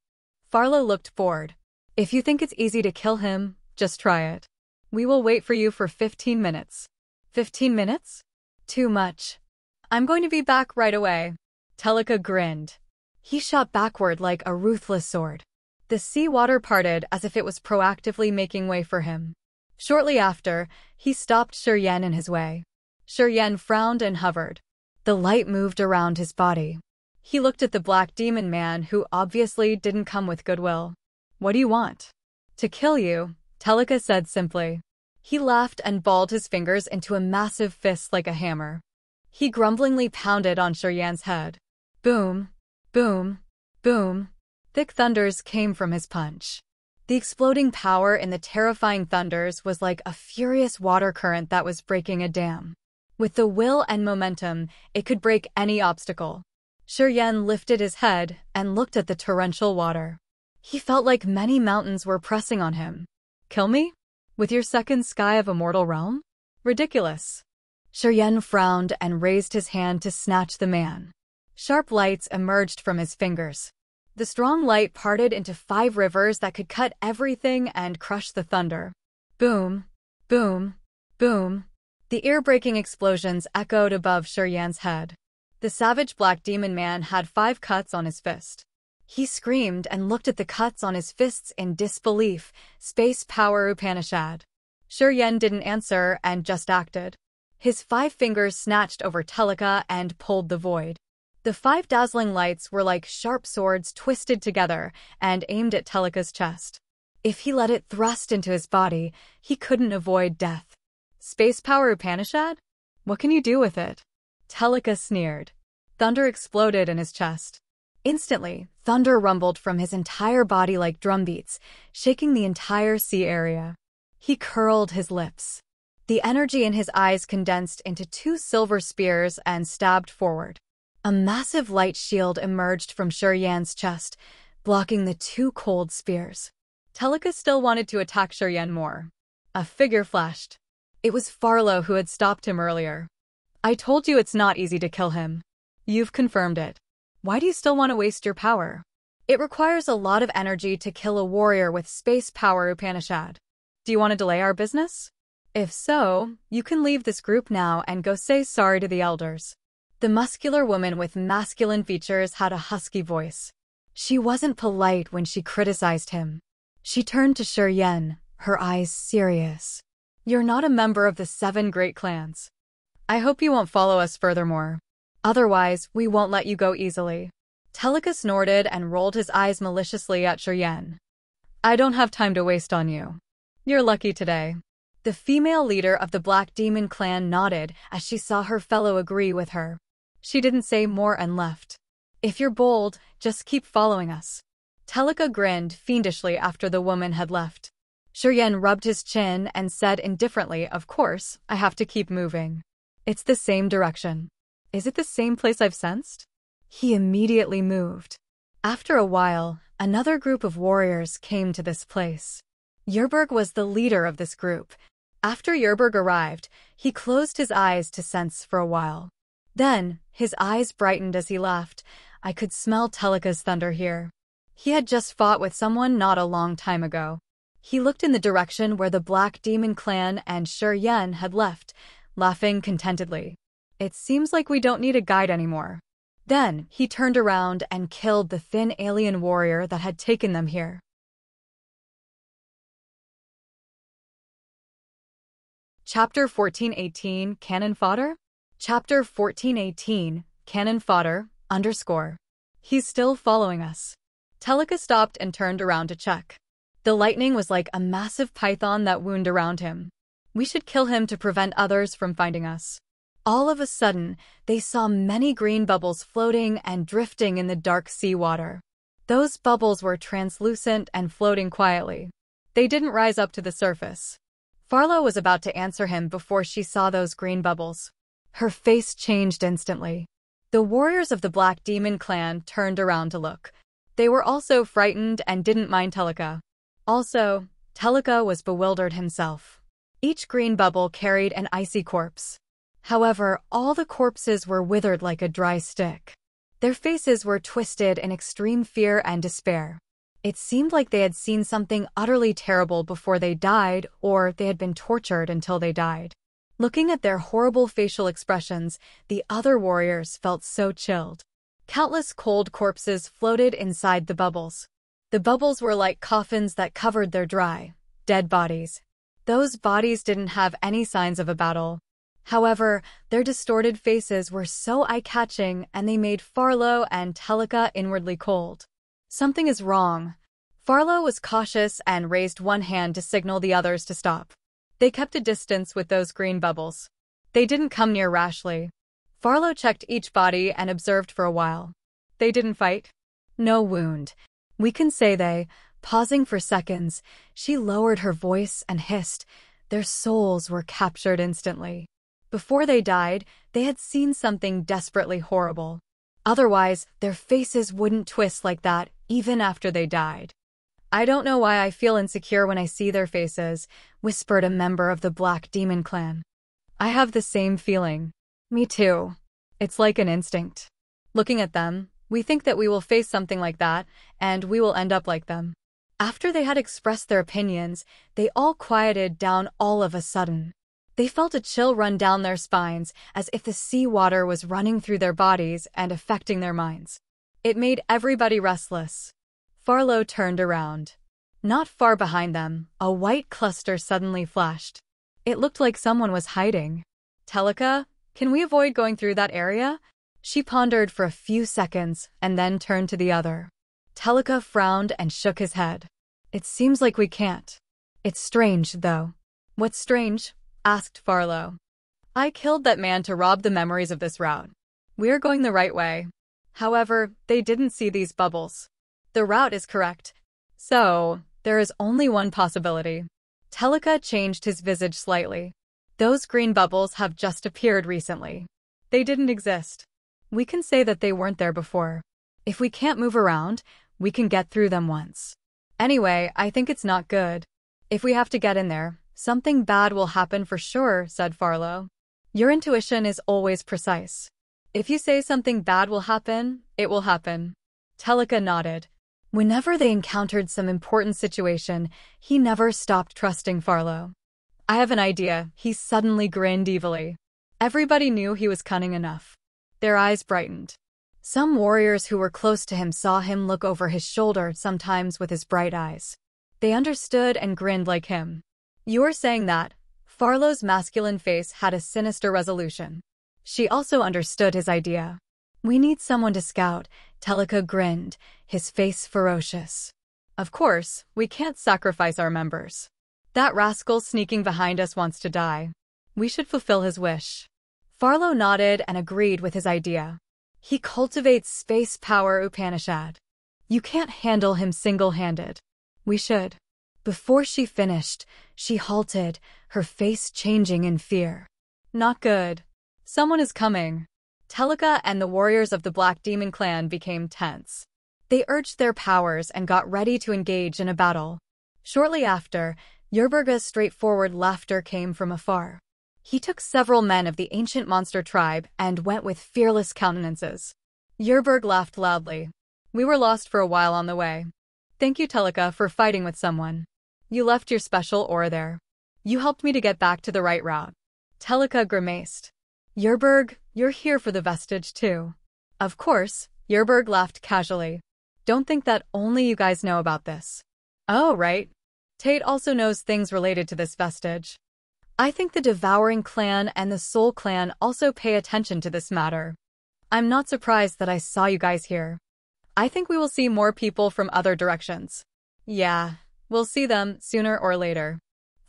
Farlow looked bored. If you think it's easy to kill him, just try it. We will wait for you for 15 minutes. 15 minutes? Too much. I'm going to be back right away. Telika grinned. He shot backward like a ruthless sword. The sea water parted as if it was proactively making way for him. Shortly after, he stopped Shiryan in his way. Shiryan frowned and hovered. The light moved around his body. He looked at the Black Demon Man who obviously didn't come with goodwill. What do you want? To kill you, Telika said simply. He laughed and balled his fingers into a massive fist like a hammer. He grumblingly pounded on Shiryan's head. Boom, boom, boom. Thick thunders came from his punch. The exploding power in the terrifying thunders was like a furious water current that was breaking a dam. With the will and momentum, it could break any obstacle. Shiryan lifted his head and looked at the torrential water. He felt like many mountains were pressing on him. Kill me? With your second sky of Immortal Realm? Ridiculous. Shiryan frowned and raised his hand to snatch the man. Sharp lights emerged from his fingers. The strong light parted into 5 rivers that could cut everything and crush the thunder. Boom, boom, boom. The ear-breaking explosions echoed above Shiryan's head. The savage Black Demon Man had 5 cuts on his fist. He screamed and looked at the cuts on his fists in disbelief. Space Power Upanishad. Shiryan didn't answer and just acted. His 5 fingers snatched over Telika and pulled the void. The 5 dazzling lights were like sharp swords twisted together and aimed at Telika's chest. If he let it thrust into his body, he couldn't avoid death. Space Power Upanishad? What can you do with it? Telika sneered. Thunder exploded in his chest. Instantly, thunder rumbled from his entire body like drumbeats, shaking the entire sea area. He curled his lips. The energy in his eyes condensed into 2 silver spears and stabbed forward. A massive light shield emerged from Shiryan's chest, blocking the 2 cold spears. Telika still wanted to attack Shiryan more. A figure flashed. It was Farlow who had stopped him earlier. I told you it's not easy to kill him. You've confirmed it. Why do you still want to waste your power? It requires a lot of energy to kill a warrior with Space Power Upanishad. Do you want to delay our business? If so, you can leave this group now and go say sorry to the elders. The muscular woman with masculine features had a husky voice. She wasn't polite when she criticized him. She turned to Shi Yen, her eyes serious. "You're not a member of the 7 great clans. I hope you won't follow us furthermore. Otherwise, we won't let you go easily." Telika snorted and rolled his eyes maliciously at Shi Yen. "I don't have time to waste on you. You're lucky today." The female leader of the Black Demon clan nodded as she saw her fellow agree with her. She didn't say more and left. "If you're bold, just keep following us." Telika grinned fiendishly after the woman had left. Shi Yen rubbed his chin and said indifferently, "Of course, I have to keep moving. It's the same direction. Is it the same place I've sensed?" He immediately moved. After a while, another group of warriors came to this place. Yerberg was the leader of this group. After Yerberg arrived, he closed his eyes to sense for a while. Then, his eyes brightened as he laughed. I could smell Telika's thunder here. He had just fought with someone not a long time ago. He looked in the direction where the Black Demon clan and Shi Yen had left, laughing contentedly. "It seems like we don't need a guide anymore." Then, he turned around and killed the thin alien warrior that had taken them here. Chapter 1418, Cannon Fodder? Chapter 1418, Cannon Fodder, _ He's still following us. Telika stopped and turned around to check. The lightning was like a massive python that wound around him. We should kill him to prevent others from finding us. All of a sudden, they saw many green bubbles floating and drifting in the dark seawater. Those bubbles were translucent and floating quietly. They didn't rise up to the surface. Farlo was about to answer him before she saw those green bubbles. Her face changed instantly. The warriors of the Black Demon clan turned around to look. They were also frightened and didn't mind Telika. Also, Telika was bewildered himself. Each green bubble carried an icy corpse. However, all the corpses were withered like a dry stick. Their faces were twisted in extreme fear and despair. It seemed like they had seen something utterly terrible before they died, or they had been tortured until they died. Looking at their horrible facial expressions, the other warriors felt so chilled. Countless cold corpses floated inside the bubbles. The bubbles were like coffins that covered their dry, dead bodies. Those bodies didn't have any signs of a battle. However, their distorted faces were so eye-catching and they made Farlo and Telika inwardly cold. Something is wrong. Farlo was cautious and raised one hand to signal the others to stop. They kept a distance with those green bubbles. They didn't come near rashly. Farlo checked each body and observed for a while. They didn't fight. No wound. We can say they, pausing for seconds, she lowered her voice and hissed. Their souls were captured instantly. Before they died, they had seen something desperately horrible. Otherwise, their faces wouldn't twist like that, even after they died. "I don't know why I feel insecure when I see their faces," whispered a member of the Black Demon clan. "I have the same feeling." "Me too. It's like an instinct. Looking at them, we think that we will face something like that, and we will end up like them." After they had expressed their opinions, they all quieted down all of a sudden. They felt a chill run down their spines, as if the seawater was running through their bodies and affecting their minds. It made everybody restless. Farlo turned around. Not far behind them, a white cluster suddenly flashed. It looked like someone was hiding. "Telika, can we avoid going through that area?" She pondered for a few seconds and then turned to the other. Telika frowned and shook his head. "It seems like we can't. It's strange, though." "What's strange?" asked Farlo. "I killed that man to rob the memories of this route. We're going the right way. However, they didn't see these bubbles. The route is correct. So, there is only one possibility." Telika changed his visage slightly. "Those green bubbles have just appeared recently. They didn't exist. We can say that they weren't there before. If we can't move around, we can get through them once. Anyway, I think it's not good. If we have to get in there, something bad will happen for sure," said Farlo. "Your intuition is always precise. If you say something bad will happen, it will happen." Telika nodded. Whenever they encountered some important situation, he never stopped trusting Farlo. "I have an idea," he suddenly grinned evilly. Everybody knew he was cunning enough. Their eyes brightened. Some warriors who were close to him saw him look over his shoulder, sometimes with his bright eyes. They understood and grinned like him. "You are saying that?" Farlow's masculine face had a sinister resolution. She also understood his idea. "We need someone to scout." Telika grinned, his face ferocious. "Of course, we can't sacrifice our members. That rascal sneaking behind us wants to die. We should fulfill his wish." Farlow nodded and agreed with his idea. "He cultivates space power Upanishad. You can't handle him single-handed. We should." Before she finished, she halted, her face changing in fear. "Not good. Someone is coming." Telika and the warriors of the Black Demon clan became tense. They urged their powers and got ready to engage in a battle. Shortly after, Yerburga's straightforward laughter came from afar. He took several men of the ancient monster tribe and went with fearless countenances. Yerburg laughed loudly. "We were lost for a while on the way. Thank you, Telika, for fighting with someone. You left your special aura there. You helped me to get back to the right route." Telika grimaced. "Yerburg, you're here for the vestige too." "Of course," Yerburg laughed casually. "Don't think that only you guys know about this." "Oh, right. Tate also knows things related to this vestige. I think the Devouring clan and the Soul clan also pay attention to this matter. I'm not surprised that I saw you guys here. I think we will see more people from other directions." "Yeah, we'll see them sooner or later."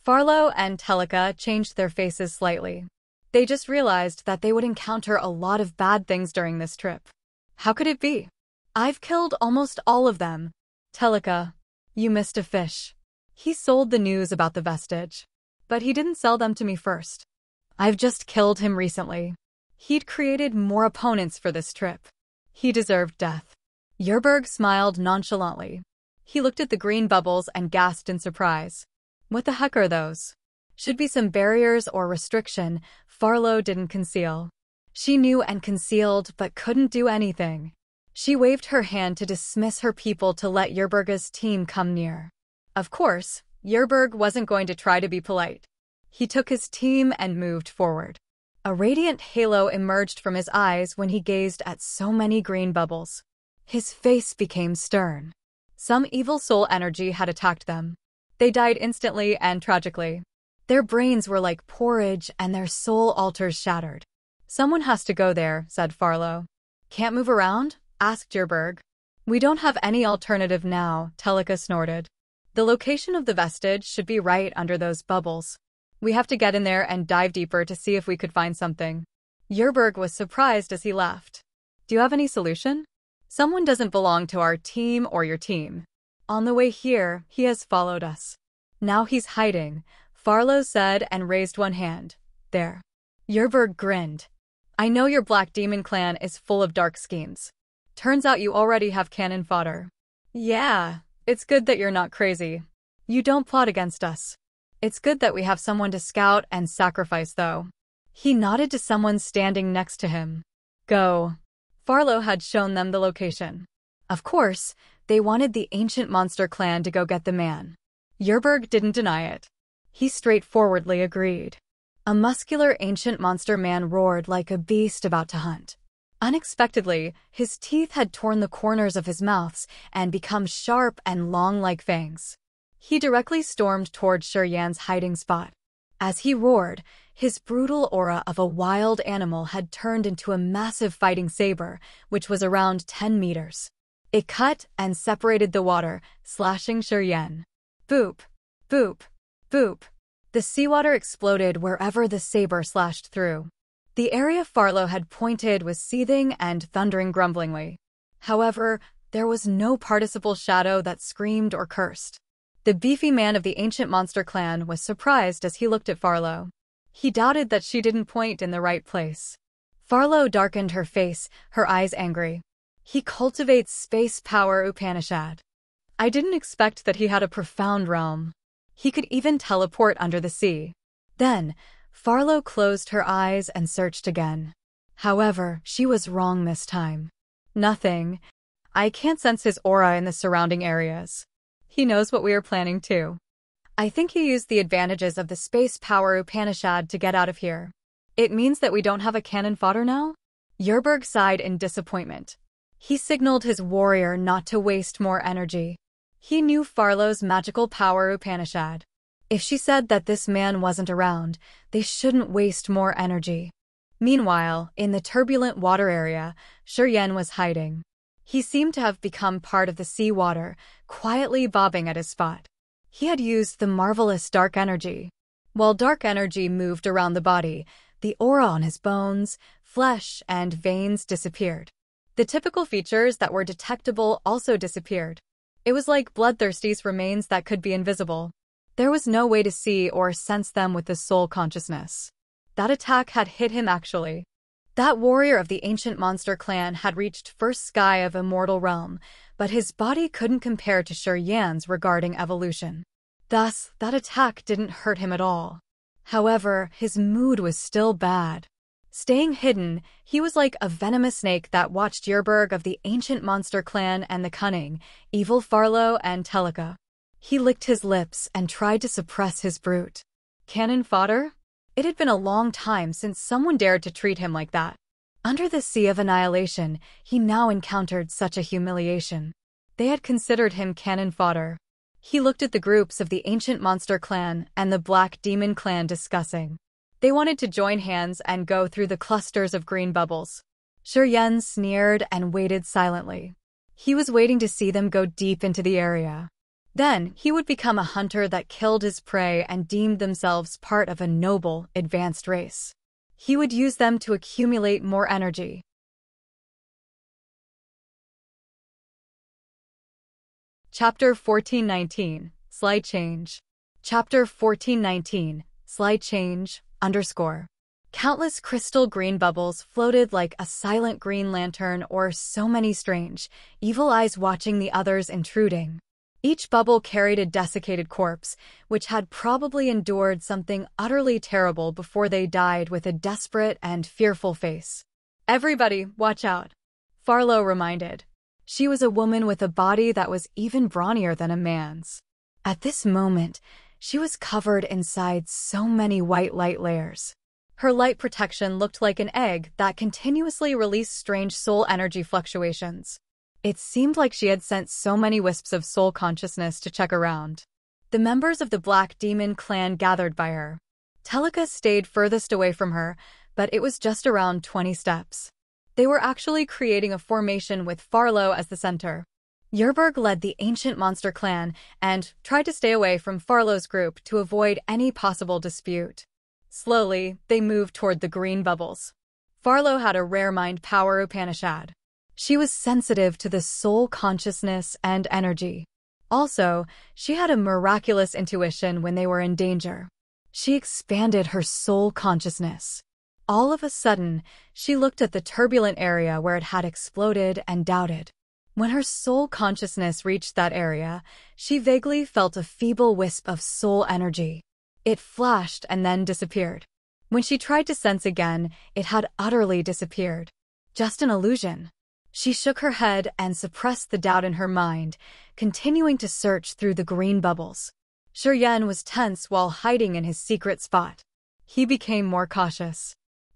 Farlow and Telika changed their faces slightly. They just realized that they would encounter a lot of bad things during this trip. How could it be? "I've killed almost all of them." "Telika, you missed a fish. He sold the news about the vestige. But he didn't sell them to me first. I've just killed him recently. He'd created more opponents for this trip. He deserved death." Yerburg smiled nonchalantly. He looked at the green bubbles and gasped in surprise. "What the heck are those?" "Should be some barriers or restriction," Farlow didn't conceal. She knew and concealed but couldn't do anything. She waved her hand to dismiss her people to let Yerburga's team come near. Of course, Yerburg wasn't going to try to be polite. He took his team and moved forward. A radiant halo emerged from his eyes when he gazed at so many green bubbles. His face became stern. Some evil soul energy had attacked them. They died instantly and tragically. Their brains were like porridge and their soul altars shattered. "Someone has to go there," said Farlow. "Can't move around?" asked Yerburg. "We don't have any alternative now," Telika snorted. "The location of the vestige should be right under those bubbles. We have to get in there and dive deeper to see if we could find something." Yerburg was surprised as he laughed. "Do you have any solution? Someone doesn't belong to our team or your team. On the way here, he has followed us. Now he's hiding," Farlow said and raised one hand. "There." Yerburg grinned. "I know your Black Demon clan is full of dark schemes. Turns out you already have cannon fodder." "Yeah, it's good that you're not crazy. You don't plot against us. It's good that we have someone to scout and sacrifice, though." He nodded to someone standing next to him. "Go." Farlow had shown them the location. Of course, they wanted the ancient monster clan to go get the man. Yerburg didn't deny it. He straightforwardly agreed. A muscular ancient monster man roared like a beast about to hunt. Unexpectedly, his teeth had torn the corners of his mouths and become sharp and long like fangs. He directly stormed toward Shiryan's hiding spot. As he roared, his brutal aura of a wild animal had turned into a massive fighting saber, which was around 10 meters. It cut and separated the water, slashing Shiryan. Boop, boop, boop. The seawater exploded wherever the saber slashed through. The area Farlow had pointed was seething and thundering grumblingly. However, there was no participle shadow that screamed or cursed. The beefy man of the ancient monster clan was surprised as he looked at Farlow. He doubted that she didn't point in the right place. Farlow darkened her face, her eyes angry. "He cultivates space power Upanishad. I didn't expect that he had a profound realm. He could even teleport under the sea." Then, Farlow closed her eyes and searched again. However, she was wrong this time. "Nothing. I can't sense his aura in the surrounding areas. He knows what we are planning too. I think he used the advantages of the space power Upanishad to get out of here. It means that we don't have a cannon fodder now?" Yerberg sighed in disappointment. He signaled his warrior not to waste more energy. He knew Farlow's magical power Upanishad. If she said that this man wasn't around, they shouldn't waste more energy. Meanwhile, in the turbulent water area, Shiryen was hiding. He seemed to have become part of the sea water, quietly bobbing at his spot. He had used the marvelous dark energy. While dark energy moved around the body, the aura on his bones, flesh, and veins disappeared. The typical features that were detectable also disappeared. It was like Bloodthirsty's remains that could be invisible. There was no way to see or sense them with the soul consciousness. That attack had hit him actually. That warrior of the ancient monster clan had reached first sky of immortal realm, but his body couldn't compare to Shiryan's regarding evolution. Thus, that attack didn't hurt him at all. However, his mood was still bad. Staying hidden, he was like a venomous snake that watched Yerberg of the ancient monster clan and the cunning, evil Farlow and Telika. He licked his lips and tried to suppress his brute. Cannon fodder? It had been a long time since someone dared to treat him like that. Under the Sea of Annihilation, he now encountered such a humiliation. They had considered him cannon fodder. He looked at the groups of the ancient monster clan and the black demon clan discussing. They wanted to join hands and go through the clusters of green bubbles. Shiryen sneered and waited silently. He was waiting to see them go deep into the area. Then, he would become a hunter that killed his prey and deemed themselves part of a noble, advanced race. He would use them to accumulate more energy. Chapter 1419, Sly Change. Chapter 1419, Sly Change, _ Countless crystal green bubbles floated like a silent green lantern or so many strange, evil eyes watching the others intruding. Each bubble carried a desiccated corpse, which had probably endured something utterly terrible before they died with a desperate and fearful face. "Everybody, watch out," Farlow reminded. She was a woman with a body that was even brawnier than a man's. At this moment, she was covered inside so many white light layers. Her light protection looked like an egg that continuously released strange soul energy fluctuations. It seemed like she had sent so many wisps of soul consciousness to check around. The members of the Black Demon clan gathered by her. Telika stayed furthest away from her, but it was just around 20 steps. They were actually creating a formation with Farlow as the center. Yerberg led the ancient monster clan and tried to stay away from Farlow's group to avoid any possible dispute. Slowly, they moved toward the green bubbles. Farlow had a rare mind power Upanishad. She was sensitive to the soul consciousness and energy. Also, she had a miraculous intuition when they were in danger. She expanded her soul consciousness. All of a sudden, she looked at the turbulent area where it had exploded and doubted. When her soul consciousness reached that area, she vaguely felt a feeble wisp of soul energy. It flashed and then disappeared. When she tried to sense again, it had utterly disappeared. Just an illusion. She shook her head and suppressed the doubt in her mind, continuing to search through the green bubbles. Shiryen was tense while hiding in his secret spot. He became more cautious.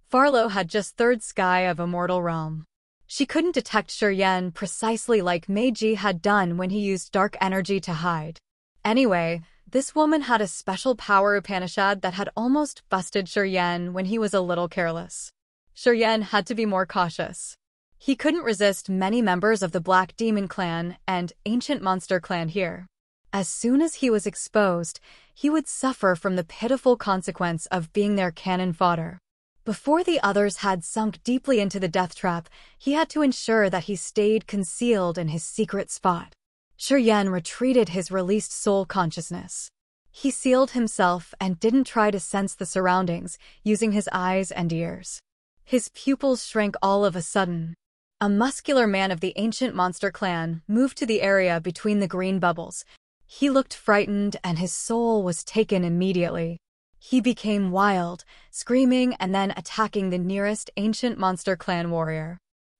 Farlow had just third sky of immortal realm. She couldn't detect Shiryen precisely like Meiji had done when he used dark energy to hide. Anyway, this woman had a special power Upanishad that had almost busted Shiryen when he was a little careless. Shiryen had to be more cautious. He couldn't resist many members of the Black Demon clan and Ancient Monster clan here. As soon as he was exposed, he would suffer from the pitiful consequence of being their cannon fodder. Before the others had sunk deeply into the death trap, he had to ensure that he stayed concealed in his secret spot. Shiryen retreated his released soul consciousness. He sealed himself and didn't try to sense the surroundings, using his eyes and ears. His pupils shrank all of a sudden. A muscular man of the ancient monster clan moved to the area between the green bubbles. He looked frightened and his soul was taken immediately. He became wild, screaming and then attacking the nearest ancient monster clan warrior.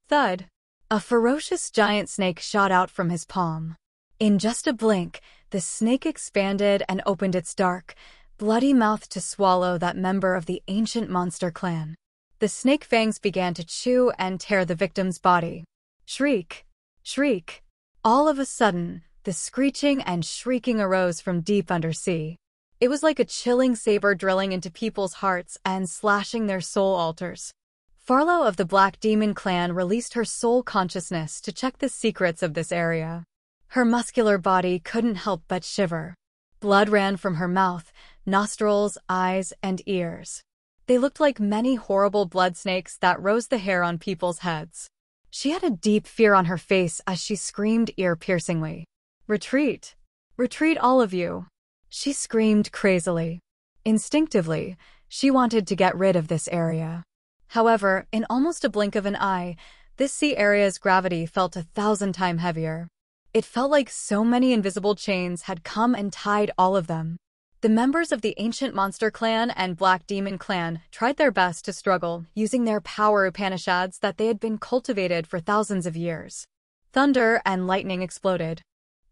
Thud! A ferocious giant snake shot out from his palm. In just a blink, the snake expanded and opened its dark, bloody mouth to swallow that member of the ancient monster clan. The snake fangs began to chew and tear the victim's body. Shriek! Shriek! All of a sudden, the screeching and shrieking arose from deep undersea. It was like a chilling saber drilling into people's hearts and slashing their soul altars. Farlow of the Black Demon clan released her soul consciousness to check the secrets of this area. Her muscular body couldn't help but shiver. Blood ran from her mouth, nostrils, eyes, and ears. They looked like many horrible blood snakes that rose the hair on people's heads. She had a deep fear on her face as she screamed ear-piercingly. "Retreat! Retreat, all of you!" She screamed crazily. Instinctively, she wanted to get rid of this area. However, in almost a blink of an eye, this sea area's gravity felt 1,000 times heavier. It felt like so many invisible chains had come and tied all of them. The members of the Ancient Monster Clan and Black Demon Clan tried their best to struggle, using their power Upanishads that they had been cultivated for thousands of years. Thunder and lightning exploded.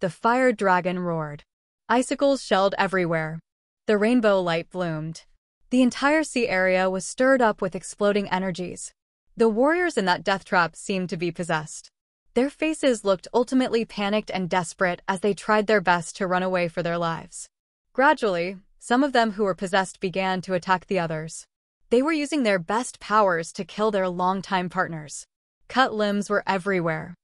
The fire dragon roared. Icicles shelled everywhere. The rainbow light bloomed. The entire sea area was stirred up with exploding energies. The warriors in that death trap seemed to be possessed. Their faces looked ultimately panicked and desperate as they tried their best to run away for their lives. Gradually, some of them who were possessed began to attack the others. They were using their best powers to kill their longtime partners. Cut limbs were everywhere.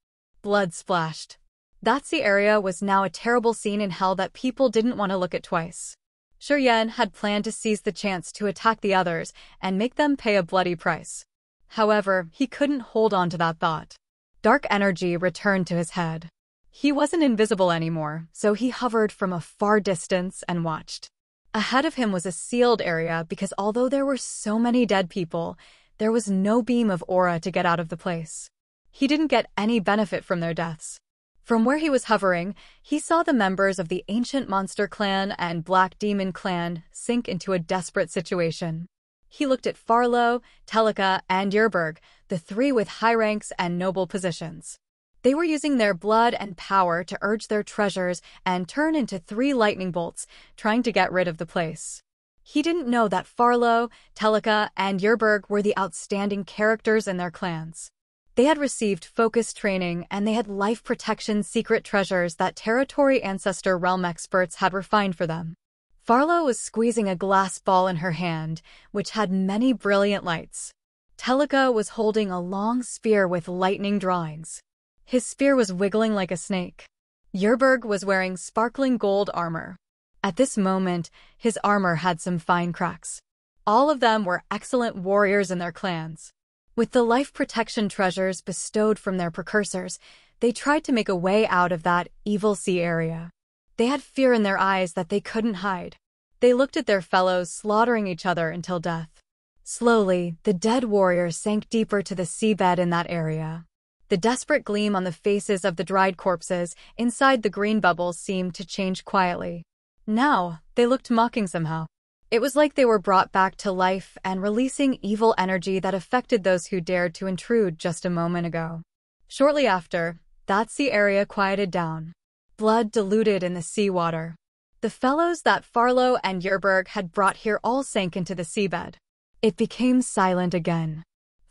Blood splashed. That sea area was now a terrible scene in hell that people didn't want to look at twice. Shuryen had planned to seize the chance to attack the others and make them pay a bloody price. However, he couldn't hold on to that thought. Dark energy returned to his head. He wasn't invisible anymore, so he hovered from a far distance and watched. Ahead of him was a sealed area because although there were so many dead people, there was no beam of aura to get out of the place. He didn't get any benefit from their deaths. From where he was hovering, he saw the members of the Ancient Monster Clan and Black Demon Clan sink into a desperate situation. He looked at Farlow, Telika, and Yerberg, the three with high ranks and noble positions. They were using their blood and power to urge their treasures and turn into 3 lightning bolts, trying to get rid of the place. He didn't know that Farlow, Telika, and Yerberg were the outstanding characters in their clans. They had received focused training and they had life protection secret treasures that Territory Ancestor Realm experts had refined for them. Farlow was squeezing a glass ball in her hand, which had many brilliant lights. Telika was holding a long spear with lightning drawings. His spear was wiggling like a snake. Yerberg was wearing sparkling gold armor. At this moment, his armor had some fine cracks. All of them were excellent warriors in their clans. With the life protection treasures bestowed from their precursors, they tried to make a way out of that evil sea area. They had fear in their eyes that they couldn't hide. They looked at their fellows slaughtering each other until death. Slowly, the dead warriors sank deeper to the seabed in that area. The desperate gleam on the faces of the dried corpses inside the green bubbles seemed to change quietly. Now, they looked mocking somehow. It was like they were brought back to life and releasing evil energy that affected those who dared to intrude just a moment ago. Shortly after, that sea area quieted down. Blood diluted in the seawater. The fellows that Farlow and Yerberg had brought here all sank into the seabed. It became silent again.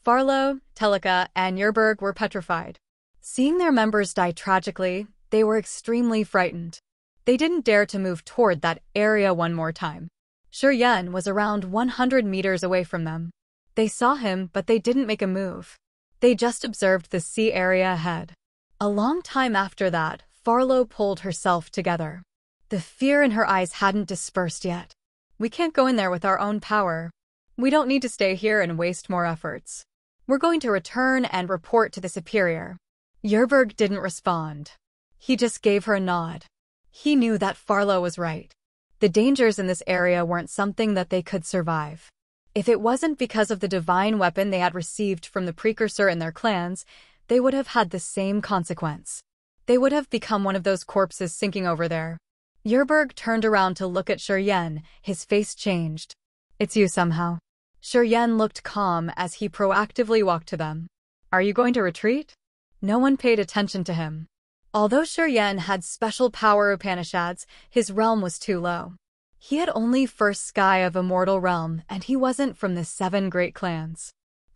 Farlow, Telika, and Yerberg were petrified. Seeing their members die tragically, they were extremely frightened. They didn't dare to move toward that area one more time. Shuryen was around 100 meters away from them. They saw him, but they didn't make a move. They just observed the sea area ahead. A long time after that, Farlow pulled herself together. The fear in her eyes hadn't dispersed yet. "We can't go in there with our own power. We don't need to stay here and waste more efforts. We're going to return and report to the Superior." Yerberg didn't respond. He just gave her a nod. He knew that Farlow was right. The dangers in this area weren't something that they could survive. If it wasn't because of the divine weapon they had received from the precursor in their clans, they would have had the same consequence. They would have become one of those corpses sinking over there. Yerberg turned around to look at Shuryen. His face changed. "It's you somehow." Shuryen looked calm as he proactively walked to them. "Are you going to retreat?" No one paid attention to him. Although Shuryen had special power Upanishads, his realm was too low. He had only first sky of Immortal Realm, and he wasn't from the 7 great clans.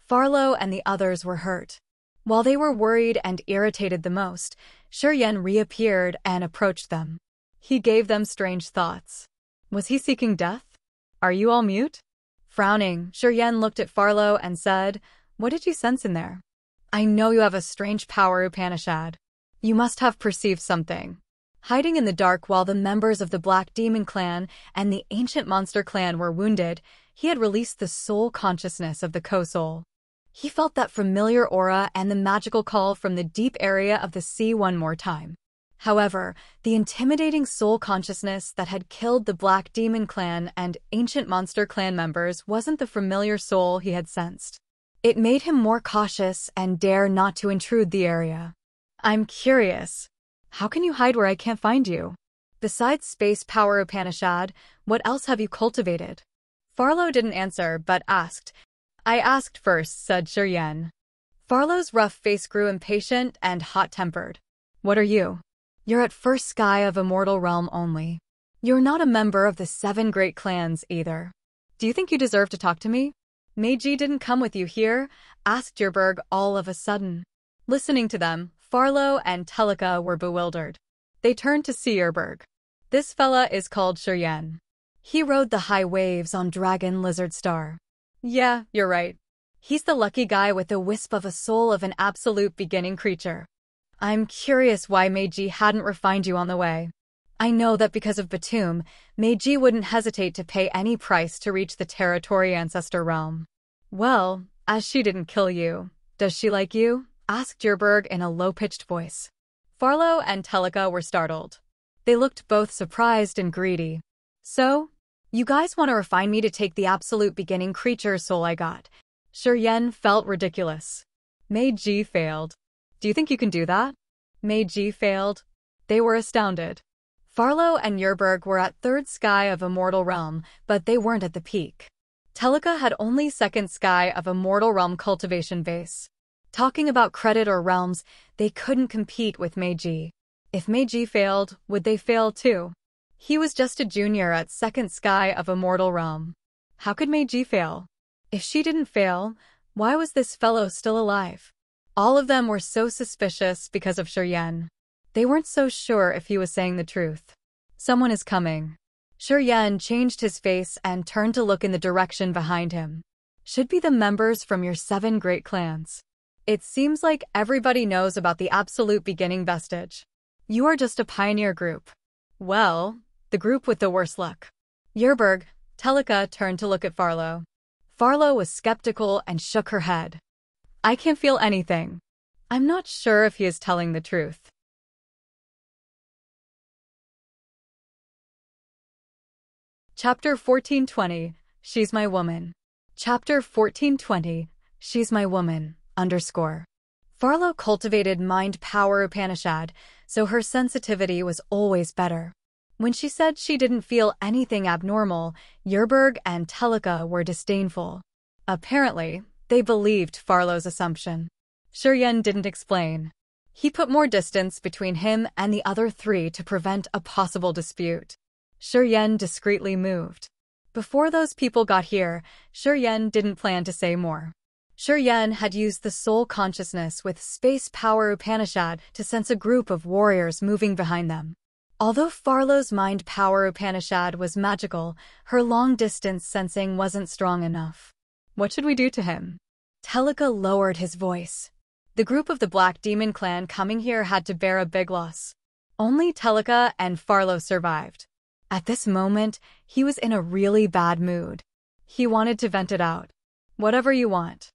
Farlow and the others were hurt. While they were worried and irritated the most, Shiryen reappeared and approached them. He gave them strange thoughts. Was he seeking death? Are you all mute? Frowning, Shiryen looked at Farlow and said, "What did you sense in there? I know you have a strange power, Upanishad. You must have perceived something." Hiding in the dark while the members of the Black Demon Clan and the Ancient Monster Clan were wounded, he had released the soul consciousness of the Co-Soul. He felt that familiar aura and the magical call from the deep area of the sea one more time. However, the intimidating soul consciousness that had killed the Black Demon Clan and Ancient Monster Clan members wasn't the familiar soul he had sensed. It made him more cautious and dare not to intrude the area. "I'm curious. How can you hide where I can't find you? Besides space power, Upanishad, what else have you cultivated?" Farlow didn't answer but asked. "I asked first," said Shiryen. Farlow's rough face grew impatient and hot-tempered. "What are you? You're at first sky of Immortal Realm only. You're not a member of the 7 great clans either. Do you think you deserve to talk to me? Meiji didn't come with you here?" asked Yerberg all of a sudden. Listening to them, Farlow and Telika were bewildered. They turned to see Yerberg. "This fella is called Shiryen. He rode the high waves on Dragon Lizard Star." "Yeah, you're right. He's the lucky guy with the wisp of a soul of an absolute beginning creature. I'm curious why Meiji hadn't refined you on the way. I know that because of Batum, Meiji wouldn't hesitate to pay any price to reach the Territory Ancestor Realm." "Well, as she didn't kill you, does she like you?" asked Yerberg in a low-pitched voice. Farlow and Telika were startled. They looked both surprised and greedy. "So? You guys want to refine me to take the absolute beginning creature soul I got?" Shiryen felt ridiculous. Meiji failed. "Do you think you can do that?" Meiji failed. They were astounded. Farlow and Yerberg were at 3rd sky of Immortal Realm, but they weren't at the peak. Telika had only 2nd sky of Immortal Realm cultivation base. Talking about credit or realms, they couldn't compete with Meiji. If Meiji failed, would they fail too? He was just a junior at 2nd sky of Immortal Realm. How could Meiji fail? If she didn't fail, why was this fellow still alive? All of them were so suspicious because of Shiryen. They weren't so sure if he was saying the truth. "Someone is coming." Shiryen changed his face and turned to look in the direction behind him. "Should be the members from your 7 great clans. It seems like everybody knows about the absolute beginning vestige. You are just a pioneer group." "Well, the group with the worst luck." Yerberg, Telika turned to look at Farlow. Farlow was skeptical and shook her head. "I can't feel anything. I'm not sure if he is telling the truth." Chapter 1420, She's My Woman. Chapter 1420, She's My Woman, _ Farlow cultivated mind power Upanishad, so her sensitivity was always better. When she said she didn't feel anything abnormal, Yerberg and Telika were disdainful. Apparently, they believed Farlow's assumption. Shiryen didn't explain. He put more distance between him and the other 3 to prevent a possible dispute. Shiryen discreetly moved. Before those people got here, Shiryen didn't plan to say more. Shiryen had used the soul consciousness with space power Upanishad to sense a group of warriors moving behind them. Although Farlow's mind power Upanishad was magical, her long-distance sensing wasn't strong enough. "What should we do to him?" Telika lowered his voice. The group of the Black Demon Clan coming here had to bear a big loss. Only Telika and Farlow survived. At this moment, he was in a really bad mood. He wanted to vent it out. "Whatever you want."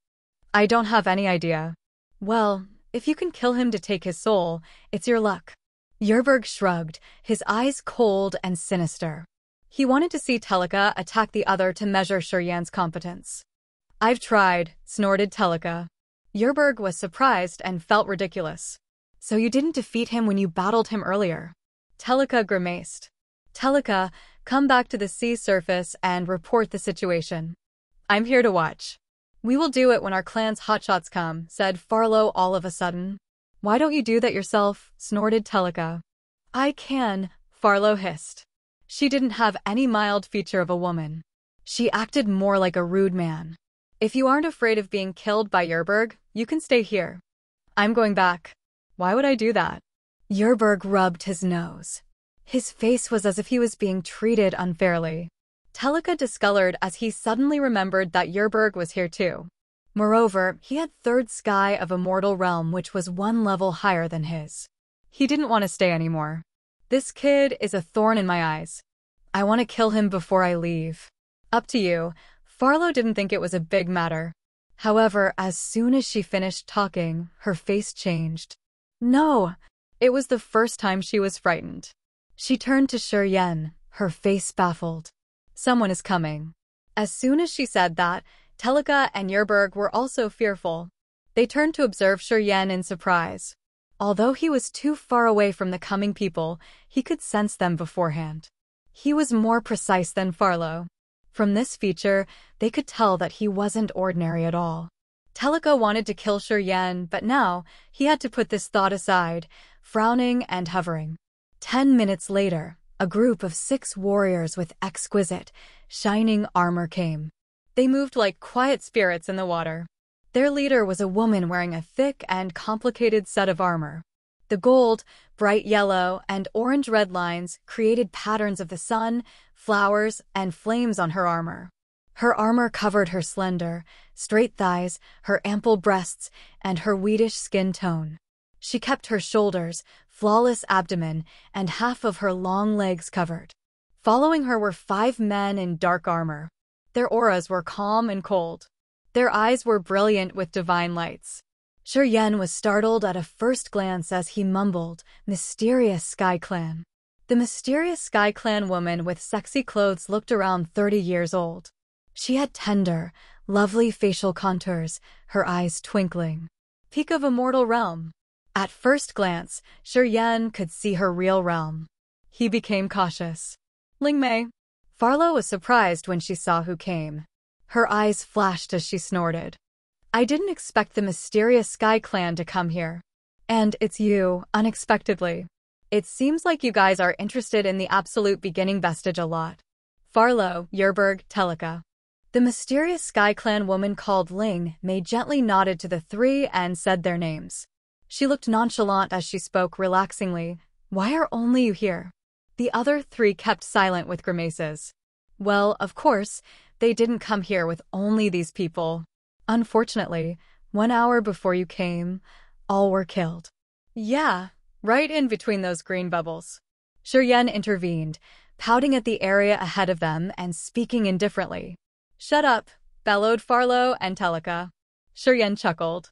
"I don't have any idea." "Well, if you can kill him to take his soul, it's your luck." Yerberg shrugged, his eyes cold and sinister. He wanted to see Telika attack the other to measure Shiryen's competence. "I've tried," snorted Telika. Yerberg was surprised and felt ridiculous. "So you didn't defeat him when you battled him earlier?" Telika grimaced. "Telika, come back to the sea surface and report the situation." "I'm here to watch." "We will do it when our clan's hotshots come," said Farlow all of a sudden. "Why don't you do that yourself?" snorted Telika. "I can," Farlow hissed. She didn't have any mild feature of a woman. She acted more like a rude man. If you aren't afraid of being killed by Yerberg, you can stay here. I'm going back. Why would I do that? Yerberg rubbed his nose. His face was as if he was being treated unfairly. Telika discolored as he suddenly remembered that Yerberg was here too. Moreover, he had third sky of Immortal Realm, which was one level higher than his. He didn't want to stay anymore. This kid is a thorn in my eyes. I want to kill him before I leave. Up to you. Farlow didn't think it was a big matter. However, as soon as she finished talking, her face changed. No! It was the first time she was frightened. She turned to Shiryen, her face baffled. Someone is coming. As soon as she said that, Telika and Yerberg were also fearful. They turned to observe Shiryen in surprise. Although he was too far away from the coming people, he could sense them beforehand. He was more precise than Farlow. From this feature, they could tell that he wasn't ordinary at all. Telika wanted to kill Shiryen, but now he had to put this thought aside, frowning and hovering. 10 minutes later, a group of 6 warriors with exquisite, shining armor came. They moved like quiet spirits in the water. Their leader was a woman wearing a thick and complicated set of armor. The gold, bright yellow, and orange-red lines created patterns of the sun, flowers, and flames on her armor. Her armor covered her slender, straight thighs, her ample breasts, and her wheatish skin tone. She kept her shoulders, flawless abdomen, and half of her long legs covered. Following her were 5 men in dark armor. Their auras were calm and cold. Their eyes were brilliant with divine lights. Shiryen was startled at a first glance as he mumbled, "Mysterious Sky Clan." The mysterious Sky Clan woman with sexy clothes looked around 30 years old. She had tender, lovely facial contours, her eyes twinkling. Peak of Immortal Realm. At first glance, Shiryen could see her real realm. He became cautious. Lingmei. Farlow was surprised when she saw who came. Her eyes flashed as she snorted. I didn't expect the mysterious Sky Clan to come here. And it's you, unexpectedly. It seems like you guys are interested in the absolute beginning vestige a lot. Farlow, Yerberg, Telika. The mysterious Sky Clan woman called Ling Mei gently nodded to the 3 and said their names. She looked nonchalant as she spoke relaxingly. Why are only you here? The other 3 kept silent with grimaces. Well, of course, they didn't come here with only these people. Unfortunately, 1 hour before you came, all were killed. Yeah, right in between those green bubbles. Shiryen intervened, pouting at the area ahead of them and speaking indifferently. Shut up, bellowed Farlow and Telika. Shiryen chuckled.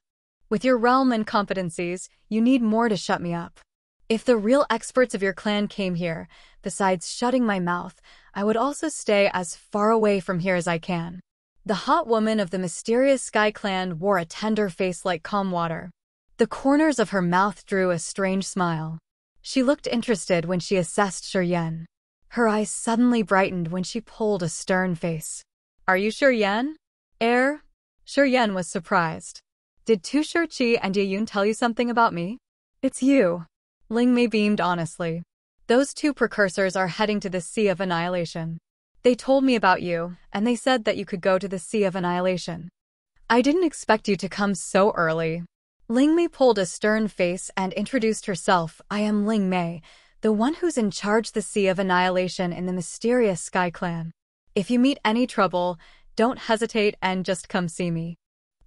With your realm and competencies, you need more to shut me up. If the real experts of your clan came here, besides shutting my mouth, I would also stay as far away from here as I can. The hot woman of the mysterious Sky Clan wore a tender face like calm water. The corners of her mouth drew a strange smile. She looked interested when she assessed Shiryen. Her eyes suddenly brightened when she pulled a stern face. Are you Shiryen? Heir? Shiryen was surprised. Did Tu Shirqi and Yeyun tell you something about me? It's you. Lingmei beamed honestly. Those 2 precursors are heading to the Sea of Annihilation. They told me about you, and they said that you could go to the Sea of Annihilation. I didn't expect you to come so early. Lingmei pulled a stern face and introduced herself. I am Lingmei, the one who's in charge of the Sea of Annihilation in the mysterious Sky Clan. If you meet any trouble, don't hesitate and just come see me.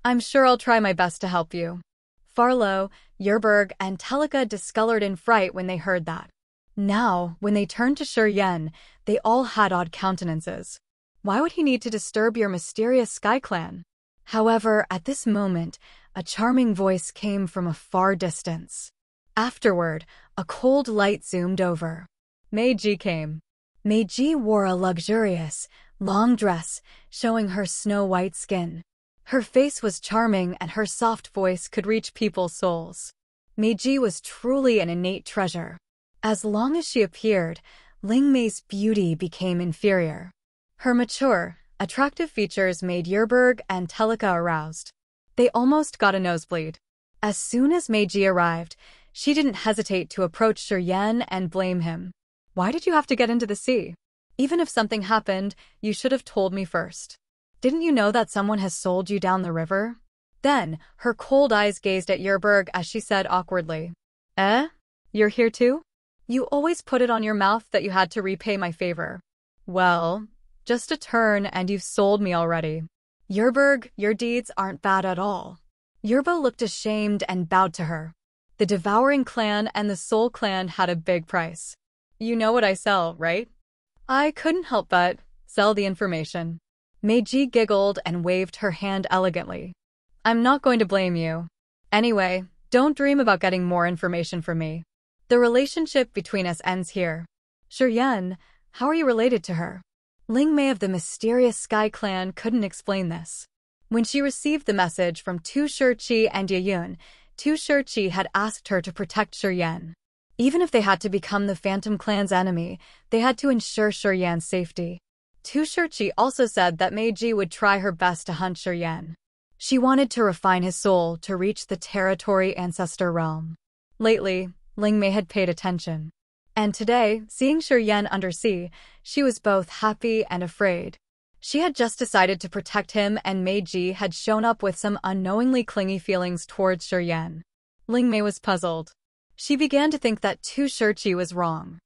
I'm sure I'll try my best to help you. Farlow, Yerberg, and Telika discolored in fright when they heard that. Now, when they turned to Shiryen, they all had odd countenances. Why would he need to disturb your mysterious Sky Clan? However, at this moment, a charming voice came from a far distance. Afterward, a cold light zoomed over. Meiji came. Meiji wore a luxurious, long dress, showing her snow-white skin. Her face was charming and her soft voice could reach people's souls. Meiji was truly an innate treasure. As long as she appeared, Lingmei's beauty became inferior. Her mature, attractive features made Yerberg and Telika aroused. They almost got a nosebleed. As soon as Meiji arrived, she didn't hesitate to approach Shiryen and blame him. Why did you have to get into the sea? Even if something happened, you should have told me first. Didn't you know that someone has sold you down the river? Then, her cold eyes gazed at Yerberg as she said awkwardly, "Eh? You're here too? You always put it on your mouth that you had to repay my favor. Well, just a turn and you've sold me already. Yerberg, your deeds aren't bad at all." Yerbo looked ashamed and bowed to her. The Devouring Clan and the Soul Clan had a big price. You know what I sell, right? I couldn't help but sell the information. Meiji giggled and waved her hand elegantly. I'm not going to blame you. Anyway, don't dream about getting more information from me. The relationship between us ends here. Shiryen, how are you related to her? Ling Mei of the mysterious Sky Clan couldn't explain this. When she received the message from Tu Shirqi and Yeyun, Tu Shirqi had asked her to protect Shiryen. Even if they had to become the Phantom Clan's enemy, they had to ensure Shiryen's safety. Tu Shirqi also said that Meiji would try her best to hunt Shiryen. She wanted to refine his soul to reach the Territory Ancestor realm. Lately, Ling Mei had paid attention. And today, seeing Shiryen undersea, she was both happy and afraid. She had just decided to protect him and Meiji had shown up with some unknowingly clingy feelings towards Shiryen. Ling Mei was puzzled. She began to think that Tu Shirqi was wrong.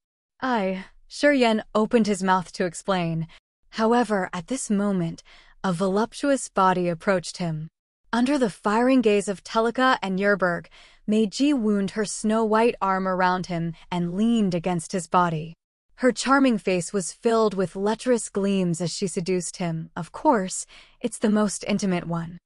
Shiryen opened his mouth to explain. However, at this moment, a voluptuous body approached him. Under the firing gaze of Telika and Yerberg, Meiji wound her snow-white arm around him and leaned against his body. Her charming face was filled with lecherous gleams as she seduced him. Of course, it's the most intimate one.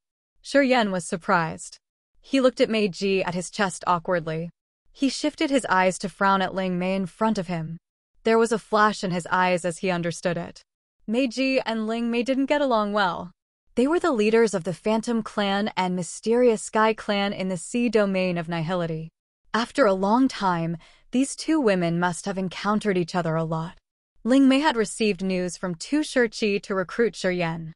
Shiryen was surprised. He looked at Meiji at his chest awkwardly. He shifted his eyes to frown at Ling Mei in front of him. There was a flash in his eyes as he understood it. Meiji and Ling Mei didn't get along well. They were the leaders of the Phantom Clan and Mysterious Sky Clan in the sea domain of Nihility. After a long time, these two women must have encountered each other a lot. Ling Mei had received news from Tu Shirqi to recruit Shiryen.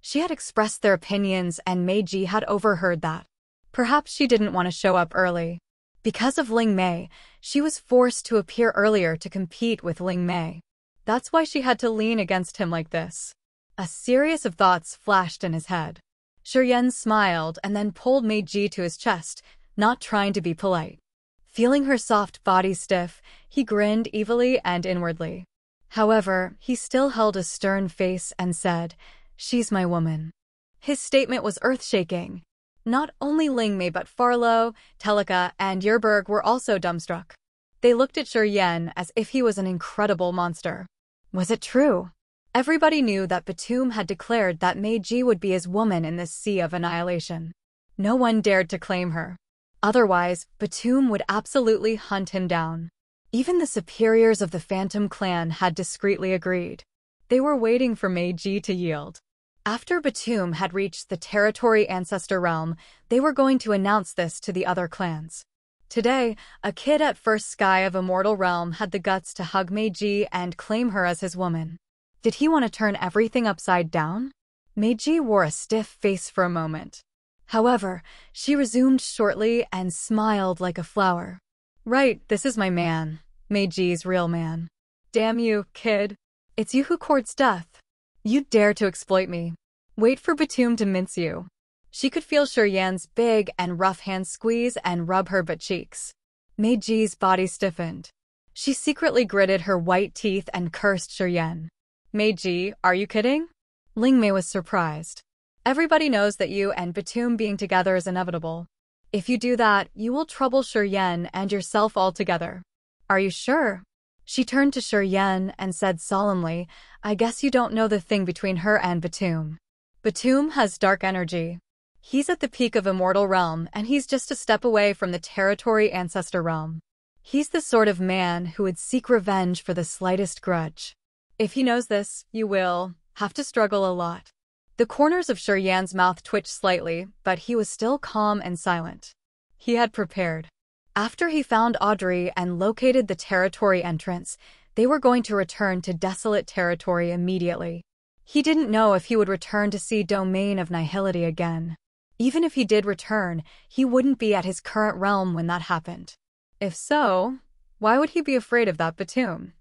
She had expressed their opinions and Meiji had overheard that. Perhaps she didn't want to show up early. Because of Ling Mei, she was forced to appear earlier to compete with Ling Mei. That's why she had to lean against him like this. A series of thoughts flashed in his head. Shiryen smiled and then pulled Meiji to his chest, not trying to be polite. Feeling her soft body stiff, he grinned evilly and inwardly. However, he still held a stern face and said, "She's my woman." His statement was earth-shaking. Not only Ling Mei but Farlow, Telika, and Yerberg were also dumbstruck. They looked at Shiryen as if he was an incredible monster. Was it true? Everybody knew that Batum had declared that Meiji would be his woman in this Sea of Annihilation. No one dared to claim her. Otherwise, Batum would absolutely hunt him down. Even the superiors of the Phantom Clan had discreetly agreed. They were waiting for Meiji to yield. After Batum had reached the Territory Ancestor realm, they were going to announce this to the other clans. Today, a kid at First Sky of Immortal Realm had the guts to hug Meiji and claim her as his woman. Did he want to turn everything upside down? Meiji wore a stiff face for a moment. However, she resumed shortly and smiled like a flower. Right, this is my man, Meiji's real man. Damn you, kid. It's you who courts death. You dare to exploit me. Wait for Batum to mince you. She could feel Shiryen's big and rough hands squeeze and rub her butt cheeks. Meiji's body stiffened. She secretly gritted her white teeth and cursed Shiryen. Meiji, are you kidding? Ling Mei was surprised. Everybody knows that you and Batum being together is inevitable. If you do that, you will trouble Shiryen and yourself altogether. Are you sure? She turned to Shiryen and said solemnly, I guess you don't know the thing between her and Batum. Batum has dark energy. He's at the peak of Immortal Realm and he's just a step away from the Territory Ancestor Realm. He's the sort of man who would seek revenge for the slightest grudge. If he knows this, you will have to struggle a lot. The corners of Shiryen's mouth twitched slightly, but he was still calm and silent. He had prepared. After he found Audrey and located the territory entrance, they were going to return to desolate territory immediately. He didn't know if he would return to see Domain of Nihility again. Even if he did return, he wouldn't be at his current realm when that happened. If so, why would he be afraid of that Batum?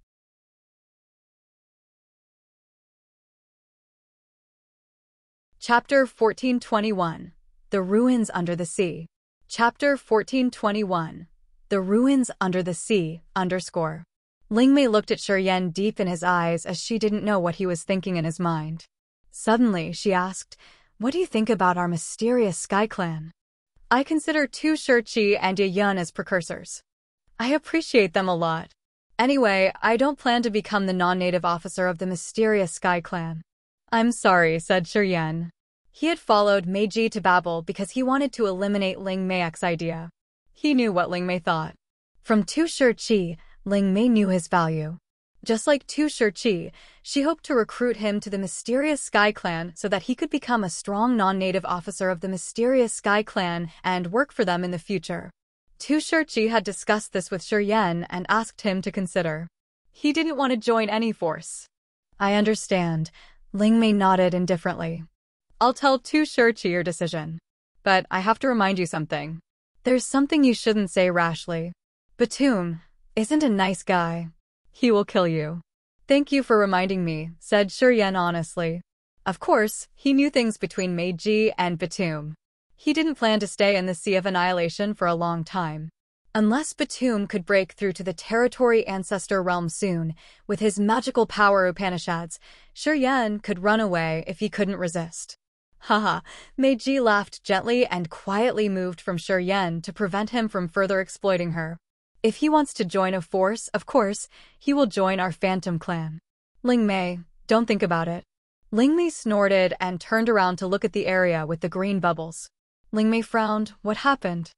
Chapter 1421. The Ruins Under the Sea. Chapter 1421. The Ruins Under the Sea, _ Lingmei looked at Shuryen deep in his eyes as she didn't know what he was thinking in his mind. Suddenly, she asked, "What do you think about our mysterious Sky Clan?" "I consider Tu Shurchi and Yun as precursors. I appreciate them a lot. Anyway, I don't plan to become the non-native officer of the mysterious Sky Clan." "I'm sorry," said Shuryen. He had followed Meiji to Babel because he wanted to eliminate Ling Mei's idea. He knew what Ling Mei thought. From Tu Shurchi, Ling Mei knew his value. Just like Tu Shurchi, she hoped to recruit him to the mysterious Sky Clan so that he could become a strong non-native officer of the mysterious Sky Clan and work for them in the future. Tu Shurchi had discussed this with Shuryen and asked him to consider. He didn't want to join any force. "I understand." Ling Mei nodded indifferently. "I'll tell Tu Shurchi your decision. But I have to remind you something. There's something you shouldn't say rashly. Batum isn't a nice guy. He will kill you." "Thank you for reminding me," said Shuryen honestly. Of course, he knew things between Meiji and Batum. He didn't plan to stay in the Sea of Annihilation for a long time. Unless Batum could break through to the territory ancestor realm soon, with his magical power Upanishads, Shuryen could run away if he couldn't resist. Haha, Meiji laughed gently and quietly moved from Shuryen to prevent him from further exploiting her. "If he wants to join a force, of course, he will join our Phantom Clan." "Ling Mei, don't think about it." Ling Mei snorted and turned around to look at the area with the green bubbles. Ling Mei frowned. What happened?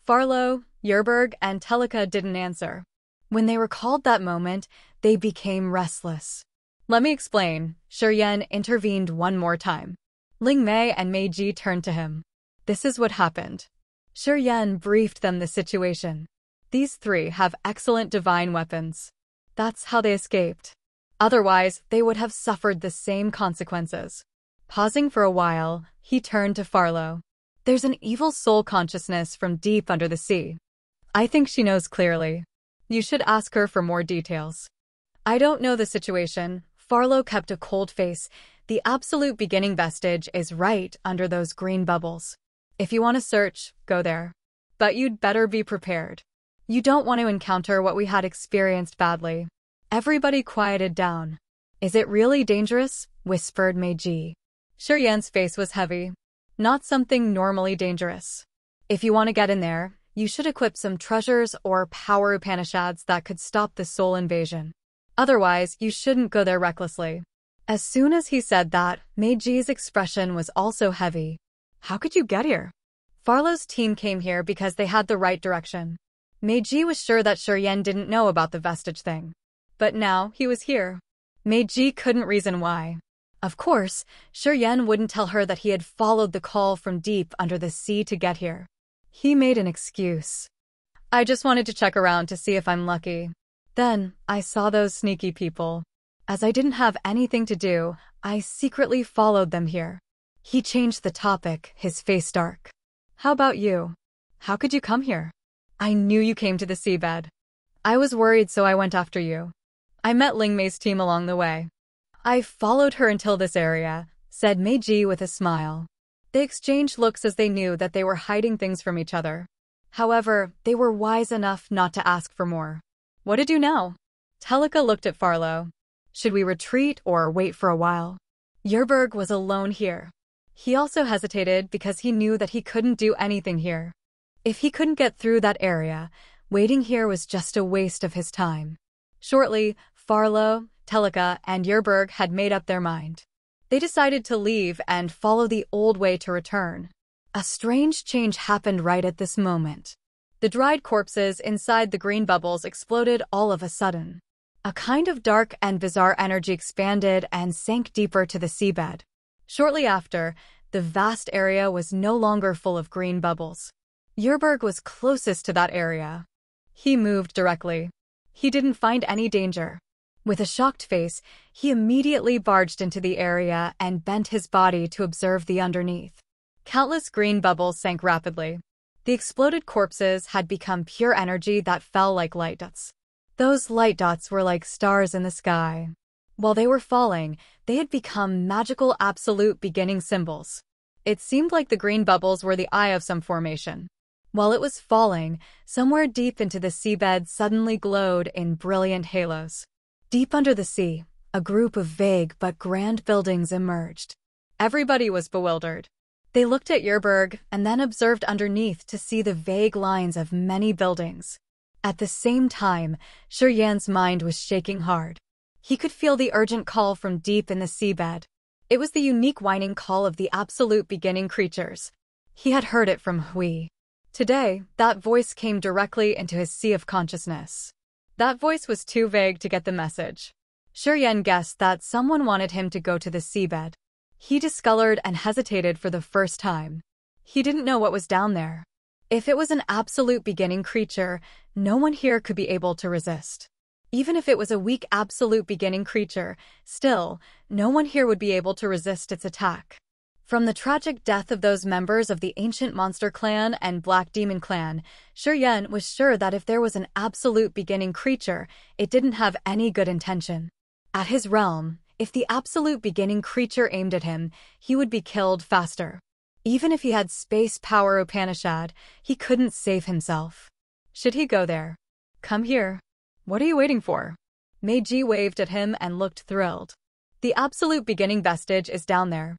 Farlow, Yerberg, and Telika didn't answer. When they recalled that moment, they became restless. "Let me explain," Shuryen intervened one more time. Ling Mei and Meiji turned to him. "This is what happened." Shuryen briefed them the situation. "These three have excellent divine weapons. That's how they escaped. Otherwise, they would have suffered the same consequences." Pausing for a while, he turned to Farlow. "There's an evil soul consciousness from deep under the sea. I think she knows clearly. You should ask her for more details." "I don't know the situation." Farlow kept a cold face. "The absolute beginning vestige is right under those green bubbles. If you want to search, go there. But you'd better be prepared. You don't want to encounter what we had experienced badly." Everybody quieted down. "Is it really dangerous?" whispered Meiji. Shuryen's face was heavy. "Not something normally dangerous. If you want to get in there, you should equip some treasures or power Upanishads that could stop the soul invasion. Otherwise, you shouldn't go there recklessly." As soon as he said that, Meiji's expression was also heavy. "How could you get here?" Farlow's team came here because they had the right direction. Meiji was sure that Shuryen didn't know about the vestige thing. But now, he was here. Meiji couldn't reason why. Of course, Shuryen wouldn't tell her that he had followed the call from deep under the sea to get here. He made an excuse. "I just wanted to check around to see if I'm lucky. Then, I saw those sneaky people. As I didn't have anything to do, I secretly followed them here." He changed the topic, his face dark. "How about you? How could you come here?" "I knew you came to the seabed. I was worried, so I went after you. I met Ling Mei's team along the way. I followed her until this area," said Meiji with a smile. They exchanged looks as they knew that they were hiding things from each other. However, they were wise enough not to ask for more. "What to do now?" Telika looked at Farlow. "Should we retreat or wait for a while?" Yerberg was alone here. He also hesitated because he knew that he couldn't do anything here. If he couldn't get through that area, waiting here was just a waste of his time. Shortly, Farlow, Telika, and Yerberg had made up their mind. They decided to leave and follow the old way to return. A strange change happened right at this moment. The dried corpses inside the green bubbles exploded all of a sudden. A kind of dark and bizarre energy expanded and sank deeper to the seabed. Shortly after, the vast area was no longer full of green bubbles. Yerberg was closest to that area. He moved directly. He didn't find any danger. With a shocked face, he immediately barged into the area and bent his body to observe the underneath. Countless green bubbles sank rapidly. The exploded corpses had become pure energy that fell like light dots. Those light dots were like stars in the sky. While they were falling, they had become magical absolute beginning symbols. It seemed like the green bubbles were the eye of some formation. While it was falling, somewhere deep into the seabed suddenly glowed in brilliant halos. Deep under the sea, a group of vague but grand buildings emerged. Everybody was bewildered. They looked at Yerberg and then observed underneath to see the vague lines of many buildings. At the same time, Shiryan's mind was shaking hard. He could feel the urgent call from deep in the seabed. It was the unique whining call of the absolute beginning creatures. He had heard it from Hui. Today, that voice came directly into his sea of consciousness. That voice was too vague to get the message. Shiryan guessed that someone wanted him to go to the seabed. He discolored and hesitated for the first time. He didn't know what was down there. If it was an absolute beginning creature, no one here could be able to resist. Even if it was a weak absolute beginning creature, still, no one here would be able to resist its attack. From the tragic death of those members of the Ancient Monster Clan and Black Demon Clan, Shiryan was sure that if there was an absolute beginning creature, it didn't have any good intention. At his realm, if the absolute beginning creature aimed at him, he would be killed faster. Even if he had space power Upanishad, he couldn't save himself. Should he go there? Come here. What are you waiting for? Meiji waved at him and looked thrilled. The absolute beginning vestige is down there.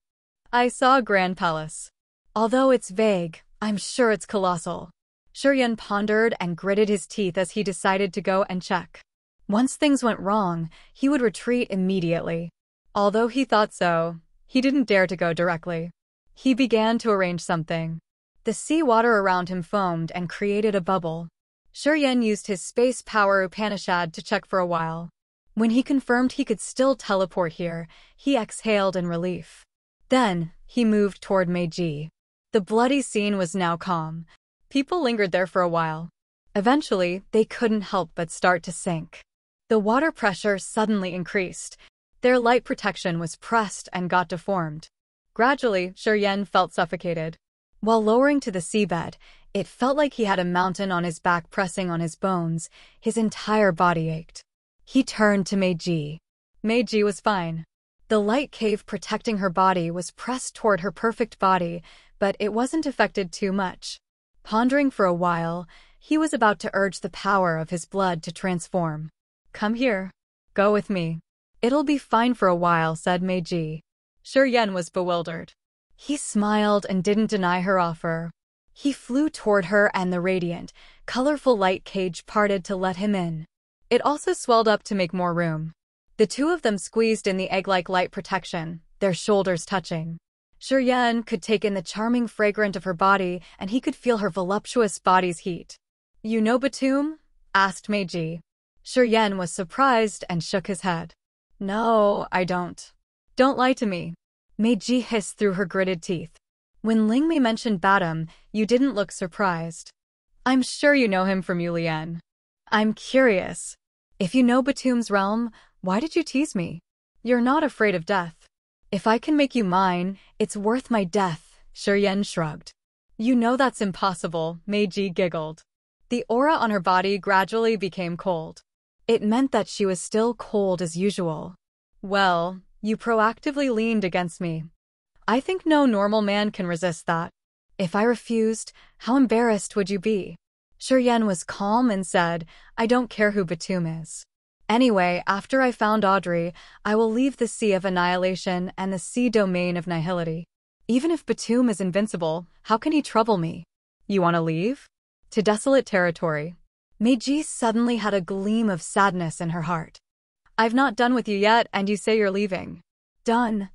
I saw a grand palace. Although it's vague, I'm sure it's colossal. Shiryan pondered and gritted his teeth as he decided to go and check. Once things went wrong, he would retreat immediately. Although he thought so, he didn't dare to go directly. He began to arrange something. The sea water around him foamed and created a bubble. Shiryan used his space power Upanishad to check for a while. When he confirmed he could still teleport here, he exhaled in relief. Then, he moved toward Meiji. The bloody scene was now calm. People lingered there for a while. Eventually, they couldn't help but start to sink. The water pressure suddenly increased. Their light protection was pressed and got deformed. Gradually, Shiryan felt suffocated. While lowering to the seabed, it felt like he had a mountain on his back pressing on his bones. His entire body ached. He turned to Meiji. Meiji was fine. The light cave protecting her body was pressed toward her perfect body, but it wasn't affected too much. Pondering for a while, he was about to urge the power of his blood to transform. Come here. Go with me. It'll be fine for a while, said Meiji. Shiryan was bewildered. He smiled and didn't deny her offer. He flew toward her and the radiant, colorful light cage parted to let him in. It also swelled up to make more room. The two of them squeezed in the egg-like light protection, their shoulders touching. Shiryan could take in the charming fragrance of her body, and he could feel her voluptuous body's heat. You know Batum? Asked Meiji. Shiryan was surprised and shook his head. No, I don't. Don't lie to me. Meiji hissed through her gritted teeth. When Lingmei mentioned Batum, you didn't look surprised. I'm sure you know him from Yulian. I'm curious. If you know Batum's realm, why did you tease me? You're not afraid of death. If I can make you mine, it's worth my death, Shiryan shrugged. You know that's impossible, Meiji giggled. The aura on her body gradually became cold. It meant that she was still cold as usual. Well, you proactively leaned against me. I think no normal man can resist that. If I refused, how embarrassed would you be? Shiryan was calm and said, I don't care who Batum is. Anyway, after I found Audrey, I will leave the Sea of Annihilation and the Sea Domain of Nihility. Even if Batum is invincible, how can he trouble me? You want to leave? To desolate territory. Meiji suddenly had a gleam of sadness in her heart. I've not done with you yet, and you say you're leaving. Done.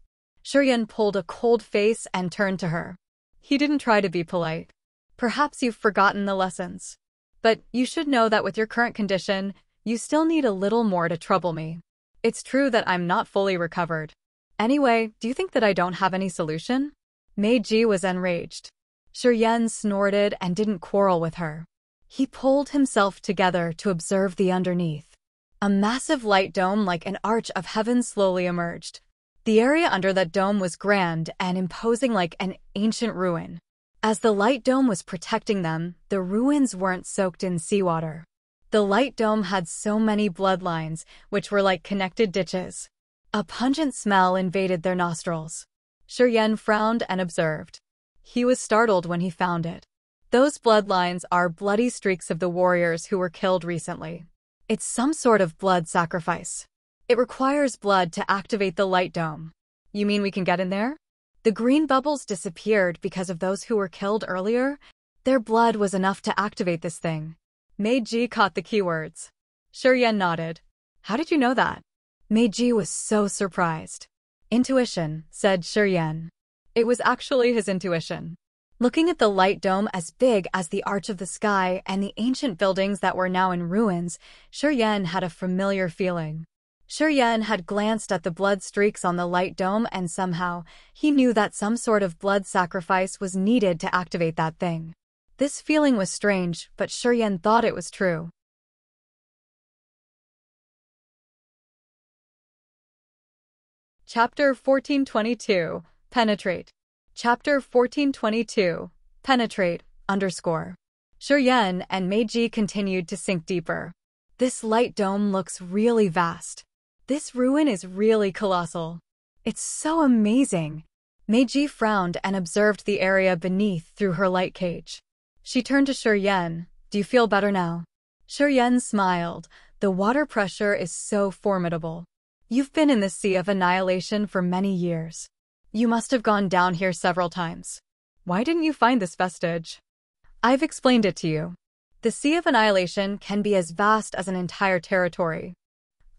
Shiryan pulled a cold face and turned to her. He didn't try to be polite. Perhaps you've forgotten the lessons. But you should know that with your current condition, you still need a little more to trouble me. It's true that I'm not fully recovered. Anyway, do you think that I don't have any solution? Meiji was enraged. Shiryan snorted and didn't quarrel with her. He pulled himself together to observe the underneath. A massive light dome like an arch of heaven slowly emerged. The area under that dome was grand and imposing like an ancient ruin. As the light dome was protecting them, the ruins weren't soaked in seawater. The light dome had so many bloodlines, which were like connected ditches. A pungent smell invaded their nostrils. Shiryen frowned and observed. He was startled when he found it. Those bloodlines are bloody streaks of the warriors who were killed recently. It's some sort of blood sacrifice. It requires blood to activate the light dome. You mean we can get in there? The green bubbles disappeared because of those who were killed earlier. Their blood was enough to activate this thing. Meiji caught the keywords. Shiryen nodded. How did you know that? Meiji was so surprised. Intuition, said Shiryen. It was actually his intuition. Looking at the light dome as big as the arch of the sky and the ancient buildings that were now in ruins, Shiryen had a familiar feeling. Shiryen had glanced at the blood streaks on the light dome and somehow, he knew that some sort of blood sacrifice was needed to activate that thing. This feeling was strange, but Shiryen thought it was true. Chapter 1422, Penetrate. Chapter 1422, Penetrate, _ Shiryen and Meiji continued to sink deeper. This light dome looks really vast. This ruin is really colossal. It's so amazing. Meiji frowned and observed the area beneath through her light cage. She turned to Shiryen. Do you feel better now? Shiryen smiled. The water pressure is so formidable. You've been in the Sea of Annihilation for many years. You must have gone down here several times. Why didn't you find this vestige? I've explained it to you. The Sea of Annihilation can be as vast as an entire territory.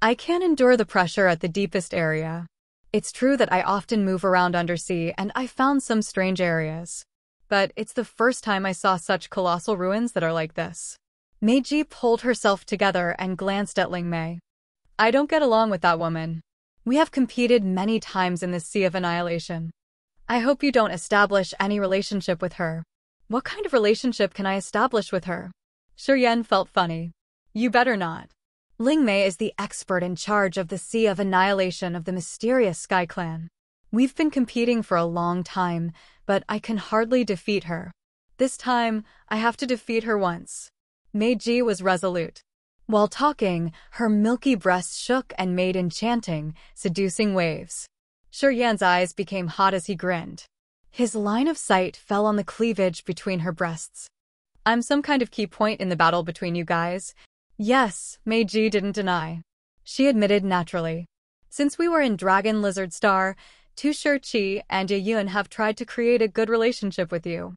I can't endure the pressure at the deepest area. It's true that I often move around undersea and I found some strange areas. But it's the first time I saw such colossal ruins that are like this. Meiji pulled herself together and glanced at Lingmei. I don't get along with that woman. We have competed many times in the Sea of Annihilation. I hope you don't establish any relationship with her. What kind of relationship can I establish with her? Shiryen felt funny. You better not. Lingmei is the expert in charge of the Sea of Annihilation of the mysterious Sky Clan. We've been competing for a long time, but I can hardly defeat her. This time, I have to defeat her once. Meiji was resolute. While talking, her milky breasts shook and made enchanting, seducing waves. Shiryen's eyes became hot as he grinned. His line of sight fell on the cleavage between her breasts. I'm some kind of key point in the battle between you guys. Yes, Meiji didn't deny. She admitted naturally. Since we were in Dragon Lizard Star, Tu Shirqi and Yeyun have tried to create a good relationship with you.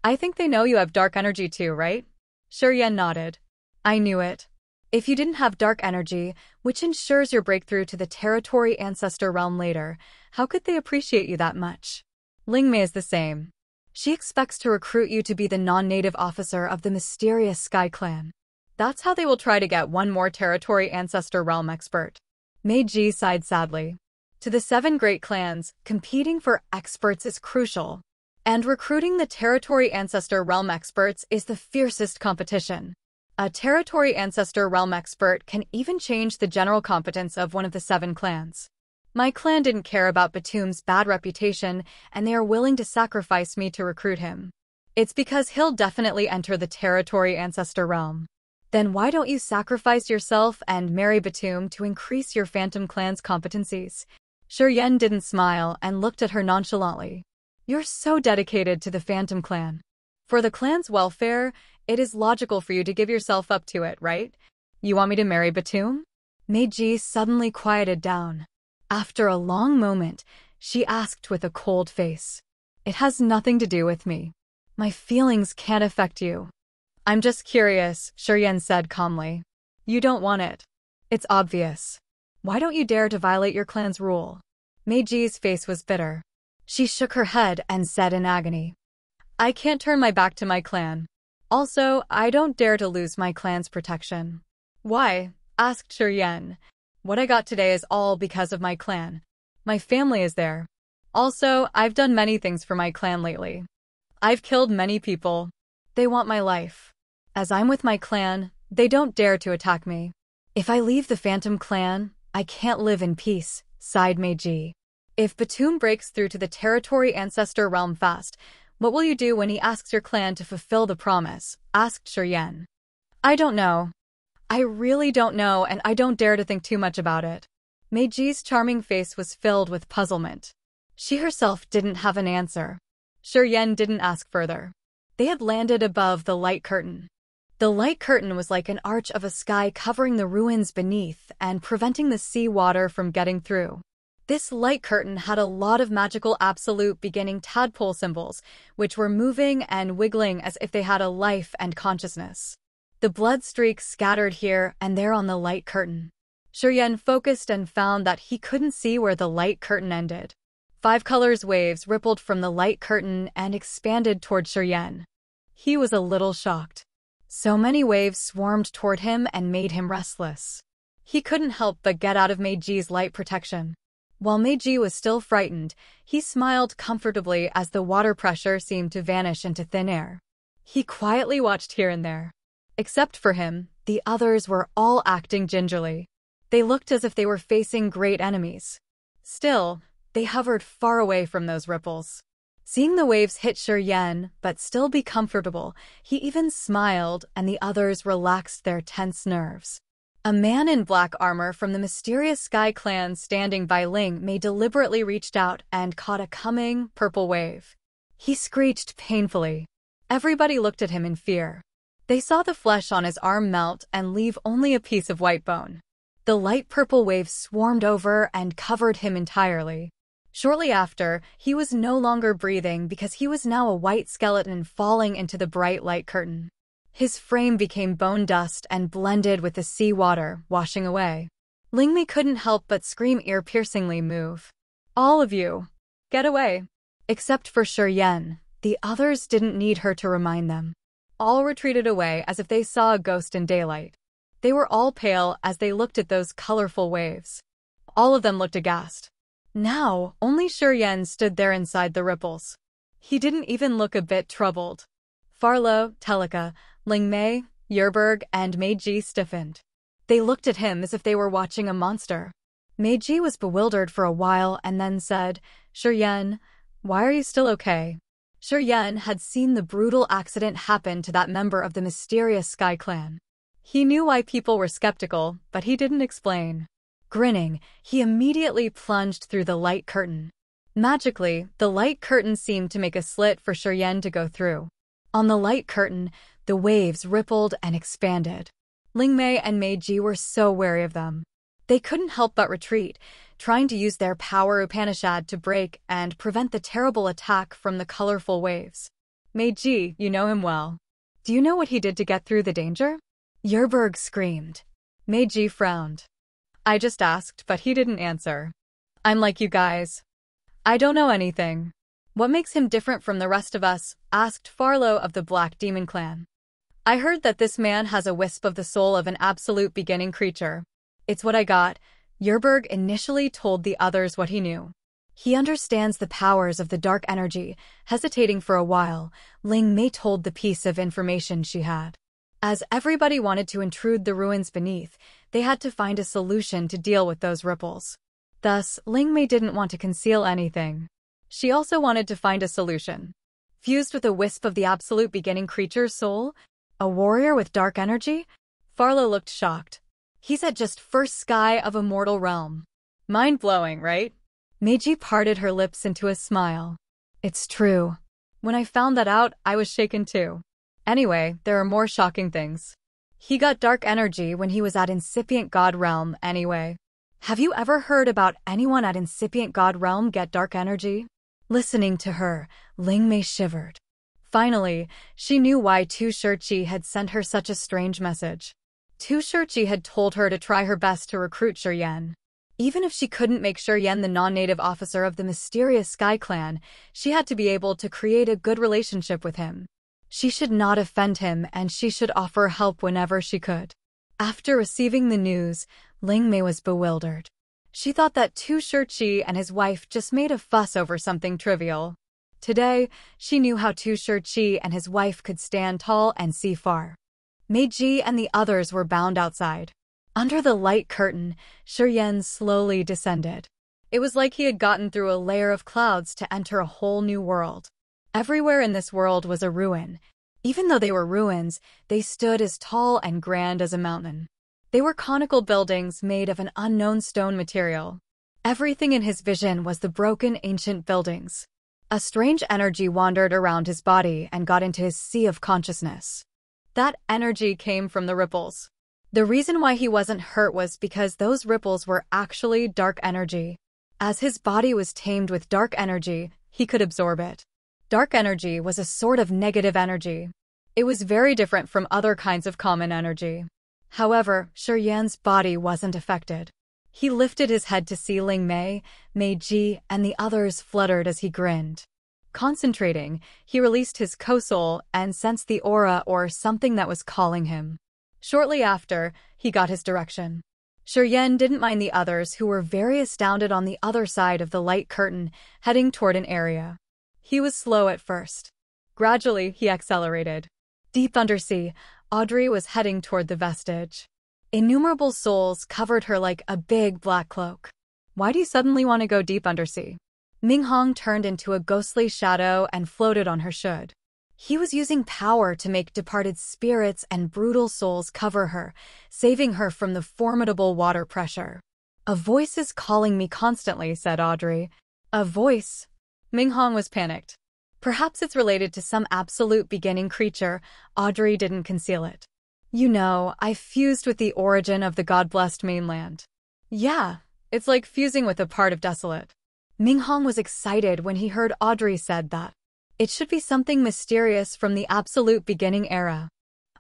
I think they know you have dark energy too, right? Shiryen nodded. I knew it. If you didn't have dark energy, which ensures your breakthrough to the Territory Ancestor realm later, how could they appreciate you that much? Lingmei is the same. She expects to recruit you to be the non-native officer of the mysterious Sky Clan. That's how they will try to get one more Territory Ancestor realm expert. Meiji sighed sadly. To the 7 great clans, competing for experts is crucial. And recruiting the Territory Ancestor realm experts is the fiercest competition. A Territory Ancestor realm expert can even change the general competence of one of the 7 clans. My clan didn't care about Batum's bad reputation, and they are willing to sacrifice me to recruit him. It's because he'll definitely enter the Territory Ancestor realm. Then why don't you sacrifice yourself and marry Batum to increase your Phantom clan's competencies? Shiryen didn't smile and looked at her nonchalantly. You're so dedicated to the Phantom clan. For the clan's welfare, it is logical for you to give yourself up to it, right? You want me to marry Batum? Meiji suddenly quieted down. After a long moment, she asked with a cold face. It has nothing to do with me. My feelings can't affect you. I'm just curious, Shiryen said calmly. You don't want it. It's obvious. Why don't you dare to violate your clan's rule? Meiji's face was bitter. She shook her head and said in agony. I can't turn my back to my clan. Also, I don't dare to lose my clan's protection. Why? Asked Shiryen. What I got today is all because of my clan. My family is there. Also, I've done many things for my clan lately. I've killed many people. They want my life. As I'm with my clan, they don't dare to attack me. If I leave the Phantom clan, I can't live in peace, sighed Meiji. If Batum breaks through to the Territory Ancestor realm fast, what will you do when he asks your clan to fulfill the promise? Asked Shiryen. I don't know. I really don't know, and I don't dare to think too much about it. Meiji's charming face was filled with puzzlement. She herself didn't have an answer. Shiryen didn't ask further. They had landed above the light curtain. The light curtain was like an arch of a sky covering the ruins beneath and preventing the sea water from getting through. This light curtain had a lot of magical absolute beginning tadpole symbols, which were moving and wiggling as if they had a life and consciousness. The blood streaks scattered here and there on the light curtain. Shiryen focused and found that he couldn't see where the light curtain ended. 5 colors waves rippled from the light curtain and expanded toward Shiryen. He was a little shocked. So many waves swarmed toward him and made him restless. He couldn't help but get out of Meiji's light protection. While Meiji was still frightened, he smiled comfortably as the water pressure seemed to vanish into thin air. He quietly watched here and there. Except for him, the others were all acting gingerly. They looked as if they were facing great enemies. Still, they hovered far away from those ripples. Seeing the waves hit Shiryen, but still be comfortable, he even smiled and the others relaxed their tense nerves. A man in black armor from the mysterious Sky Clan standing by Ling Mei deliberately reached out and caught a coming, purple wave. He screeched painfully. Everybody looked at him in fear. They saw the flesh on his arm melt and leave only a piece of white bone. The light purple wave swarmed over and covered him entirely. Shortly after, he was no longer breathing because he was now a white skeleton falling into the bright light curtain. His frame became bone dust and blended with the sea water, washing away. Ling Mei couldn't help but scream ear-piercingly, "Move. All of you. Get away." Except for Shiryen, the others didn't need her to remind them. All retreated away as if they saw a ghost in daylight. They were all pale as they looked at those colorful waves. All of them looked aghast. Now, only Shiryen stood there inside the ripples. He didn't even look a bit troubled. Farlo, Telika, Ling Mei, Yerberg, and Meiji stiffened. They looked at him as if they were watching a monster. Meiji was bewildered for a while and then said, "Shiryen, why are you still okay?" Shiryen had seen the brutal accident happen to that member of the mysterious Sky Clan. He knew why people were skeptical, but he didn't explain. Grinning, he immediately plunged through the light curtain. Magically, the light curtain seemed to make a slit for Shiryen to go through. On the light curtain, the waves rippled and expanded. Ling Mei and Meiji were so wary of them. They couldn't help but retreat, trying to use their power Upanishad to break and prevent the terrible attack from the colorful waves. "Meiji, you know him well. Do you know what he did to get through the danger?" Yerberg screamed. Meiji frowned. "I just asked, but he didn't answer. I'm like you guys. I don't know anything." "What makes him different from the rest of us?" asked Farlo of the Black Demon Clan. "I heard that this man has a wisp of the soul of an absolute beginning creature. It's what I got." Yerberg initially told the others what he knew. He understands the powers of the dark energy. Hesitating for a while, Ling Mei told the piece of information she had. As everybody wanted to intrude the ruins beneath, they had to find a solution to deal with those ripples. Thus, Ling Mei didn't want to conceal anything. She also wanted to find a solution. Fused with a wisp of the absolute beginning creature's soul? A warrior with dark energy? Farlo looked shocked. He's at just first sky of a mortal realm. Mind-blowing, right? Meiji parted her lips into a smile. It's true. When I found that out, I was shaken too. Anyway, there are more shocking things. He got dark energy when he was at Incipient God Realm anyway. Have you ever heard about anyone at Incipient God Realm get dark energy? Listening to her, Ling Mei shivered. Finally, she knew why Tu Shirchi had sent her such a strange message. Tu Shirchi had told her to try her best to recruit Shiryen. Even if she couldn't make Shiryen the non-native officer of the mysterious Sky Clan, she had to be able to create a good relationship with him. She should not offend him and she should offer help whenever she could. After receiving the news, Ling Mei was bewildered. She thought that Tu Shirchi and his wife just made a fuss over something trivial. Today, she knew how Tu Shirchi and his wife could stand tall and see far. Meiji and the others were bound outside. Under the light curtain, Shiryen slowly descended. It was like he had gotten through a layer of clouds to enter a whole new world. Everywhere in this world was a ruin. Even though they were ruins, they stood as tall and grand as a mountain. They were conical buildings made of an unknown stone material. Everything in his vision was the broken ancient buildings. A strange energy wandered around his body and got into his sea of consciousness. That energy came from the ripples. The reason why he wasn't hurt was because those ripples were actually dark energy. As his body was tamed with dark energy, he could absorb it. Dark energy was a sort of negative energy. It was very different from other kinds of common energy. However, Yan's body wasn't affected. He lifted his head to see Ling Mei, Mei Ji, and the others fluttered as he grinned. Concentrating, he released his co-soul and sensed the aura or something that was calling him. Shortly after, he got his direction. Yan didn't mind the others who were very astounded on the other side of the light curtain, heading toward an area. He was slow at first. Gradually, he accelerated. Deep undersea, Audrey was heading toward the vestige. Innumerable souls covered her like a big black cloak. Why do you suddenly want to go deep undersea? Minghong turned into a ghostly shadow and floated on her should. He was using power to make departed spirits and brutal souls cover her, saving her from the formidable water pressure. A voice is calling me constantly, said Audrey. A voice? Minghong was panicked. Perhaps it's related to some absolute beginning creature. Audrey didn't conceal it. You know, I fused with the origin of the God-blessed mainland. Yeah, it's like fusing with a part of Desolate. Minghong was excited when he heard Audrey said that. It should be something mysterious from the absolute beginning era.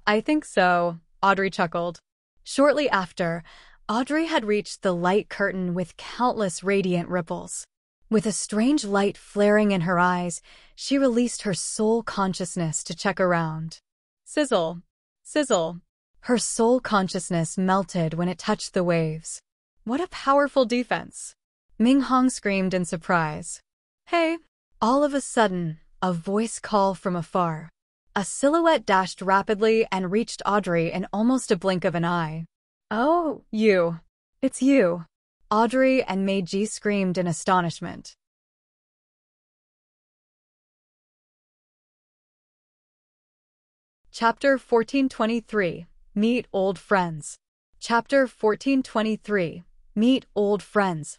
I think so, Audrey chuckled. Shortly after, Audrey had reached the light curtain with countless radiant ripples. With a strange light flaring in her eyes, she released her soul consciousness to check around. Sizzle. Sizzle. Her soul consciousness melted when it touched the waves. What a powerful defense. Minghong screamed in surprise. Hey! All of a sudden, a voice call from afar. A silhouette dashed rapidly and reached Audrey in almost a blink of an eye. Oh, you. It's you. Audrey and Meiji screamed in astonishment. Chapter 1423. Meet Old Friends. Chapter 1423. Meet Old Friends.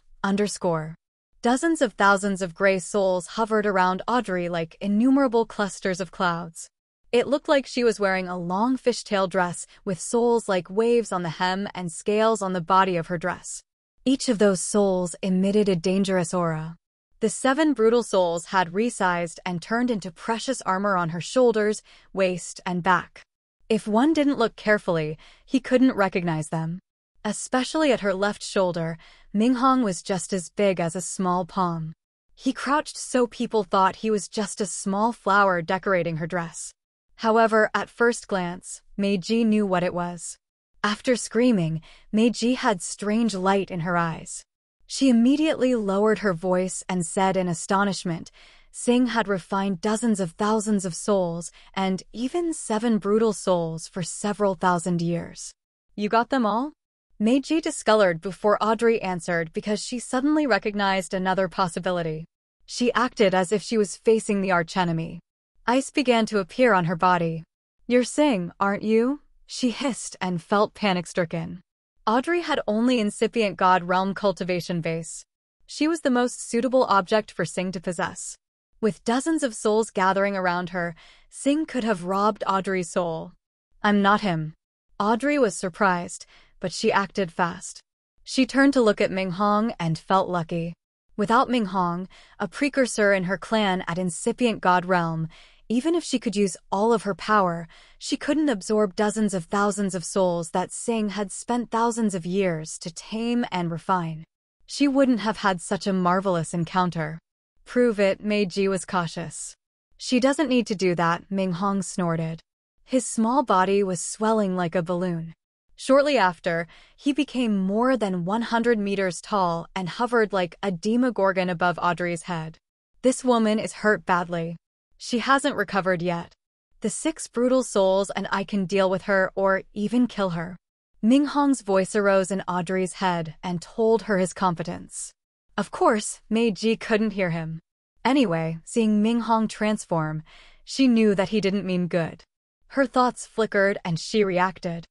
Dozens of thousands of gray souls hovered around Audrey like innumerable clusters of clouds. It looked like she was wearing a long fishtail dress with souls like waves on the hem and scales on the body of her dress. Each of those souls emitted a dangerous aura. The 7 brutal souls had resized and turned into precious armor on her shoulders, waist, and back. If one didn't look carefully, he couldn't recognize them. Especially at her left shoulder, Minghong was just as big as a small palm. He crouched so people thought he was just a small flower decorating her dress. However, at first glance, Meiji knew what it was. After screaming, Meiji had strange light in her eyes. She immediately lowered her voice and said in astonishment, Sing had refined dozens of thousands of souls and even 7 brutal souls for several thousand years. You got them all? Meiji discolored before Audrey answered because she suddenly recognized another possibility. She acted as if she was facing the archenemy. Ice began to appear on her body. You're Sing, aren't you? She hissed and felt panic-stricken. Audrey had only incipient God realm cultivation base. She was the most suitable object for Sing to possess. With dozens of souls gathering around her, Sing could have robbed Audrey's soul. I'm not him. Audrey was surprised, but she acted fast. She turned to look at Minghong and felt lucky. Without Minghong, a precursor in her clan at incipient God realm, even if she could use all of her power, she couldn't absorb dozens of thousands of souls that Sing had spent thousands of years to tame and refine. She wouldn't have had such a marvelous encounter. Prove it, Meiji was cautious. She doesn't need to do that, Minghong snorted. His small body was swelling like a balloon. Shortly after, he became more than 100 meters tall and hovered like a demogorgon above Audrey's head. This woman is hurt badly. She hasn't recovered yet. The 6 brutal souls and I can deal with her or even kill her. Minghong's voice arose in Audrey's head and told her his competence. Of course, Meiji couldn't hear him. Anyway, seeing Minghong transform, she knew that he didn't mean good. Her thoughts flickered and she reacted.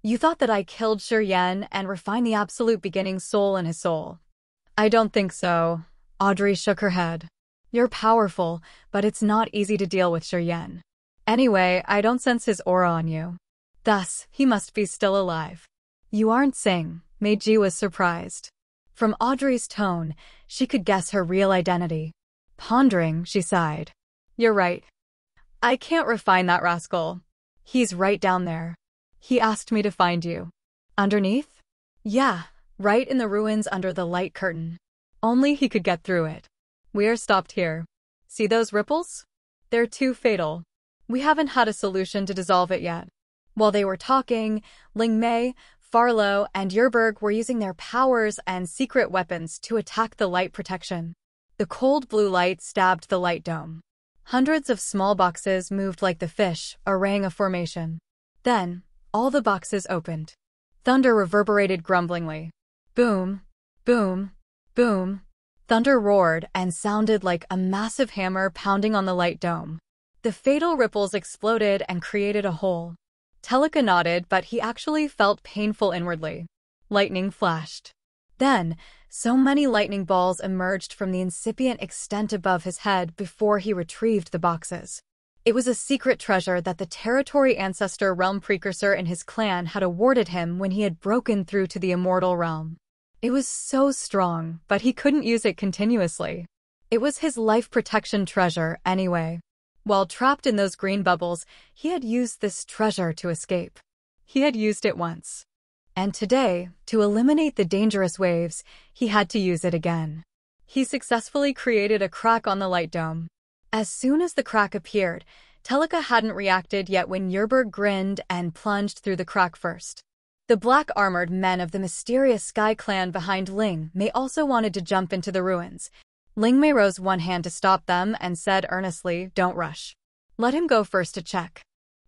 You thought that I killed Shiryen and refined the absolute beginning soul in his soul. I don't think so. Audrey shook her head. You're powerful, but it's not easy to deal with Shiryen. Anyway, I don't sense his aura on you. Thus, he must be still alive. You aren't Sing. Meiji was surprised. From Audrey's tone, she could guess her real identity. Pondering, she sighed. You're right. I can't refine that rascal. He's right down there. He asked me to find you. Underneath? Yeah, right in the ruins under the light curtain. Only he could get through it. We're stopped here. See those ripples? They're too fatal. We haven't had a solution to dissolve it yet. While they were talking, Ling Mei, Farlow, and Yerberg were using their powers and secret weapons to attack the light protection. The cold blue light stabbed the light dome. Hundreds of small boxes moved like the fish, arraying a formation. Then, all the boxes opened. Thunder reverberated grumblingly. Boom, boom, boom. Thunder roared and sounded like a massive hammer pounding on the light dome. The fatal ripples exploded and created a hole. Teleka nodded, but he actually felt painful inwardly. Lightning flashed. Then, so many lightning balls emerged from the incipient extent above his head before he retrieved the boxes. It was a secret treasure that the territory ancestor realm precursor in his clan had awarded him when he had broken through to the immortal realm. It was so strong, but he couldn't use it continuously. It was his life protection treasure anyway. While trapped in those green bubbles, he had used this treasure to escape. He had used it once. And today, to eliminate the dangerous waves, he had to use it again. He successfully created a crack on the light dome. As soon as the crack appeared, Teleka hadn't reacted yet when Yerberg grinned and plunged through the crack first. The black-armored men of the mysterious Sky Clan behind Ling Mei also wanted to jump into the ruins. Ling Mei rose one hand to stop them and said earnestly, "Don't rush. Let him go first to check."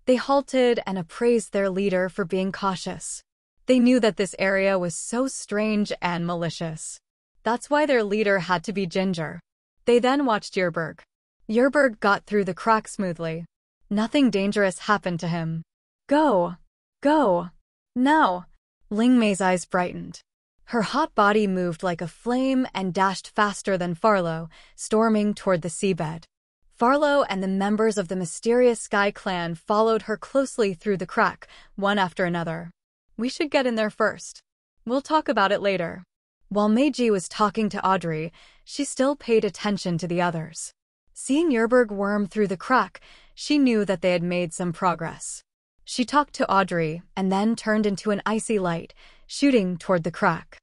They halted and appraised their leader for being cautious. They knew that this area was so strange and malicious. That's why their leader had to be Ginger. They then watched Yerberg. Yerberg got through the crack smoothly. Nothing dangerous happened to him. Go! Go! Now! Ling Mei's eyes brightened. Her hot body moved like a flame and dashed faster than Farlow, storming toward the seabed. Farlow and the members of the mysterious Sky Clan followed her closely through the crack, one after another. We should get in there first. We'll talk about it later. While Meiji was talking to Audrey, she still paid attention to the others. Seeing Yerberg worm through the crack, she knew that they had made some progress. She talked to Audrey and then turned into an icy light, shooting toward the crack.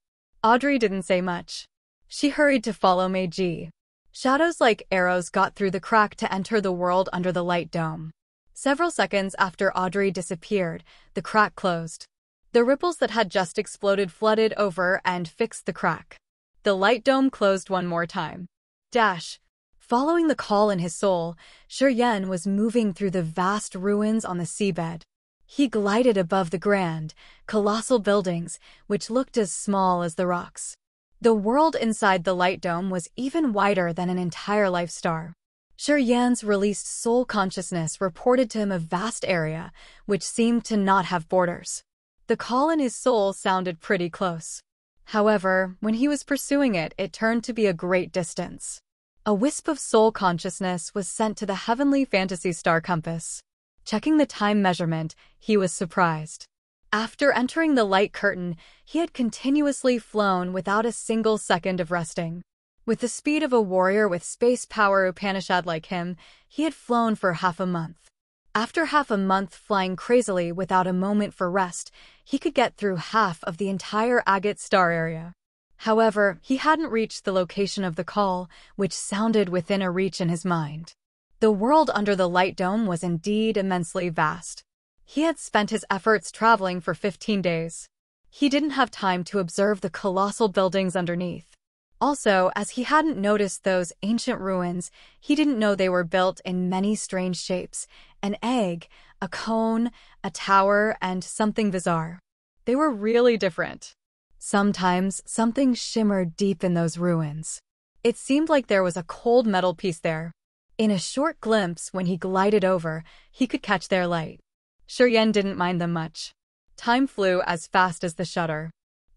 Audrey didn't say much. She hurried to follow Meiji. Shadows like arrows got through the crack to enter the world under the light dome. Several seconds after Audrey disappeared, the crack closed. The ripples that had just exploded flooded over and fixed the crack. The light dome closed one more time. Dash! Following the call in his soul, Shiryen was moving through the vast ruins on the seabed. He glided above the grand, colossal buildings, which looked as small as the rocks. The world inside the light dome was even wider than an entire life star. Shiryen's released soul consciousness reported to him a vast area, which seemed to not have borders. The call in his soul sounded pretty close. However, when he was pursuing it, it turned to be a great distance. A wisp of soul consciousness was sent to the heavenly fantasy star compass. Checking the time measurement, he was surprised. After entering the light curtain, he had continuously flown without a single second of resting. With the speed of a warrior with space power Upanishad like him, he had flown for half a month. After half a month flying crazily without a moment for rest, he could get through half of the entire agate star area. However, he hadn't reached the location of the call, which sounded within a reach in his mind. The world under the light dome was indeed immensely vast. He had spent his efforts traveling for 15 days. He didn't have time to observe the colossal buildings underneath. Also, as he hadn't noticed those ancient ruins, he didn't know they were built in many strange shapes: an egg, a cone, a tower, and something bizarre. They were really different. Sometimes, something shimmered deep in those ruins. It seemed like there was a cold metal piece there. In a short glimpse when he glided over, he could catch their light. Shiryen didn't mind them much. Time flew as fast as the shutter.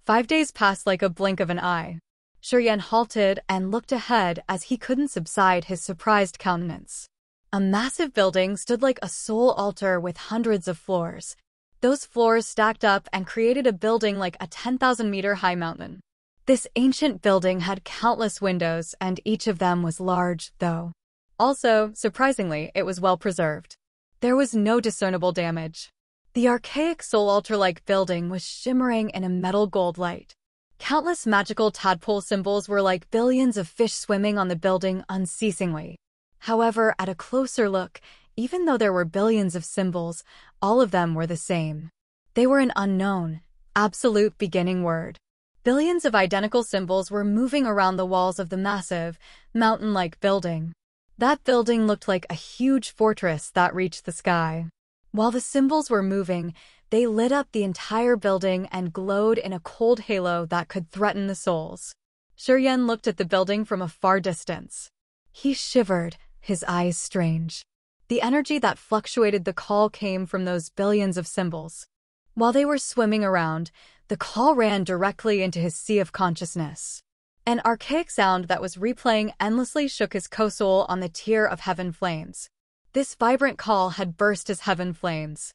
5 days passed like a blink of an eye. Shuryen halted and looked ahead as he couldn't subside his surprised countenance. A massive building stood like a soul altar with hundreds of floors. Those floors stacked up and created a building like a 10,000-meter-high mountain. This ancient building had countless windows, and each of them was large, though. Also, surprisingly, it was well preserved. There was no discernible damage. The archaic soul altar-like building was shimmering in a metal gold light. Countless magical tadpole symbols were like billions of fish swimming on the building unceasingly. However, at a closer look, even though there were billions of symbols, all of them were the same. They were an unknown, absolute beginning word. Billions of identical symbols were moving around the walls of the massive, mountain-like building. That building looked like a huge fortress that reached the sky. While the symbols were moving, they lit up the entire building and glowed in a cold halo that could threaten the souls. Shuryen looked at the building from a far distance. He shivered, his eyes strange. The energy that fluctuated the call came from those billions of symbols. While they were swimming around, the call ran directly into his sea of consciousness. An archaic sound that was replaying endlessly shook his co-soul on the tier of heaven flames. This vibrant call had burst his heaven flames.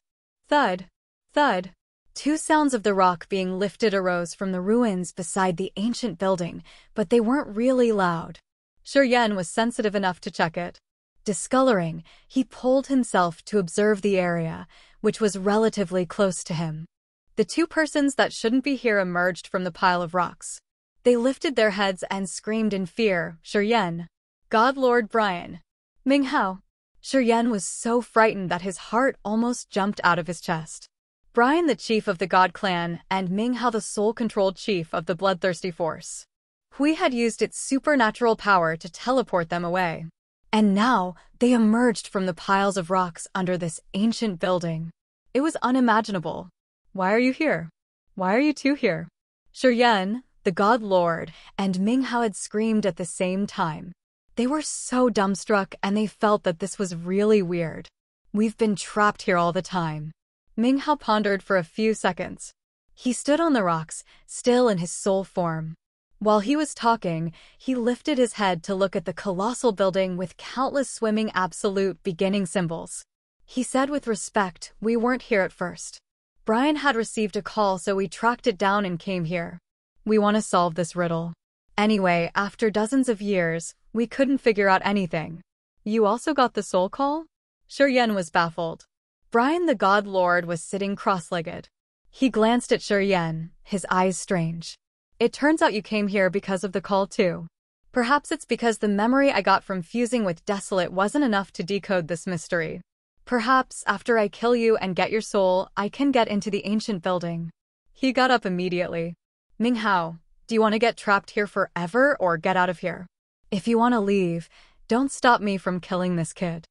Thud, thud. 2 sounds of the rock being lifted arose from the ruins beside the ancient building, but they weren't really loud. Shuryen was sensitive enough to check it. Discoloring, he pulled himself to observe the area, which was relatively close to him. The 2 persons that shouldn't be here emerged from the pile of rocks. They lifted their heads and screamed in fear, Shuryen. God Lord Brian. Ming Hao. Shuryen was so frightened that his heart almost jumped out of his chest. Brian, the chief of the God clan, and Ming Hao, the soul-controlled chief of the bloodthirsty force. Hui had used its supernatural power to teleport them away. And now, they emerged from the piles of rocks under this ancient building. It was unimaginable. Why are you here? Why are you 2 here? Shuryen, the God Lord, and Ming Hao had screamed at the same time. They were so dumbstruck and they felt that this was really weird. We've been trapped here all the time. Ming Hao pondered for a few seconds. He stood on the rocks, still in his soul form. While he was talking, he lifted his head to look at the colossal building with countless swimming absolute beginning symbols. He said with respect, "We weren't here at first. Brian had received a call, so we tracked it down and came here. We want to solve this riddle. Anyway, after dozens of years, we couldn't figure out anything." You also got the soul call? Shuryen was baffled. Brian the God Lord was sitting cross-legged. He glanced at Shuryen, his eyes strange. It turns out you came here because of the call too. Perhaps it's because the memory I got from fusing with Desolate wasn't enough to decode this mystery. Perhaps after I kill you and get your soul, I can get into the ancient building. He got up immediately. Ming Hao, do you want to get trapped here forever or get out of here? If you want to leave, don't stop me from killing this kid.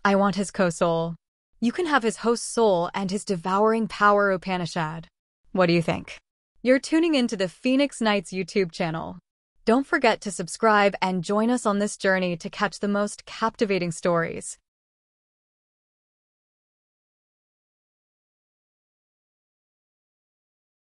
I want his co-soul. You can have his host's soul and his devouring power Upanishad. What do you think? You're tuning into the Phoenix Knights YouTube channel. Don't forget to subscribe and join us on this journey to catch the most captivating stories.